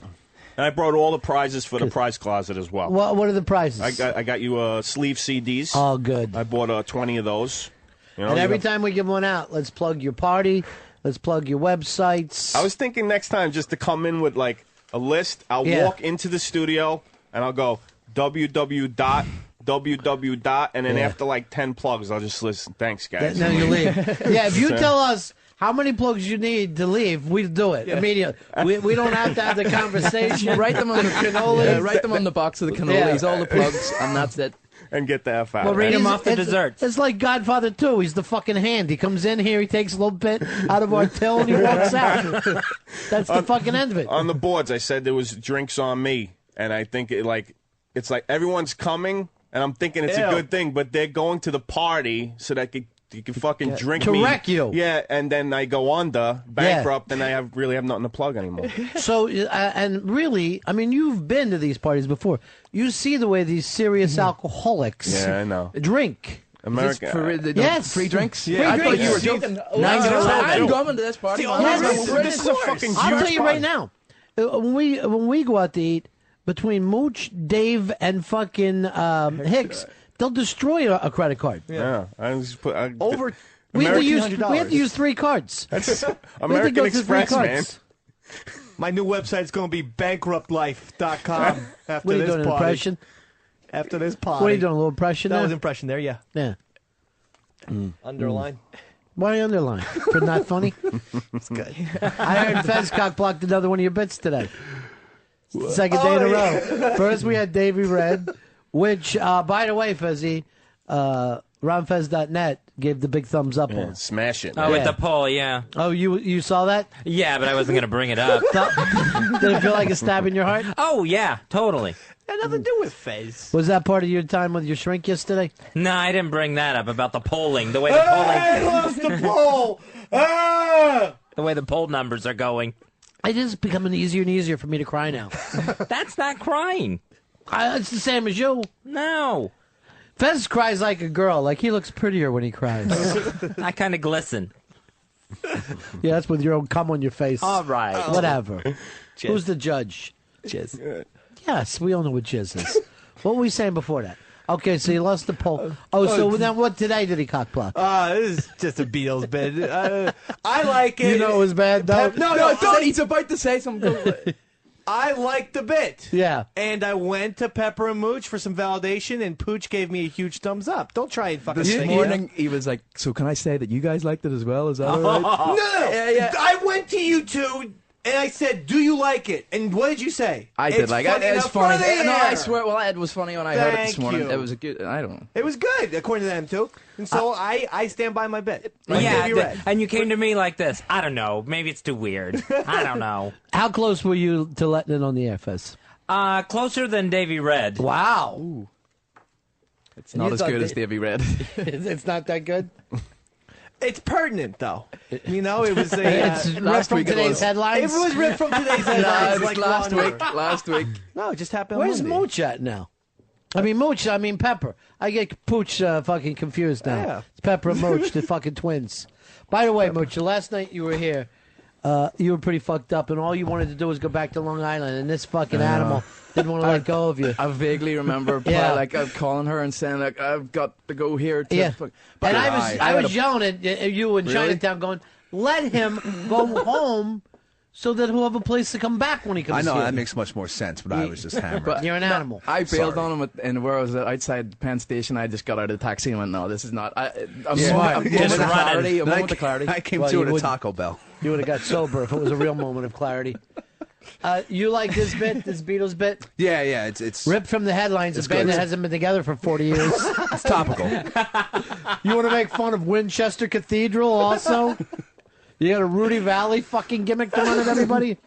And I brought all the prizes for the prize closet as well. What are the prizes? I got you sleeve CDs. Oh, good. I bought 20 of those. And every time we give one out, let's plug your party. Let's plug your websites. I was thinking next time just to come in with like a list. I'll walk into the studio and I'll go www. And then Yeah. after like 10 plugs, I'll just listen. Thanks, guys. Then you leave. Yeah, if you So- tell us how many plugs you need to leave, we do it immediately. We don't have to have the conversation. Write them on the cannolis. Yeah, write them on the box of the cannolis, all the plugs, and that's it. And get the F out. Well, read them off the It's- desserts. It's like Godfather 2. He's the fucking hand. He comes in here, he takes a little bit out of our till, and he walks out. That's the fucking end of it. On the boards, I said there was drinks on me, and I think it's like everyone's coming, and I'm thinking it's Ew. a good thing, but they're going to the party so that you can fucking drink To me. wreck you. Yeah, and then I go under, bankrupt, and I really have nothing to plug anymore. So, and really, I mean, you've been to these parties before. You see the way these serious alcoholics Yeah, I know. drink. America. Yes. Free drinks? Free I thought drinks. you were joking. $9. I'm going to this party. This is a fucking I'll huge tell you party. right now. When we go out to eat, between Mooch, Dave, and fucking Hicks, they'll destroy a credit card. Yeah, I just put Over We have, $1,300. to use 3 cards. That's We have to American go through 3 Express, man. cards. My new website's going to be bankruptlife.com after What are you this doing, an party. impression? After this party. What are you doing, a little impression That there? was impression there, yeah. Yeah. Underline. Why underline? For not funny? It's good. I heard Fez cock blocked another one of your bits today. Second day in a row. First we had Davey Red, which, by the way, Fezzy, RonFez.net gave the big thumbs up on. Smash it. Oh, with the poll, yeah. Oh, you saw that? Yeah, but I wasn't going to bring it up. Did it feel like a stab in your heart? Oh, yeah, totally. Had nothing to do with Fez. Was that part of your time with your shrink yesterday? No, I didn't bring that up about the polling. The way the polling. I lost the poll. The way the poll numbers are going. It is becoming easier and easier for me to cry now. That's not crying. It's the same as you. No. Fez cries like a girl. Like he looks prettier when he cries. I kind of glisten. Yeah, that's with your own cum on your face. All right. Whatever. Jizz. Who's the judge? Jizz. Yes, we all know what jizz is. What were we saying before that? Okay, so you lost the poll. So then what today did he cock block? This is just a Beatles bit. I like it. You know it was bad, though? No, don't. He's about to say something. I liked the bit. Yeah. And I went to Pepper and Mooch for some validation, and Pooch gave me a huge thumbs up. Don't try and fucking This stick it morning, he was like, so can I say that you guys liked it as well? Is that all right? No. Yeah. I went to you two, and I said, do you like it? And what did you say? I did like it. It was funny. No, I I swear, well, it was funny when I heard it this Thank morning. you. It was a good, I don't know. It was good, according to them, too. And so I stand by my bit. Like Yeah, Davey Red. and you came to me like this. I don't know. Maybe it's too weird. I don't know. How close were you to letting it on the air, Fez? Closer than Davey Red. Wow. Ooh. It's And not you as thought good as that- Davey Red. It's not that good? It's pertinent, though. You know, it was a... It's ripped last from week it today's was. headlines? It was ripped from today's No, headlines. it was like last Lawnmower. week. Last week. No, it just happened Where's Monday. Mooch at now? I mean Pepper. I get Pooch fucking confused now. Yeah. It's Pepper and Mooch, the fucking twins. By the way, Mooch, the last night you were here, you were pretty fucked up, and all you wanted to do was go back to Long Island, and this fucking animal didn't want to let go of you. I vaguely remember calling her and saying, like, I've got to go here. To Yeah. fuck. And But I was yelling at you in Really? Chinatown going, let him go home so that he'll have a place to come back when he comes I know here. that makes much more sense, but I was just hammered. But You're an animal. I bailed Sorry. on him, and where I was outside Penn Station, I just got out of the taxi and went, no, this is not. I'm Smart. just Just clarity. A Then moment of clarity. I came Well, to you it at wouldn't- Taco Bell. You would have got sober if it was a real moment of clarity. You like this bit, this Beatles bit? Yeah, it's Ripped from the headlines, It's a band good. that hasn't been together for 40 years. it's topical. You want to make fun of Winchester Cathedral also? You got a Rudy Valley fucking gimmick going on at everybody?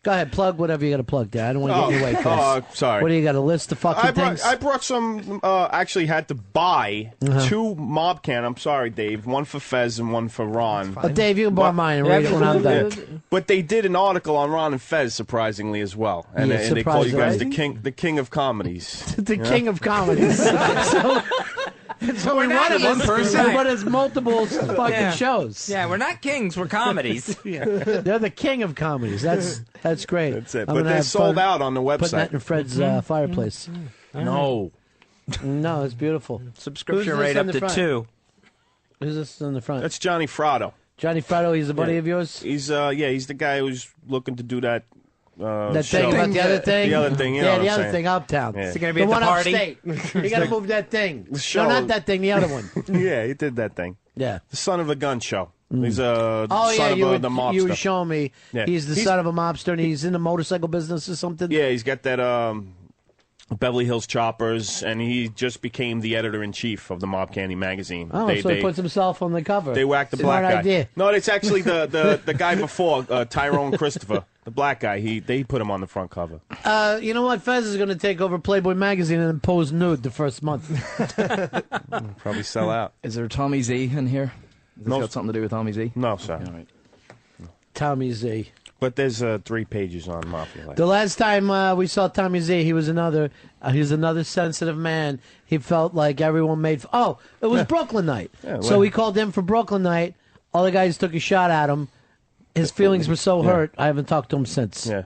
Go ahead, plug whatever you got to plug there. I don't want to get in your way, Chris. Sorry. What do you got, a list of fucking things? I brought some, actually had to buy two mob can. I'm sorry, Dave. One for Fez and one for Ron. Oh, Dave, you can borrow mine and read it when I'm done. But they did an article on Ron and Fez, surprisingly, as well. And, Yeah, and they call you guys surprising. the king of comedies. The king of comedies. So we run it one person, but it's multiple fucking shows. Yeah, we're not kings, we're comedies. They're the king of comedies. That's great. That's it. I'm But gonna they're have sold fun out on the Putting website. that in Fred's fireplace. No. No, it's beautiful. Subscription Who's this rate on up the to front? 2. Who's this on the front? That's Johnny Fratto. Johnny Fratto, he's a buddy Yeah. of yours? He's he's the guy who's looking to do that. That show. thing about the other thing? The other thing, you know yeah, what the I'm other saying. thing uptown. Yeah. Is he going to be The at the one party? upstate. You got to move that thing. show. No, not that thing, the other one. Yeah, he did that thing. Yeah. The son of a gun show. He's a Oh, son yeah, of you the mobster. you were showing me. Yeah. He's the son of a mobster, and he's in the motorcycle business or something. Yeah, he's got that Beverly Hills Choppers, and he just became the editor-in-chief of the Mob Candy magazine. Oh, so he puts himself on the cover. They whacked the Smart black guy. idea. No, it's actually the guy before, Tyrone Christopher, the black guy. They put him on the front cover. You know what? Fez is going to take over Playboy magazine and then pose nude the first month. Probably sell out. Is there Tommy Z in here? Has this got something to do with Tommy Z? No, sir. All right. Tommy Z. But there's 3 pages on Mafia Life. The last time we saw Tommy Z, he was another sensitive man. He felt like everyone made. It was Brooklyn night. Yeah, So well- we called him for Brooklyn night. All the guys took a shot at him. His feelings were so hurt. I haven't talked to him since. Yeah.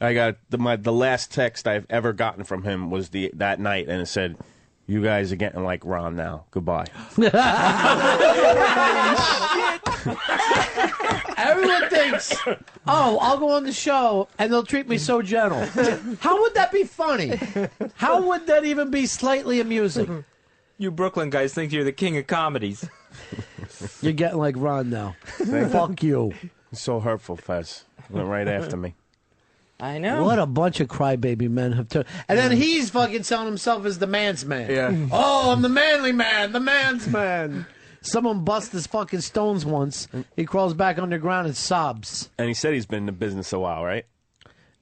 I got the last text I've ever gotten from him was that night, and it said, "You guys are getting like Ron now. Goodbye." Everyone thinks, I'll go on the show and they'll treat me so gentle. How would that be funny? How would that even be slightly amusing? You Brooklyn guys think you're the king of comedies. You're getting like Ron now. Fuck you. So hurtful, Fez. Went right after me. I know. What a bunch of crybaby men have turned. And then he's fucking selling himself as the man's man. Yeah. Oh, I'm the manly man, the man's man. Someone busts his fucking stones once. He crawls back underground and sobs. And he said he's been in the business a while, right?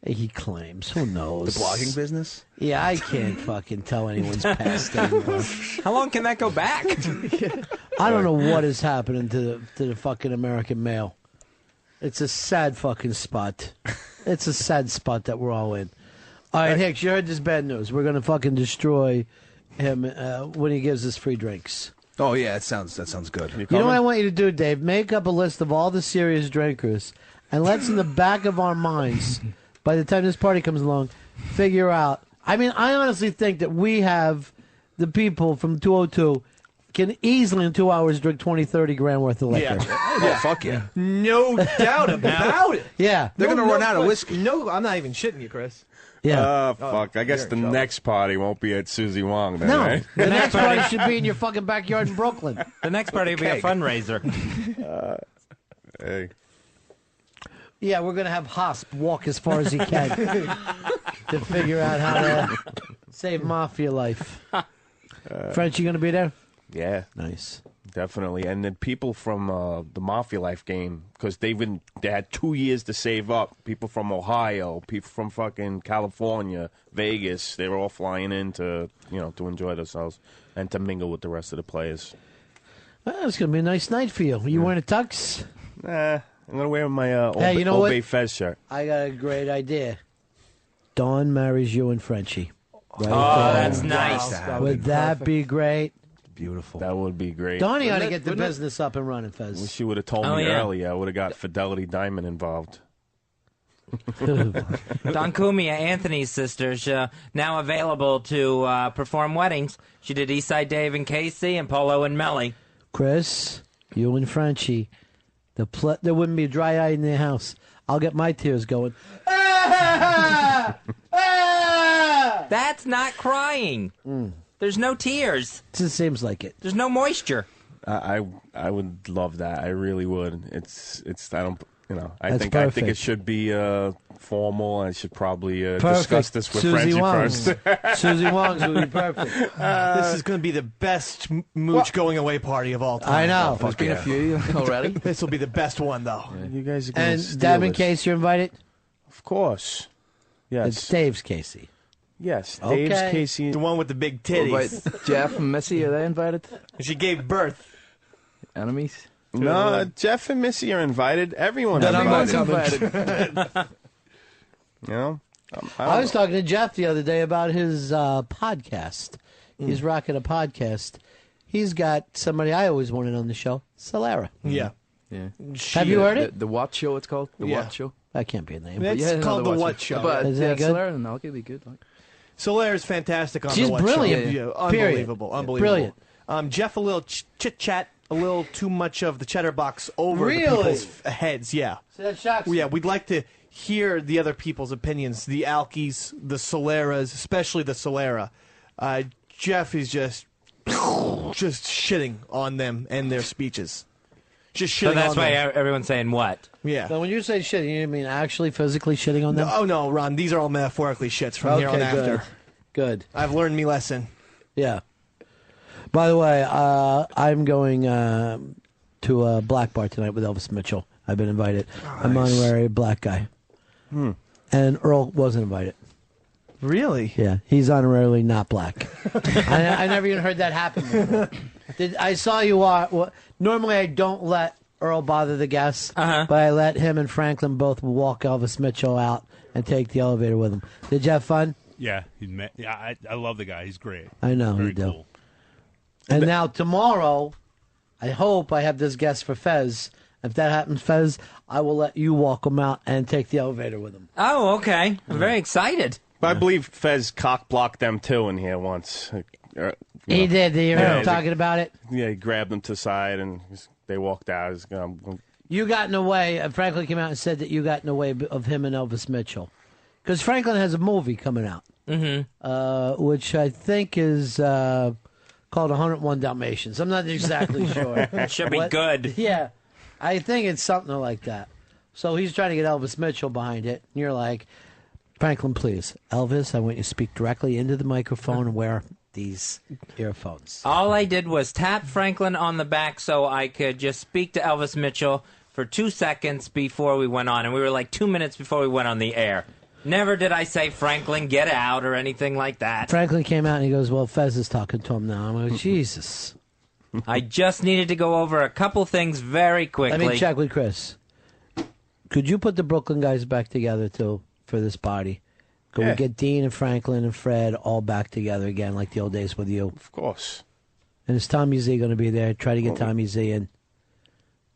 He claims. Who knows? The blogging business? Yeah, I can't fucking tell anyone's past anymore. How long can that go back? I don't know what is happening to the fucking American male. It's a sad fucking spot. It's a sad spot that we're all in. All right, Hicks, you heard this bad news. We're going to fucking destroy him when he gives us free drinks. Oh, yeah, that sounds good. You know what I want you to do, Dave? Make up a list of all the serious drinkers, and let's in the back of our minds, by the time this party comes along, figure out. I mean, I honestly think that we have the people from 202 can easily in 2 hours drink 20, 30 grand worth of liquor. Yeah, fuck yeah. No doubt about it. Yeah. They're going to run out of whiskey. No, I'm not even shitting you, Chris. Yeah. Fuck. I guess the next party won't be at Susie Wong then, No. right? The next party should be in your fucking backyard in Brooklyn. The next party will be a fundraiser. Hey. Yeah, we're going to have Hosp walk as far as he can to figure out how to save Mafia life. French, you going to be there? Yeah. Nice. Definitely. And then people from the Mafia Life game, because they had 2 years to save up. People from Ohio, people from fucking California, Vegas, they were all flying in to enjoy themselves and to mingle with the rest of the players. Well, it's going to be a nice night for you. You wearing a tux? Nah, I'm going to wear my Hey, you know what? Obey Fez shirt. I got a great idea. Dawn marries you and Frenchie. Right Oh, there. that's nice. Would that be great? Beautiful. That would be great. Donnie ought to get the business up and running, Fez. Wish you would have told me earlier. I would have got Fidelity Diamond involved. Don Cumia, Anthony's sister, now available to perform weddings. She did Eastside Dave and Casey and Polo and Melly. Chris, you and Frenchie, there wouldn't be a dry eye in their house. I'll get my tears going. That's not crying. There's no tears. It just seems like it. There's no moisture. I would love that. I really would. It's I don't I That's think perfect. it should be formal. I should probably Perfect. discuss this with Susie Frenchie Wong's. first. Susie Wong's would be perfect. This is going to be the best mooch going away party of all time. I know. There's been a few already. This will be the best one, though. You guys are going And Dab and Casey, you're invited? Of course. Yes. It's Dave's Casey. Yes. Okay. Dave's Casey. The one with the big What titties. about Jeff and Missy? Are they invited? She gave birth. Enemies? No, Jeff and Missy are invited. Everyone's Everyone's invited. invited. I was talking to Jeff the other day about his podcast. He's rocking a podcast. He's got somebody I always wanted on the show, Solera. Yeah. Yeah. Have you heard it? The What Show, it's called? The Yeah. What Show? That can't be a name. It's called The What Show. But Is that good? Solera, no, it'll be good. Like. Solaire's fantastic on She's The What brilliant. Show. Yeah. Period. Unbelievable. Unbelievable. Brilliant. Jeff, a little chit-chat, a little too much of the cheddar box over Really? the people's heads. Yeah. So that shocks Yeah, we'd like to hear the other people's opinions, the Alkies, the Soleras, especially the Solera. Jeff is just shitting on them and their speeches. Just shitting So that's on why them. everyone's saying what? Yeah. So when you say shitting, you mean actually physically shitting on them? Oh, no, Ron. These are all metaphorically shits from here on good. after. Good. I've learned me lesson. Yeah. By the way, I'm going to a black bar tonight with Elvis Mitchell. I've been invited. I'm an honorary black guy. And Earl wasn't invited. Really? Yeah, he's honorarily not black. I never even heard that happen before. I saw you are. Normally, I don't let Earl bother the guests, but I let him and Franklin both walk Elvis Mitchell out and take the elevator with him. Did you have fun? Yeah, I love the guy. He's great. I know Very you do. cool. And now tomorrow, I hope I have this guest for Fez. If that happens, Fez, I will let you walk him out and take the elevator with him. Oh, okay. I'm very excited. But I believe Fez cock blocked them too in here once. He did. Did you hear him Yeah, talking about it? Yeah, he grabbed them to the side and they walked out. You got in the way. Franklin came out and said that you got in the way of him and Elvis Mitchell. Because Franklin has a movie coming out, which I think is called called 101 Dalmatians. I'm not exactly sure. It should be good. Yeah, I think it's something like that. So he's trying to get Elvis Mitchell behind it. And you're like, Franklin, please. Elvis, I want you to speak directly into the microphone and wear these earphones. All I did was tap Franklin on the back so I could just speak to Elvis Mitchell for 2 seconds before we went on. And we were like 2 minutes before we went on the air. Never did I say, Franklin, get out or anything like that. Franklin came out and he goes, well, Fez is talking to him now. I'm like, Jesus. I just needed to go over a couple things very quickly. Let me check with Chris. Could you put the Brooklyn guys back together, too, for this party? Could we get Dean and Franklin and Fred all back together again like the old days with you? Of course. And is Tommy Z going to be there? Try to get Tommy Z in.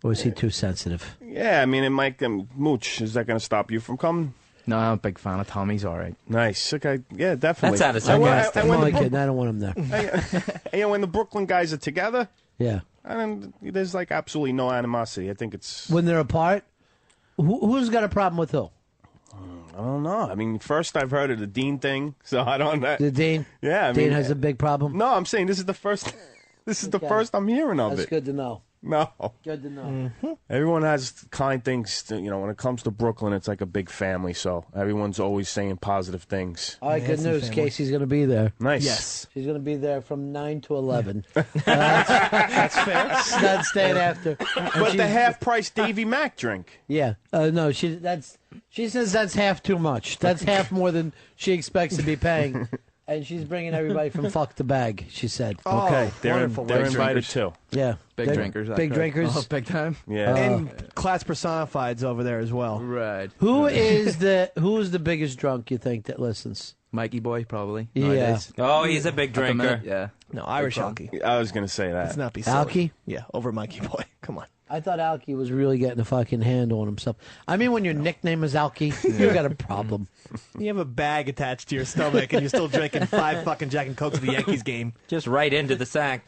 Or is he too sensitive? Yeah, I mean, it might... Mooch, is that going to stop you from coming? No, I'm a big fan of Tommy's all right. Nice. Okay. Yeah, definitely. That's out of sarcastic. I'm only kidding. I don't want him there. When the Brooklyn guys are together, yeah, there's like absolutely no animosity. I think it's... When they're apart, who's got a problem with who? I don't know. I mean, first I've heard of the Dean thing, so I don't know. The Dean? Yeah, I Dean mean, has a big problem? No, I'm saying this is the first... This is the first I'm hearing of it. That's good to know. No. Good to know. Mm-hmm. Everyone has kind things. When it comes to Brooklyn, it's like a big family, so everyone's always saying positive things. All right, good news. Casey's going to be there. Nice. Yes. She's going to be there from 9 to 11. That's fair. Not staying after. But the half-price Davy Mac drink. Yeah. No, she says that's half too much. That's half more than she expects to be paying. And she's bringing everybody from fuck to bag, she said. Oh, okay, they're invited too. Yeah. Big drinkers. Big drinkers. Oh, big time. Yeah. And class personified's over there as well. Right. Who is the biggest drunk you think that listens? Mikey Boy, probably. Yeah. Nowadays. Oh, he's a big drinker. Yeah. No, Irish Alky. I was going to say that. Let's not be silly. Alky? Yeah, over Mikey Boy. Come on. I thought Alky was really getting a fucking handle on himself. I mean, when your nickname is Alky, you got a problem. You have a bag attached to your stomach and you're still drinking 5 fucking Jack and Cokes at the Yankees game. Just right into the sack.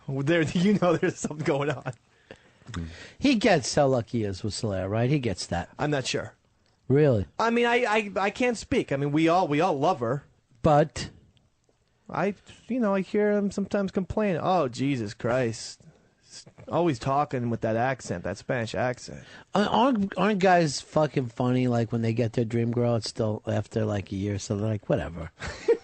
There's something going on. He gets how lucky he is with Solaire, right? He gets that. I'm not sure. Really? I mean, I can't speak. I mean, we all love her. But I hear him sometimes complain. Oh, Jesus Christ. Always talking with that accent, that Spanish accent. Aren't guys fucking funny? Like when they get their dream girl, it's still after like a year, so they're like, whatever.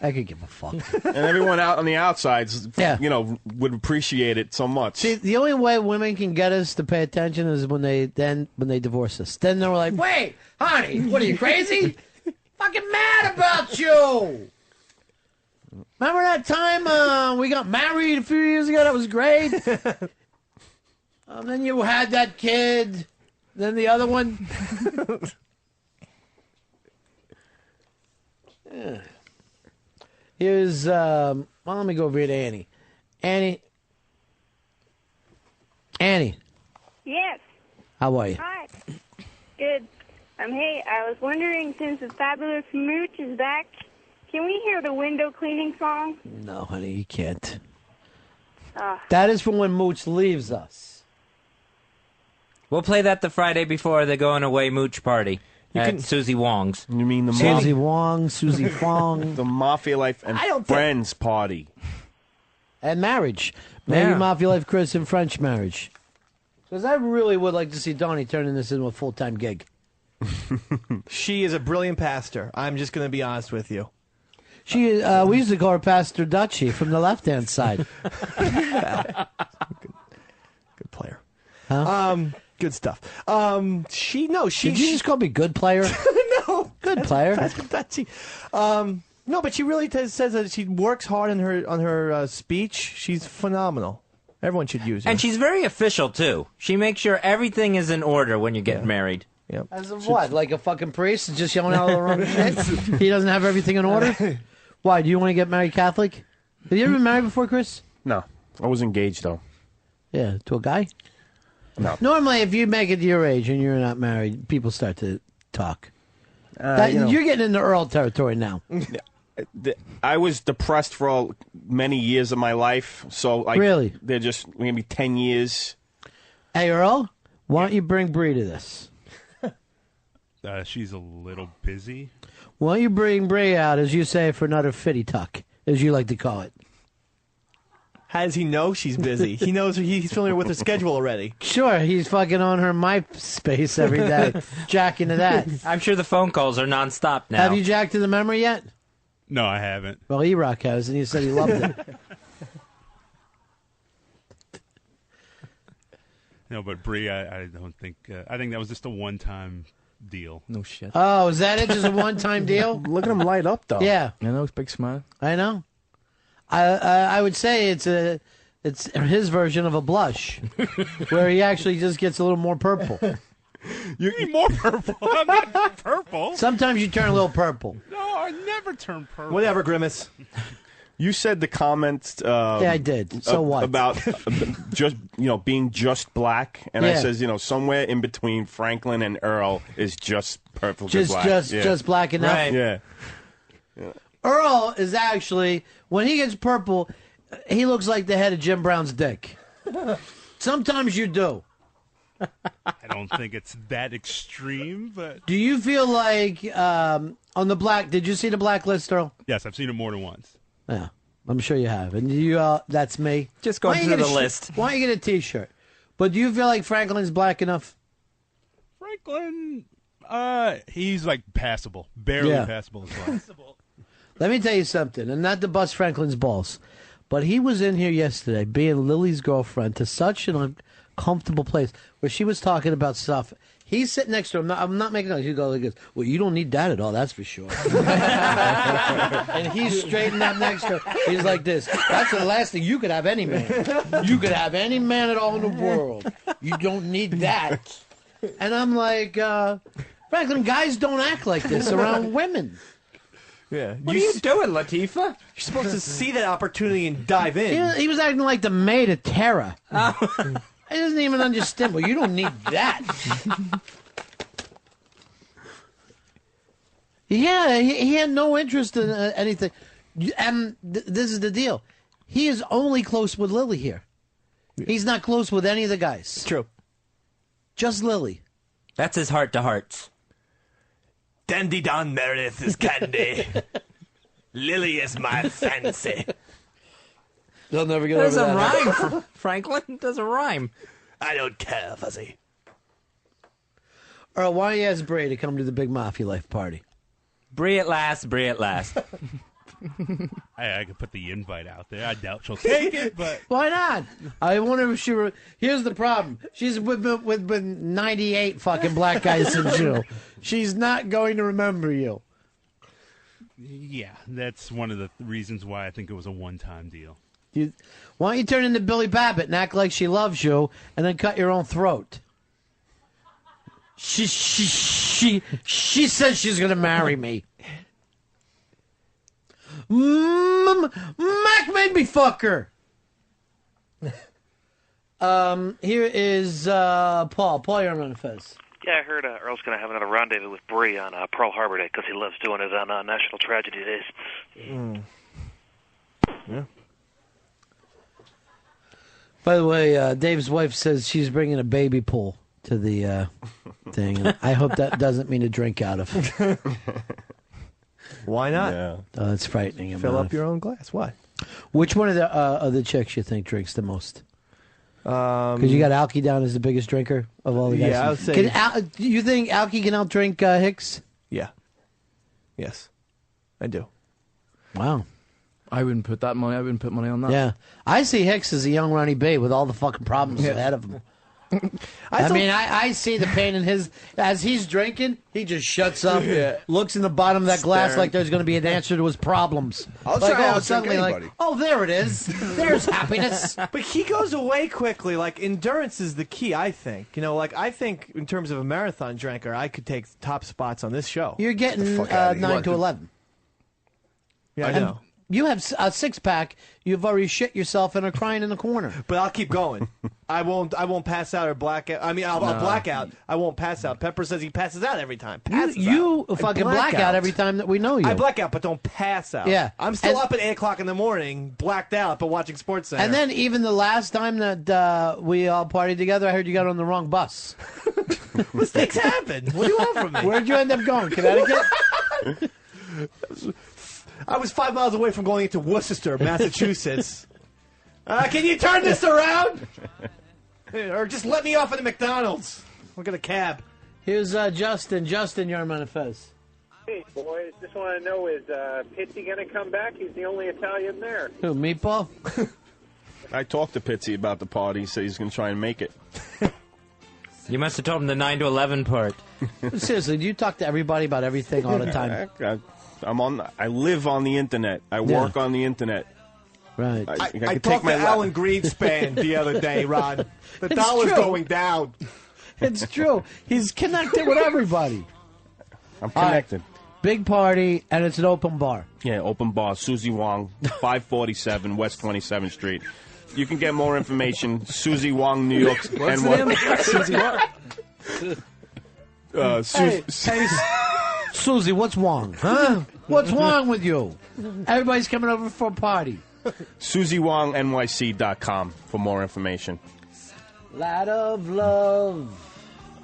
I could give a fuck. And everyone out on the outsides, would appreciate it so much. See, the only way women can get us to pay attention is when they divorce us. Then they're like, wait, honey, what are you crazy? Fucking mad about you. Remember that time we got married a few years ago? That was great. Then you had that kid. Then the other one. Yeah. Here's, let me go over here to Annie. Annie. Yes. How are you? Hi. Good. Hey, I was wondering, since the fabulous Mooch is back, can we hear the window cleaning song? No, honey, you can't. Oh. That is for when Mooch leaves us. We'll play that the Friday before the going away mooch party at Susie Wong's. You mean the Susie Wong, Susie Fong. The Mafia Life and Friends party. And marriage. Maybe Yeah. Mafia Life Chris and French marriage. Because I really would like to see Donnie turning this into a full-time gig. She is a brilliant pastor. I'm just going to be honest with you. She, we used to call her Pastor Dutchie from the left-hand side. Good player. Huh? Good stuff. Did you just call me good player? No. Good player. No, but she really says that she works hard on her speech. She's phenomenal. Everyone should use her. And she's very official, too. She makes sure everything is in order when you get married. Yep. As of what? Like a fucking priest just yelling out all the wrong shit? He doesn't have everything in order? Why, do you want to get married Catholic? Have you ever been married before, Chris? No. I was engaged, though. Yeah, to a guy? No. Normally, if you make it to your age and you're not married, people start to talk. You're getting into Earl territory now. I was depressed for many years of my life, so Really? They're just maybe 10 years. Hey, Earl, why don't you bring Bree to this? She's a little busy. Why don't you bring Bree out, as you say, for another fitty tuck, as you like to call it? How does he know she's busy? He knows he's familiar with her schedule already. Sure, he's fucking on her MySpace every day, jacking to that. I'm sure the phone calls are nonstop now. Have you jacked to the memory yet? No, I haven't. Well, E-Rock has, and he said he loved it. No, but Bree, I don't think. I think that was just a one-time deal. No shit. Oh, is that it? Just a one-time deal? Look at him light up, though. Yeah. I know, big smile. I know. I would say it's his version of a blush, where he actually just gets a little more purple. You need more purple. I'm not purple. Sometimes you turn a little purple. No, I never turn purple. Whatever, Grimace. You said the comments. Yeah, I did. So what? About just being just black, and I says somewhere in between Franklin and Earl is just perfectly black. Just black enough. Right. Yeah. Earl is actually, when he gets purple, he looks like the head of Jim Brown's dick. Sometimes you do. I don't think it's that extreme, but Do you feel like on the black? Did you see the blacklist, Earl? yes, I've seen it more than once. Yeah, I'm sure you have. And you, that's me. Just go Why don't you through get the a list. Why don't you get a T-shirt? But do you feel like Franklin's black enough? Franklin, he's like passable, barely Yeah. passable as well. Let me tell you something, and not to bust Franklin's balls, but he was in here yesterday being Lily's girlfriend to such an uncomfortable place where she was talking about stuff. He's sitting next to him. I'm not making noise. He goes, well, you don't need that at all, that's for sure. And he's straightened up next to her. He's like this. That's the last thing. You could have any man. You could have any man at all in the world. You don't need that. And I'm like, Franklin, guys don't act like this around women. Yeah. What are you doing, Latifah? You're supposed to see that opportunity and dive in. He was acting like the maid of Terra. He doesn't even understand. Well, you don't need that. Yeah, he had no interest in anything. And this is the deal. He is only close with Lily here. He's not close with any of the guys. True. Just Lily. That's his heart to hearts. Dandy Don Meredith is candy. Lily is my fancy. They'll never get There's over a that. rhyme, Franklin. It doesn't rhyme. I don't care, Fuzzy. Earl, why don't you ask Bray to come to the big Mafia Life party? Brie at last, Brie at last. I could put the invite out there. I doubt she'll take it, but Why not? I wonder if she were. Here's the problem. She's with 98 fucking black guys since you. She's not going to remember you. yeah, that's one of the reasons why I think it was a one-time deal. Why don't you turn into Billy Babbitt and act like she loves you, and then cut your own throat? She says she's gonna marry me. Mac made me fuck her. Here is Paul. Paul, you're on Ron and Fez. Yeah, I heard Earl's going to have another rendezvous with Bree on Pearl Harbor Day because he loves doing it on National Tragedy Days. Yeah. By the way, Dave's wife says she's bringing a baby pool to the thing. And I hope that doesn't mean a drink out of. Why not? Yeah. Oh, that's frightening. Fill up your own glass. What? Which one of the chicks you think drinks the most? Because you got Alki down as the biggest drinker of all the guys. Yeah, I would say. Do you think Alki can outdrink Hicks? Yeah. Yes, I do. Wow. I wouldn't put that money. I wouldn't put money on that. Yeah. I see Hicks as a young Ronnie Bay with all the fucking problems ahead of him. I see the pain in his... As he's drinking, he just shuts up, looks in the bottom of that glass like there's going to be an answer to his problems. I'll like, try out suddenly anybody. like, oh, there it is. There's happiness. But he goes away quickly. Like, endurance is the key, I think. I think in terms of a marathon drinker, I could take top spots on this show. You're getting 9 to 11. Yeah, I know. You have a six-pack. You've already shit yourself and are crying in the corner. But I'll keep going. I won't pass out or black out. I mean, I'll black out. I won't pass out. Pepper says he passes out every time. You fucking black out every time that we know you. I black out, but don't pass out. Yeah. I'm still up at 8 o'clock in the morning, blacked out, but watching Sports Center. And then even the last time that we all partied together, I heard you got on the wrong bus. Mistakes happen. What do you want from me? Where'd you end up going? Connecticut? I was 5 miles away from going into Worcester, Massachusetts. Can you turn this around? Or just let me off at the McDonald's. We'll get a cab. Here's Justin. Justin, you're on Ron and Fez. Hey, boys, just want to know, is Pitsy going to come back? He's the only Italian there. Who, Meatball? I talked to Pitsy about the party. He said he's going to try and make it. You must have told him the 9 to 11 part. Seriously, do you talk to everybody about everything all the time? I live on the internet. I work on the internet. Right. I talked to Alan Greenspan the other day, Rod. The It's dollar's true. going down. It's true. He's connected with everybody. I'm connected. Big party, and it's an open bar. Yeah, open bar. Susie Wong, 547 West 27th Street. You can get more information. Susie Wong, New York. What's the name? Susie Wong. Hey, Susie, what's wrong? Huh? What's wrong with you? Everybody's coming over for a party. SusieWongNYC.com for more information. Lot of love.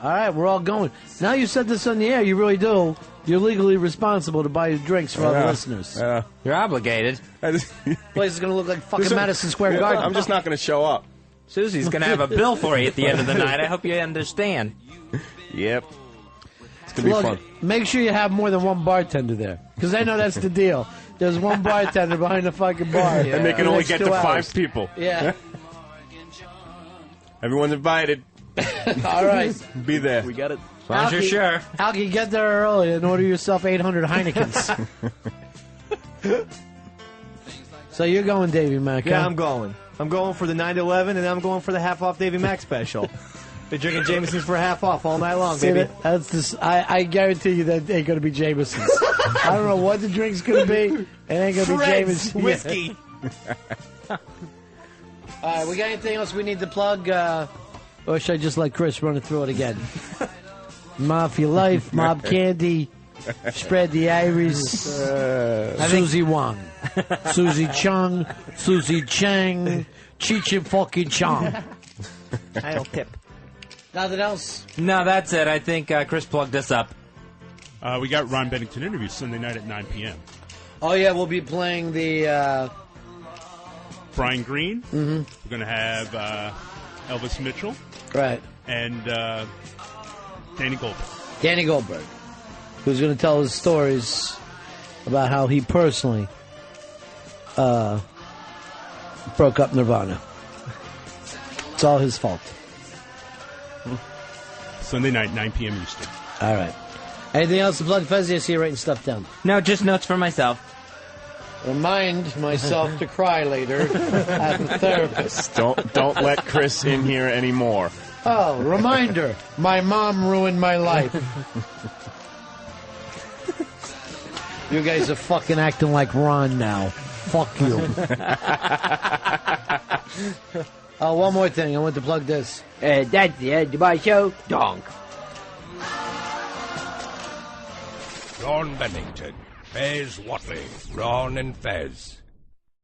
All right, we're all going. Now you said this on the air, you really do. You're legally responsible to buy drinks for other listeners. You're obligated. Place is going to look like fucking Listen, Madison Square Garden. I'm just not going to show up. Susie's going to have a bill for you at the end of the night. I hope you understand. Yep. It's going to be fun. Make sure you have more than one bartender there, because I know that's the deal. There's one bartender behind the fucking bar. And they can only get to 5 people. Yeah. Everyone's invited. All right. Be there. We got it. As long as you're sure. Alki, get there early and order yourself 800 Heinekens. So you're going, Davey Mack? Yeah, huh? I'm going. I'm going for the 9/11, and I'm going for the half off Davy Mack special. They're drinking Jameson's for half off all night long, See baby. that's this. I guarantee you that ain't going to be Jameson's. I don't know what the drink's going to be. It ain't going to be Fred's Jameson's. whiskey. All right, we got anything else we need to plug? Or should I just let Chris run it through it again? Mafia Life, Mob Candy, Spread the Iris, Susie Wong, Susie Chung, Susie Chang, Cheech and fucking Chong. I'll tip. Nothing else? No, that's it. I think Chris plugged us up. We got Ron Bennington interview Sunday night at 9 p.m. Oh, yeah, we'll be playing the... Brian Green. Mm-hmm. We're going to have Elvis Mitchell. Right. And Danny Goldberg. Danny Goldberg, who's going to tell his stories about how he personally broke up Nirvana. It's all his fault. Sunday night, 9 p.m. Eastern. All right. Anything else to plug, Fezzy? I see you writing stuff down. No, just notes for myself. Remind myself to cry later at the therapist. Don't let Chris in here anymore. Oh, reminder. My mom ruined my life. You guys are fucking acting like Ron now. Fuck you. Oh, one more thing. I want to plug this. That's the end of my show. Donk. Ron Bennington, Fez Watley, Ron and Fez.